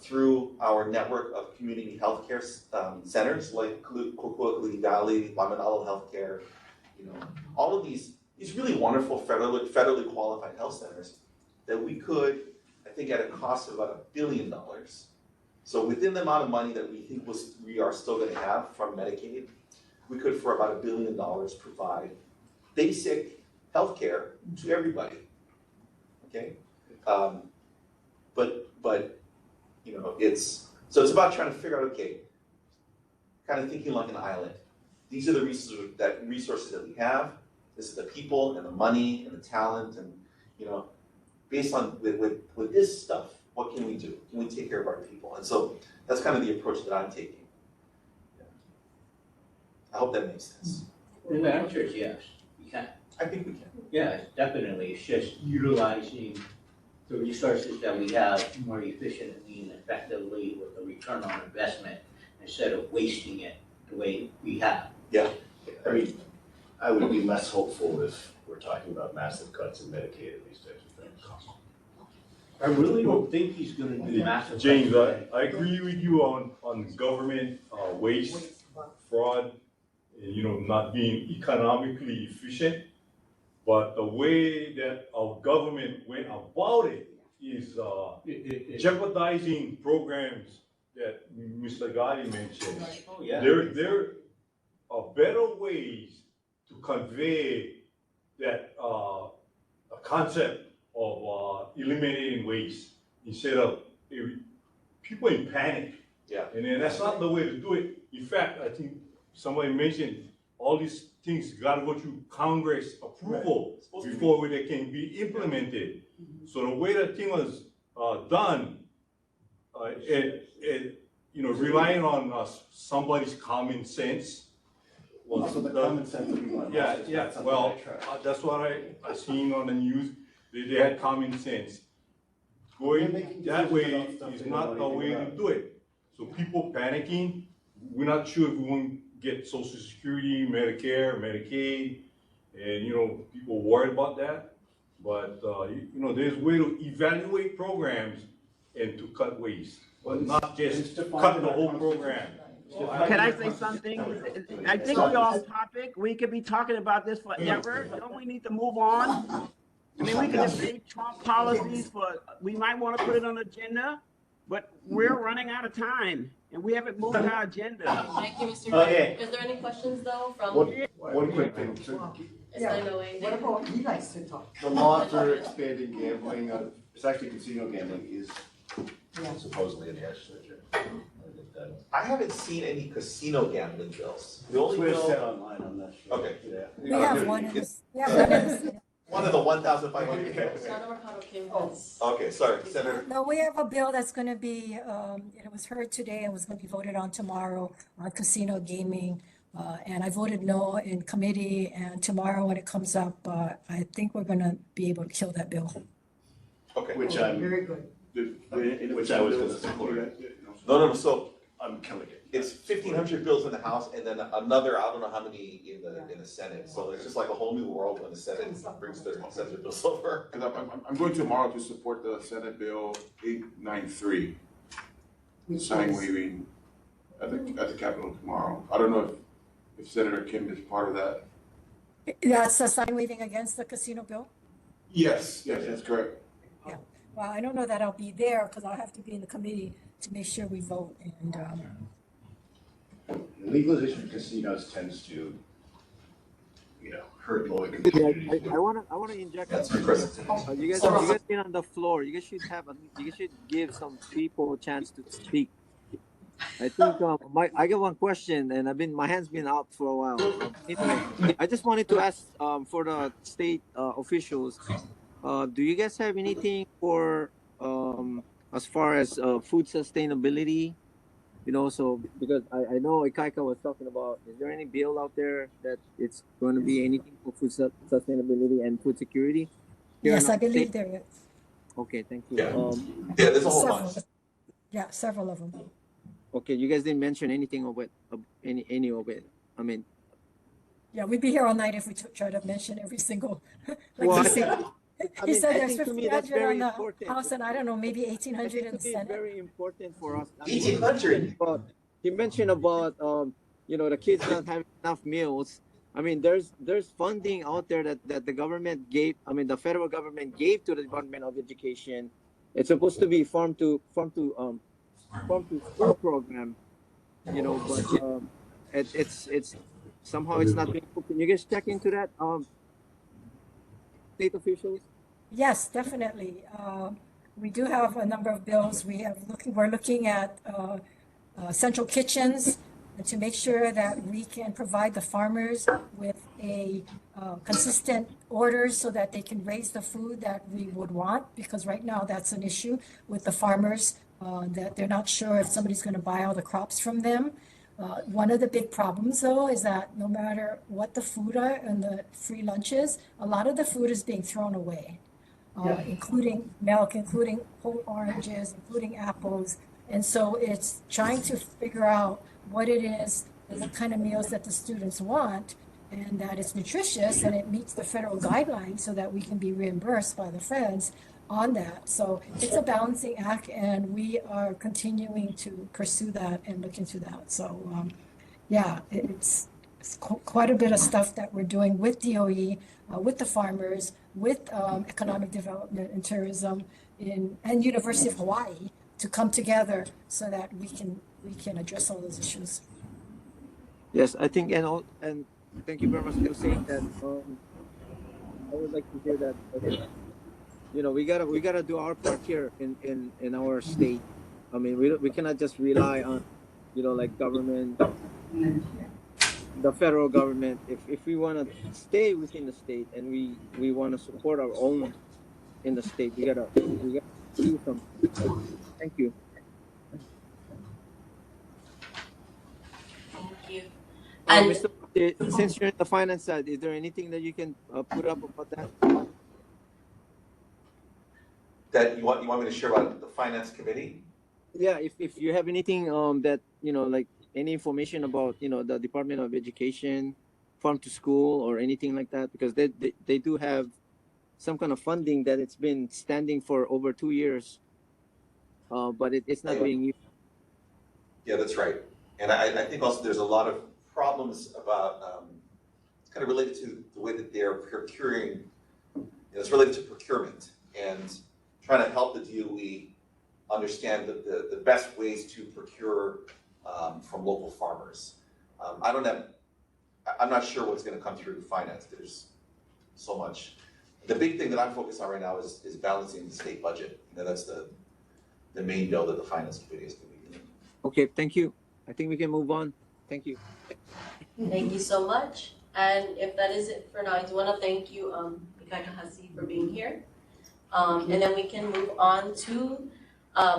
through our network of community healthcare centers like Kalihi Valley, Lamanalo Healthcare, all of these really wonderful federally qualified health centers that we could, I think, at a cost of about $1 billion. So within the amount of money that we think we are still going to have from Medicaid, we could, for about $1 billion, provide basic health care to everybody. Okay, but it's about trying to figure out, okay, kind of thinking like an island. These are the resources that we have. This is the people and the money and the talent, and based on with this stuff, what can we do? Can we take care of our people? And so that's kind of the approach that I'm taking. Yeah. I hope that makes sense. The answer is yes, we can. I think we can. Yeah, definitely. It's just utilizing the resources that we have more efficiently and effectively with a return on investment instead of wasting it the way we have. Yeah. I mean, I would be less hopeful if we're talking about massive cuts in Medicaid and these types of things. I really don't think he's gonna do massive. James, I agree with you on government waste, fraud, and, not being economically efficient. But the way that our government went about it is jeopardizing programs that Mr. Gotti mentioned. Oh, yeah. There are better ways to convey that a concept of eliminating waste instead of people in panic. Yeah. And then that's not the way to do it. In fact, I think somebody mentioned all these things got to go through Congress approval before they can be implemented. So the way that thing was done, relying on somebody's common sense. So the common sense of people. Yeah. Well, that's what I seen on the news. They had common sense. Going that way is not the way to do it. So people panicking, we're not sure if we won't get Social Security, Medicare, Medicaid, and people worried about that. But there's a way to evaluate programs and to cut waste, but not just cut the whole program. Can I say something? I think we're off topic. We could be talking about this forever. Don't we need to move on? I mean, we could debate Trump policies, but we might want to put it on the agenda, but we're running out of time and we haven't moved our agenda. Thank you, Mr. Gray. Is there any questions though from? One quick thing. What about he likes to talk? The law for expanding gambling, it's actually casino gambling is supposedly in the legislature. I haven't seen any casino gambling bills. The only Twitch bill. said online, I'm not sure. Okay. We have one in It's the one of the 1,500 bills. Okay, sorry, Senator. No, we have a bill that's going to be, it was heard today and was going to be voted on tomorrow on casino gaming. And I voted no in committee, and tomorrow when it comes up, I think we're going to be able to kill that bill. Okay. Which I'm, Very good. which I was gonna support. No, so I'm killing it. it's 1,500 bills in the House and then another, I don't know how many in the Senate. So it's just like a whole new world when the Senate sends their bills over. Because I'm going tomorrow to support the Senate Bill 893, sign waiving at the Capitol tomorrow. I don't know if Senator Kim is part of that. That's a sign waving against the casino bill? Yes, that's correct. Yeah. Well, I don't know that I'll be there because I'll have to be in the committee to make sure we vote. And Legalization of casinos tends to, hurt low income communities. I want to inject. That's my question. You guys been on the floor. You guys should give some people a chance to speak. I think I got one question, and my hand's been up for a while. I just wanted to ask for the state officials. Do you guys have anything for as far as food sustainability? So because I know Ikaika was talking about, is there any bill out there that it's going to be anything for food sustainability and food security? yes, I believe there is. Okay, thank you. Yeah, there's a whole Several. bunch. Yeah, several of them. Okay, you guys didn't mention anything of it, any of it. I mean, Yeah, we'd be here all night if we try to mention every single, Well, he said. He said I there's think to me that's 1,500 very on the important. House and I don't know, maybe I 1,800 think in to the me it's Senate. very important for us. 1,800. He mentioned about the kids not having enough meals, I mean, there's funding out there that the government gave. I mean, the federal government gave to the Department of Education. It's supposed to be farm to school program, but it's somehow it's not being put. Can you guys check into that, state officials? Yes, definitely. We do have a number of bills. We're looking at central kitchens to make sure that we can provide the farmers with a consistent orders so that they can raise the food that we would want, because right now that's an issue with the farmers, that they're not sure if somebody's going to buy all the crops from them. One of the big problems, though, is that no matter what the food are and the free lunches, a lot of the food is being thrown away, including milk, including whole oranges, including apples. And so it's trying to figure out what it is and what kind of meals that the students want, and that it's nutritious and it meets the federal guidelines so that we can be reimbursed by the feds on that. So it's a balancing act, and we are continuing to pursue that and look into that. So it's quite a bit of stuff that we're doing with DOE, with the farmers, with economic development and tourism and University of Hawaii to come together so that we can address all those issues. Yes, I think, and thank you very much for saying that. I would like to hear that. We gotta do our part here in our state. I mean, we cannot just rely on, like government, the federal government. If we want to stay within the state and we want to support our own in the state, we gotta do something. Thank you. Thank you. And Mr. Since you're in the finance side, is there anything that you can put up about that? That you want me to share about the finance committee? Yeah, if you have anything that like any information about the Department of Education, farm to school, or anything like that, because they do have some kind of funding that it's been standing for over 2 years, but it's not being used. Yeah, that's right. And I think also there's a lot of problems about, it's kind of related to the way that they're procuring, it's related to procurement and trying to help the DOE understand the best ways to procure from local farmers. I'm not sure what's going to come through finance. There's so much. The big thing that I'm focused on right now is balancing the state budget. That's the main bill that the finance committee is going to be doing. Okay, thank you. I think we can move on. Thank you. Thank you so much. And if that is it for now, I do want to thank you, Mikaka Hasi, for being here. And then we can move on to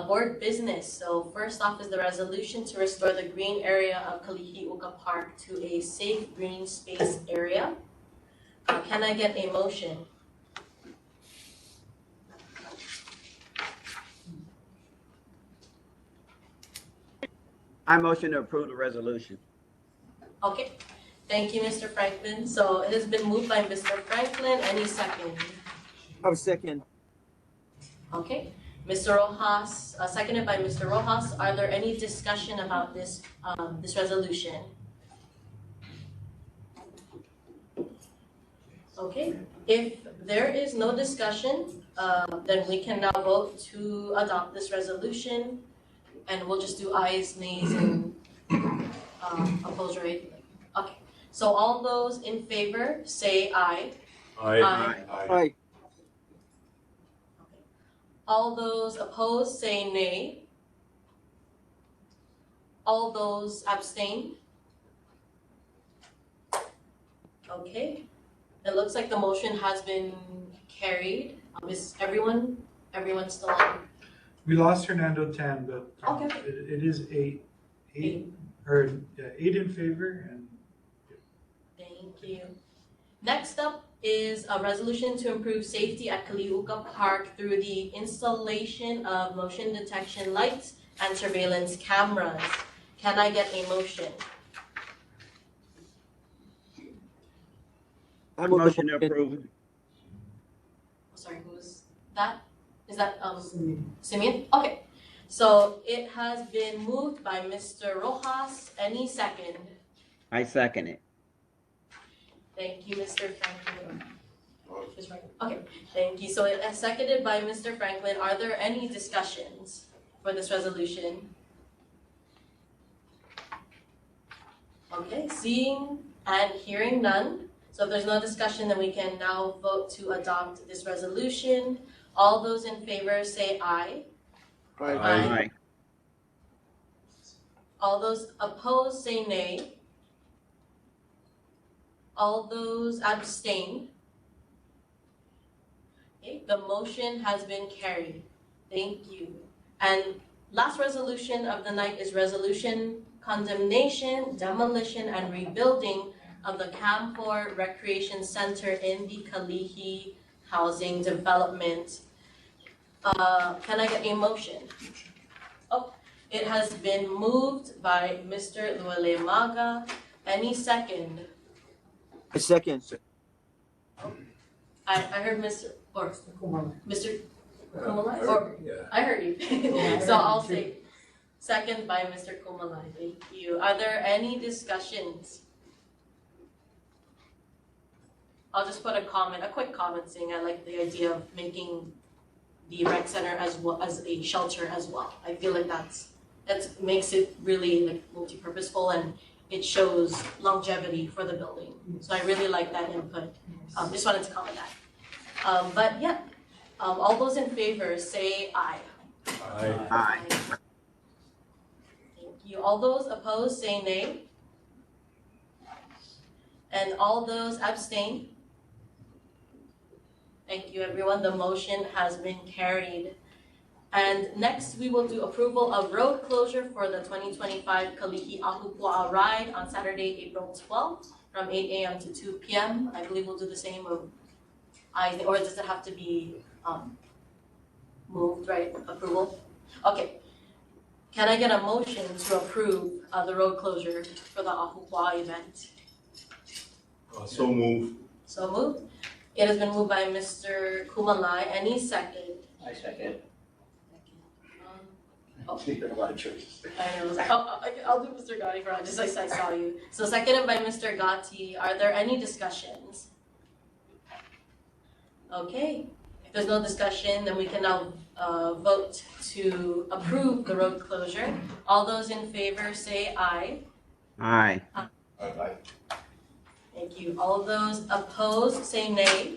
board business. So first off is the resolution to restore the green area of Kalihi Uka Park to a safe green space area. Can I get a motion? I motion to approve the resolution. Okay, thank you, Mr. Franklin. So it has been moved by Mr. Franklin. Any second? I'll second. Okay, Mr. Rojas, seconded by Mr. Rojas. Are there any discussion about this resolution? Okay, if there is no discussion, then we can now vote to adopt this resolution, and we'll just do ayes, nays, and opposed, right? Okay, so all those in favor say aye. Aye. Aye. All those opposed say nay. All those abstain. Okay, it looks like the motion has been carried. Is everyone still on? We lost Hernando Tan, but Okay. it is eight in favor and. Thank you. Next up is a resolution to improve safety at Kalihi Uka Park through the installation of motion detection lights and surveillance cameras. Can I get a motion? I motion to approve. Sorry, who's that? Is that Simeon? Okay. So it has been moved by Mr. Rojas. Any second? I second it. Thank you, Mr. Franklin. Okay, thank you. So seconded by Mr. Franklin. Are there any discussions for this resolution? Okay, seeing and hearing none. So if there's no discussion, then we can now vote to adopt this resolution. All those in favor say aye. Aye. All those opposed say nay. All those abstain. Okay, the motion has been carried. Thank you. And last resolution of the night is resolution condemnation, demolition, and rebuilding of the Campor Recreation Center in the Kalihi Housing Development. Can I get a motion? Oh, it has been moved by Mr. Luelemaga. Any second? A second. I heard Mr. or Mr. Kumalai, or I heard you. So I'll say second by Mr. Kumalai. Thank you. Are there any discussions? I'll just put a quick comment saying I like the idea of making the rec center as well as a shelter as well. I feel like that makes it really like multi-purposeful and it shows longevity for the building. So I really like that input. Just wanted to comment that. But yeah, all those in favor say aye. Aye. Thank you. All those opposed say nay. And all those abstain. Thank you, everyone. The motion has been carried. And next, we will do approval of road closure for the 2025 Kalihi Ahupua'a ride on Saturday, April 12th from 8 a.m. to 2 p.m. I believe we'll do the same, or does it have to be moved, right? Approval? Okay. Can I get a motion to approve the road closure for the Ahupua'a event? So moved. So moved. It has been moved by Mr. Kumalai. Any second? I second. There are a lot of choices. I know. I'll do Mr. Gotti for just like I saw you. So seconded by Mr. Gotti. Are there any discussions? Okay. If there's no discussion, then we can now vote to approve the road closure. All those in favor say aye. Aye. Aye. Thank you. All those opposed say nay.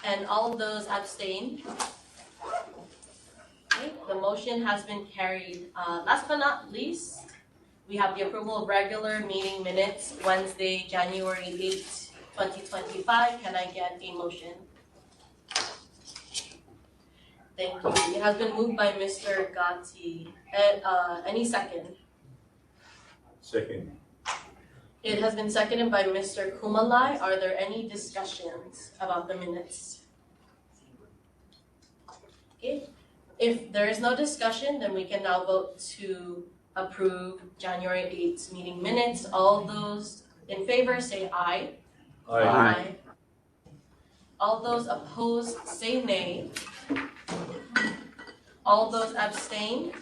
And all those abstain. Okay, the motion has been carried. Last but not least, we have the approval of regular meeting minutes, Wednesday, January 8th, 2025. Can I get a motion? Thank you. It has been moved by Mr. Gatti. Any second? Second. It has been seconded by Mr. Kumalai. Are there any discussions about the minutes? Okay. If there is no discussion, then we can now vote to approve January 8th meeting minutes. All those in favor say aye. Aye. All those opposed say nay. All those abstain.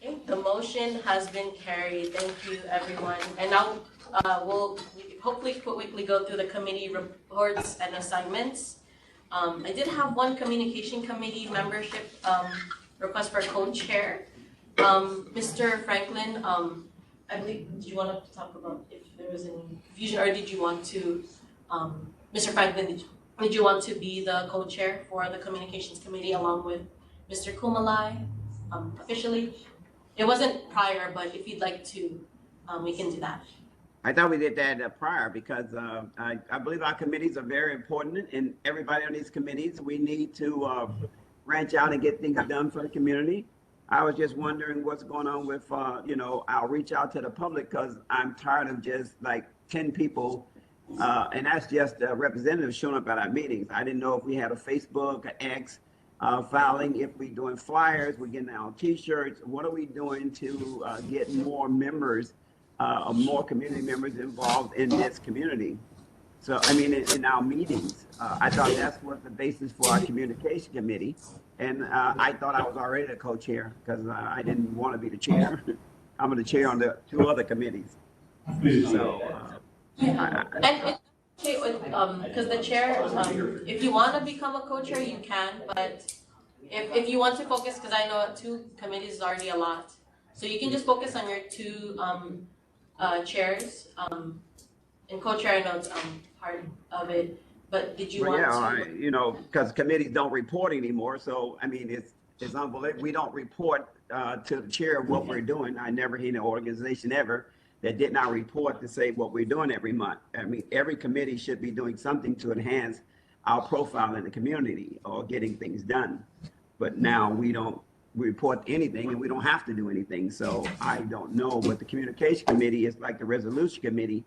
Okay, the motion has been carried. Thank you, everyone. And now we'll hopefully quickly go through the committee reports and assignments. I did have one communication committee membership request for co-chair. Mr. Franklin, I believe, did you want to talk about if there was any confusion, or did you want to, Mr. Franklin, did you want to be the co-chair for the communications committee along with Mr. Kumalai officially? It wasn't prior, but if you'd like to, we can do that. I thought we did that prior because I believe our committees are very important, and everybody on these committees, we need to branch out and get things done for the community. I was just wondering what's going on with, I'll reach out to the public because I'm tired of just like 10 people, and that's just representatives showing up at our meetings. I didn't know if we had a Facebook, an X filing, if we're doing flyers, we're getting out T-shirts. What are we doing to get more members? More community members involved in this community. So, I mean, in our meetings, I thought that's what the basis for our communication committee. And I thought I was already the co-chair because I didn't want to be the chair. I'm the chair on the two other committees. So, Yeah, and it's okay with, because the chair, if you wanna become a co-chair, you can, but if you want to focus, because I know 2 committees is already a lot, so you can just focus on your 2, chairs, and co-chair, I know it's, part of it, but did you well, want yeah, to? you know, because committees don't report anymore. So, I mean, it's unbelievable. We don't report to the chair what we're doing. I never heard an organization ever that did not report to say what we're doing every month. I mean, every committee should be doing something to enhance our profile in the community or getting things done. But now we don't report anything and we don't have to do anything. So I don't know, but the communication committee is like the resolution committee.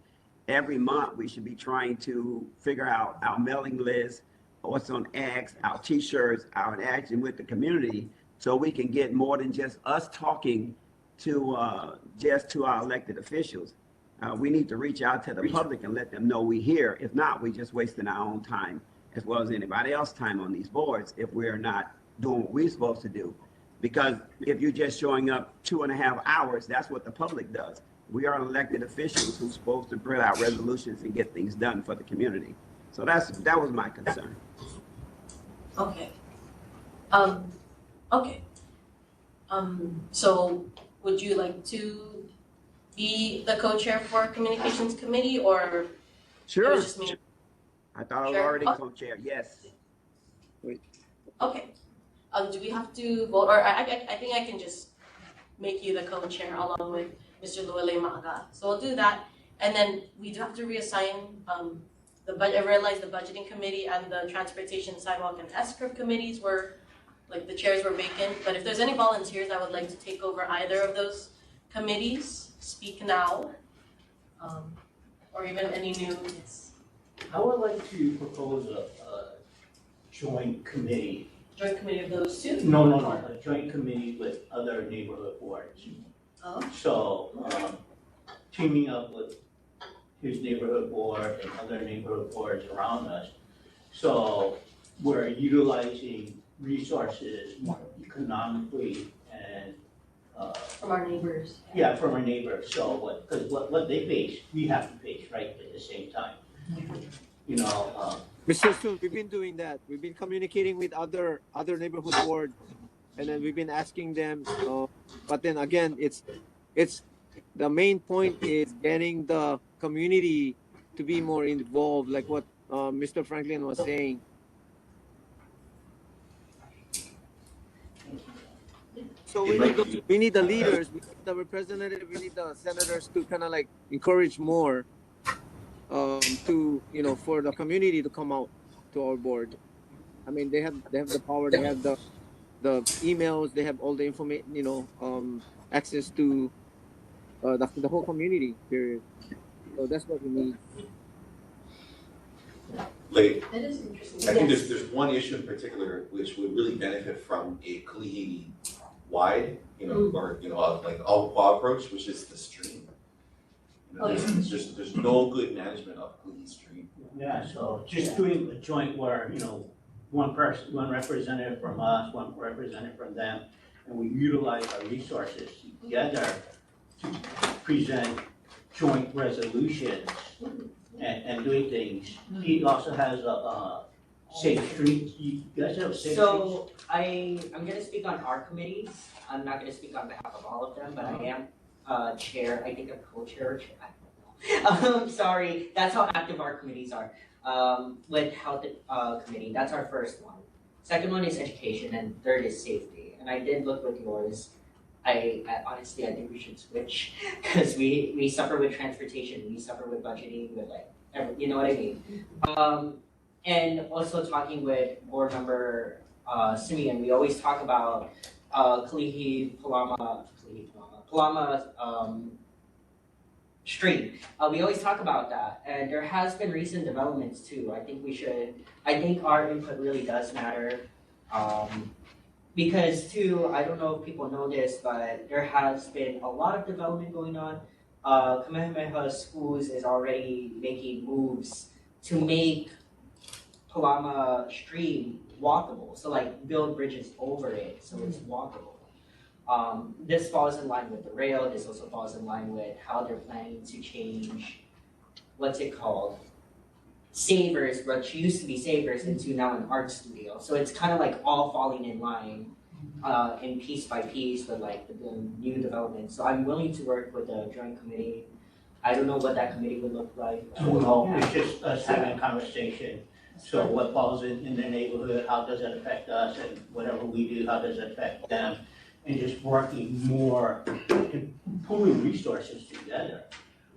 Every month we should be trying to figure out our mailing list, what's on X, our t-shirts, our interaction with the community, so we can get more than just us talking to just to our elected officials. We need to reach out to the public and let them know we here. If not, we just wasting our own time as well as anybody else's time on these boards if we're not doing what we're supposed to do. Because if you're just showing up 2.5 hours, that's what the public does. We are elected officials who's supposed to bring out resolutions and get things done for the community. So that was my concern. Okay. Okay. So would you like to be the co-chair for communications committee, or it Sure. was just me? I thought I was Sure. already Oh. co-chair, yes. Okay. Do we have to vote, or I think I can just make you the co-chair along with Mr. Luele Maaga. So we'll do that, and then we do have to reassign the budget. I realized the budgeting committee and the transportation, sidewalk, and escrow committees were, like, the chairs were vacant. But if there's any volunteers that would like to take over either of those committees, speak now, or even any new. I would like to propose a joint committee. Joint committee of those 2? No, a joint committee with other neighborhood boards. Oh. So, teaming up with his neighborhood board and other neighborhood boards around us. So we're utilizing resources more economically and from our neighbors. Yeah, from our neighbors. So because what they face, we have to face, right, at the same time. You know. Mr. Sun, we've been doing that. We've been communicating with other neighborhood boards, and then we've been asking them. But then again, it's the main point is getting the community to be more involved, like what Mr. Franklin was saying. So we need the leaders, we need the representatives, we need the senators to kind of like encourage more to, you know, for the community to come out to our board. I mean, they have the power, they have the emails, they have all the information, you know, access to the whole community, period. So that's what we need. Like, That is interesting. I think there's one issue in particular which would really benefit from a Kalihi wide, you know, or like all approach, which is the stream. You know, there's no good management of Kalihi stream. Yeah, so just doing a joint where, you know, one representative from us, one representative from them, and we utilize our resources together to present joint resolutions and doing things. He also has a safe street. You guys have safe streets? So I'm gonna speak on our committees. I'm not gonna speak on behalf of all of them, but I am chair, I think I'm co-chair. I don't know. Sorry, that's how active our committees are. With health committee, that's our first one. Second one is education, and third is safety. And I did look with yours. I honestly, I think we should switch because we suffer with transportation, we suffer with budgeting, with like, you know what I mean? And also talking with board member Simeon, we always talk about Kalihi, Palama stream. We always talk about that, and there has been recent developments too. I think our input really does matter. Because too, I don't know if people know this, but there has been a lot of development going on. Kamehameha Schools is already making moves to make Palama Stream walkable. So like build bridges over it so it's walkable. This falls in line with the rail. This also falls in line with how they're planning to change, what's it called? Savers, which used to be Savers, into now an art studio. So it's kind of like all falling in line, in piece by piece with like the new development. So I'm willing to work with the joint committee. I don't know what that committee would look like. Well, it's just us having a conversation. So what falls in the neighborhood, how does it affect us, and whatever we do, how does it affect them? And just working more, and pulling resources together,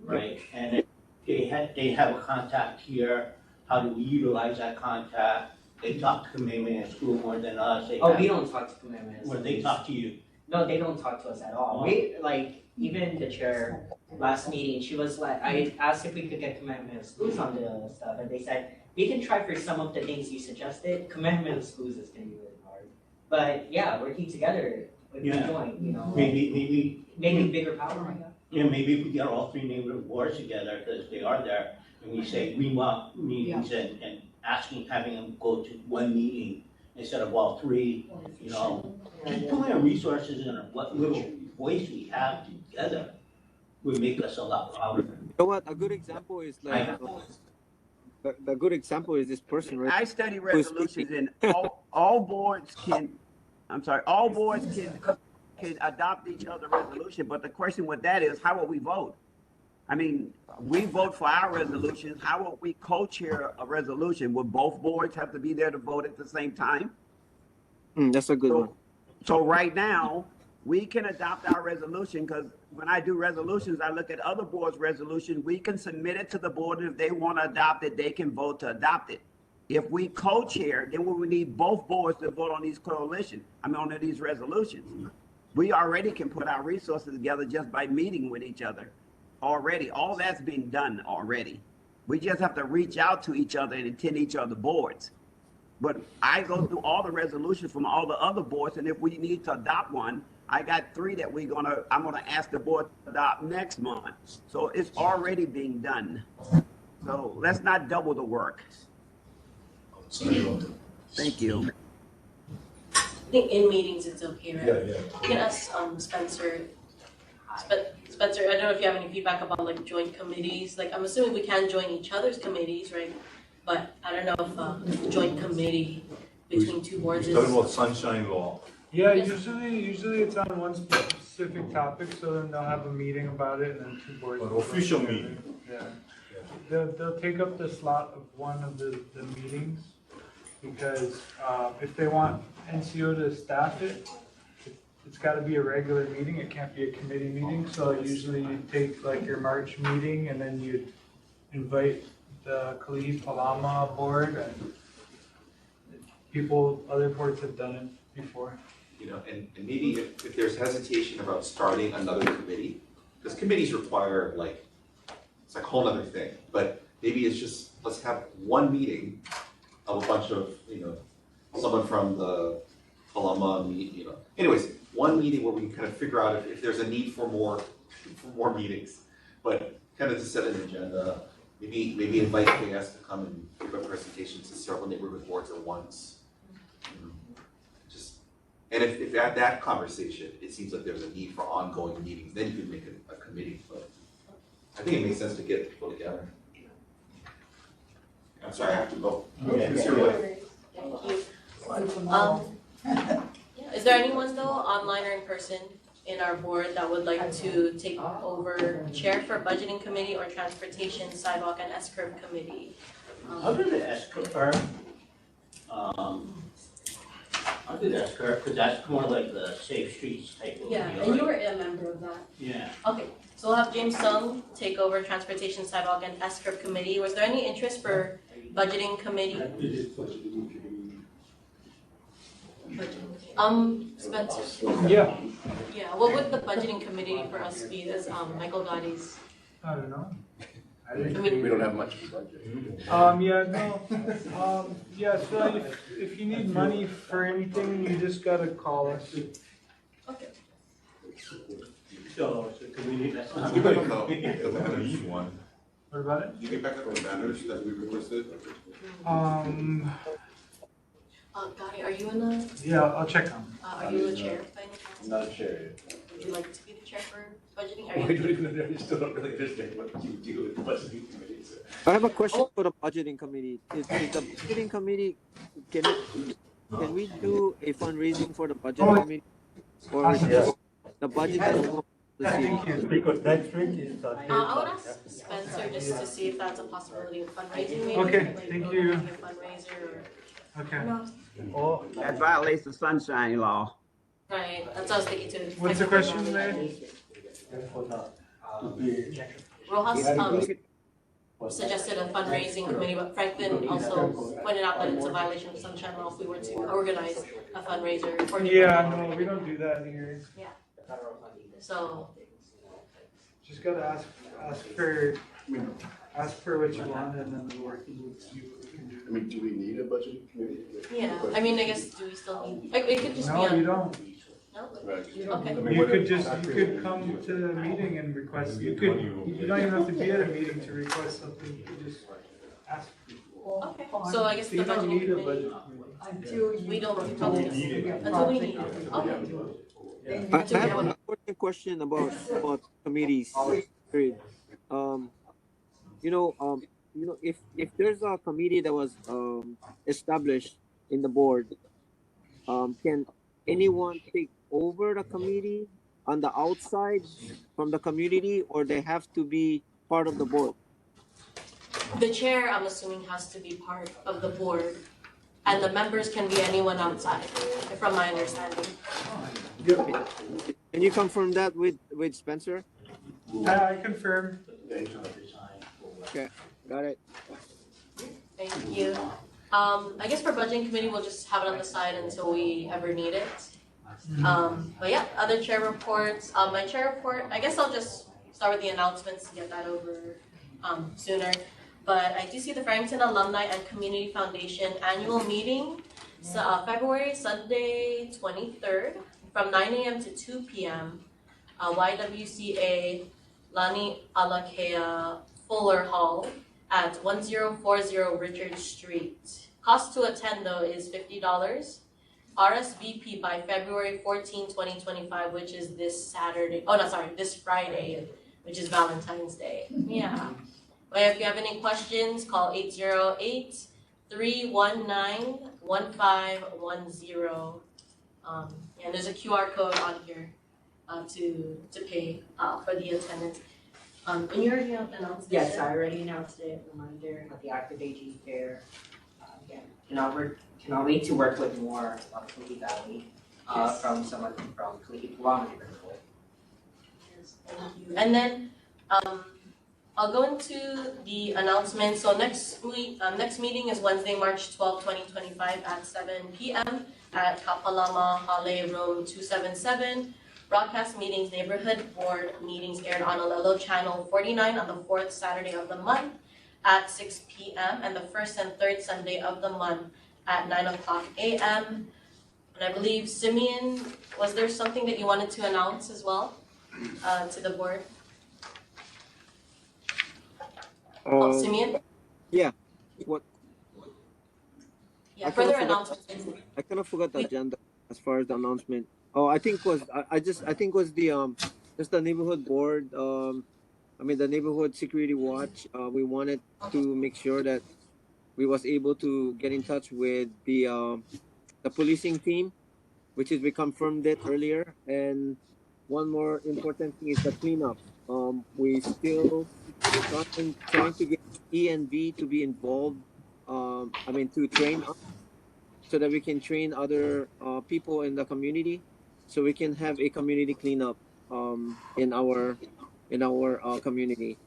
right? And they have a contact here, how do we utilize that contact? They talk to Kamehameha School more than us. We don't talk to Kamehameha. Where they talk to you. No, they don't talk to us at all. We, like, even the chair, last meeting, she was like, I asked if we could get Kamehameha Schools on the stuff, and they said, we can try for some of the things you suggested. Kamehameha Schools is gonna be really hard. But yeah, working together, with the joint, you know. Maybe bigger power, I guess. Yeah, maybe if we get all three neighborhood boards together, because they are there, and we say, we want meetings and asking, having them go to one meeting instead of all three, you know. Just pulling our resources and what little voice we have together would make us a lot prouder. You know what? A good example is like the good example is this person, right? I study resolutions and all boards can, all boards can adopt each other's resolution, but the question with that is, how will we vote? I mean, we vote for our resolutions. How will we co-chair a resolution? Will both boards have to be there to vote at the same time? That's a good one. So right now, we can adopt our resolution, because when I do resolutions, I look at other boards' resolution. We can submit it to the board, and if they want to adopt it, they can vote to adopt it. If we co-chair, then we would need both boards to vote on these on these resolutions. We already can put our resources together just by meeting with each other. Already, all that's been done already. We just have to reach out to each other and attend each other's boards. But I go through all the resolutions from all the other boards, and if we need to adopt one, I got 3 that I'm gonna ask the board to adopt next month. So it's already being done. So let's not double the work. Thank you. I think in meetings it's okay, right? Yeah. You can ask Spencer. Spencer, I don't know if you have any feedback about like joint committees. Like I'm assuming we can join each other's committees, right? But I don't know if a joint committee between two boards is. Talking about sunshine law. Yeah, usually it's on one specific topic, so then they'll have a meeting about it, and then two boards. An official meeting. Yeah. They'll take up the slot of one of the meetings, because if they want NCO to staff it, it's gotta be a regular meeting, it can't be a committee meeting, so usually you take like your March meeting, and then you invite the Kalihi Palama board, and other boards have done it before. You know, and maybe if there's hesitation about starting another committee, because committees require it's like a whole other thing, but maybe it's just, let's have one meeting of a bunch of, someone from the Palama, anyways, one meeting where we can kind of figure out if there's a need for more meetings, but kind of to set an agenda, maybe invite KS to come and give a presentation to several neighborhood boards at once. And if at that conversation, it seems like there's a need for ongoing meetings, then you could make a committee, but I think it makes sense to get people together. I'm sorry, I have to go. Thank you. Is there anyone though, online or in person, in our board that would like to take over chair for budgeting committee or transportation, sidewalk, and S-curve committee? I'll do the S-curve. I'll do the S-curve, because that's more like the safe streets type of deal. Yeah, and you were a member of that. Yeah. Okay, so we'll have James Sung take over transportation, sidewalk, and S-curve committee. Was there any interest for budgeting committee? Spencer? Yeah. Yeah, what would the budgeting committee for us be as Michael Gotti's? I don't know. We don't have much budget. So if you need money for anything, you just gotta call us. Okay. So can we leave that? You better come, because I'm gonna need one. What about it? Did you get back up the banners that we requested? Gotti, are you in the? Yeah, I'll check on. Are you a chair by any chance? I'm not a chair. Would you like to be the chair for budgeting? I don't even know, I still don't really understand what you do with the budgeting committee, so. I have a question for the budgeting committee. Is the budgeting committee, can we do a fundraising for the budget committee? Or is Yeah. the budget doesn't come to the city? Thank you, because next week is the I would ask Spencer just to see if that's a possibility of fundraising maybe. Okay, like thank go you. to a fundraiser or. Okay. Oh, That violates the sunshine law. Right, that's what I was thinking too. What's the question, Mayor? Rojas, suggested a fundraising committee, but Franklin also pointed out that it's a violation of sunshine law if we were to organize a fundraiser for. Yeah, no, we don't do that here. Yeah. So, Just gotta ask for what you want and then we'll see what we can do. I mean, do we need a budgeting committee? yeah, I mean, I guess, do we still need, like, it could just be No, on. you don't. No? Right. Okay. You could come to the meeting and request, you don't even have to be at a meeting to request something, you could just ask. Okay, so I guess So you the don't budgeting need a committee, budget committee. we don't probably until we need it. Okay. I have an important question about committees. Period. If there's a committee that was established in the board, can anyone take over the committee on the outside from the community, or they have to be part of the board? The chair, I'm assuming, has to be part of the board, and the members can be anyone outside, from my understanding. Can you confirm that with Spencer? I confirm. Okay, got it. Thank you. I guess for budgeting committee, we'll just have it on the side until we ever need it. But yeah, other chair reports. My chair report, I guess I'll just start with the announcements to get that over sooner. But I do see the Farrington Alumni and Community Foundation annual meeting, February, Sunday, 23rd, from 9 a.m. to 2 p.m. YWCA Lani Alakea Fuller Hall at 1040 Richard Street. Cost to attend though is $50. RSVP by February 14, 2025, which is this Friday, which is Valentine's Day. Yeah. But if you have any questions, call 808-319-1510. And there's a QR code on here to pay for the attendance. And you already announced this? Yes, I already announced it, reminder at the Active Aging Fair. Cannot wait to work with more of Kalihi Valley, from someone from Kalihi neighborhood. Yes, thank you. And then I'll go into the announcements. So next meeting is Wednesday, March 12, 2025 at 7 p.m. at Kapalama Hale Room 277. Broadcast meetings, neighborhood board meetings aired on Olelo Channel 49 on the 4th Saturday of the month at 6 p.m. and the first and third Sunday of the month at 9 o'clock a.m. And I believe, Simeon, was there something that you wanted to announce as well to the board? Simeon? Yeah. What? Yeah, further announcements. I kind of forgot the agenda as far as the announcement. Oh, I think was the just the neighborhood board. The neighborhood security watch. We wanted to make sure that we was able to get in touch with the policing team, which is we confirmed it earlier. And one more important thing is the cleanup. We still trying to get E and B to be involved. To train us so that we can train other people in the community, so we can have a community cleanup in our community.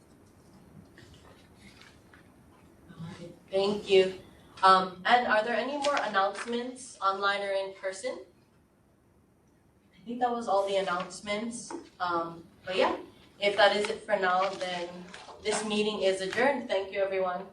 Thank you. And are there any more announcements online or in person? I think that was all the announcements. But yeah, if that is it for now, then this meeting is adjourned. Thank you, everyone.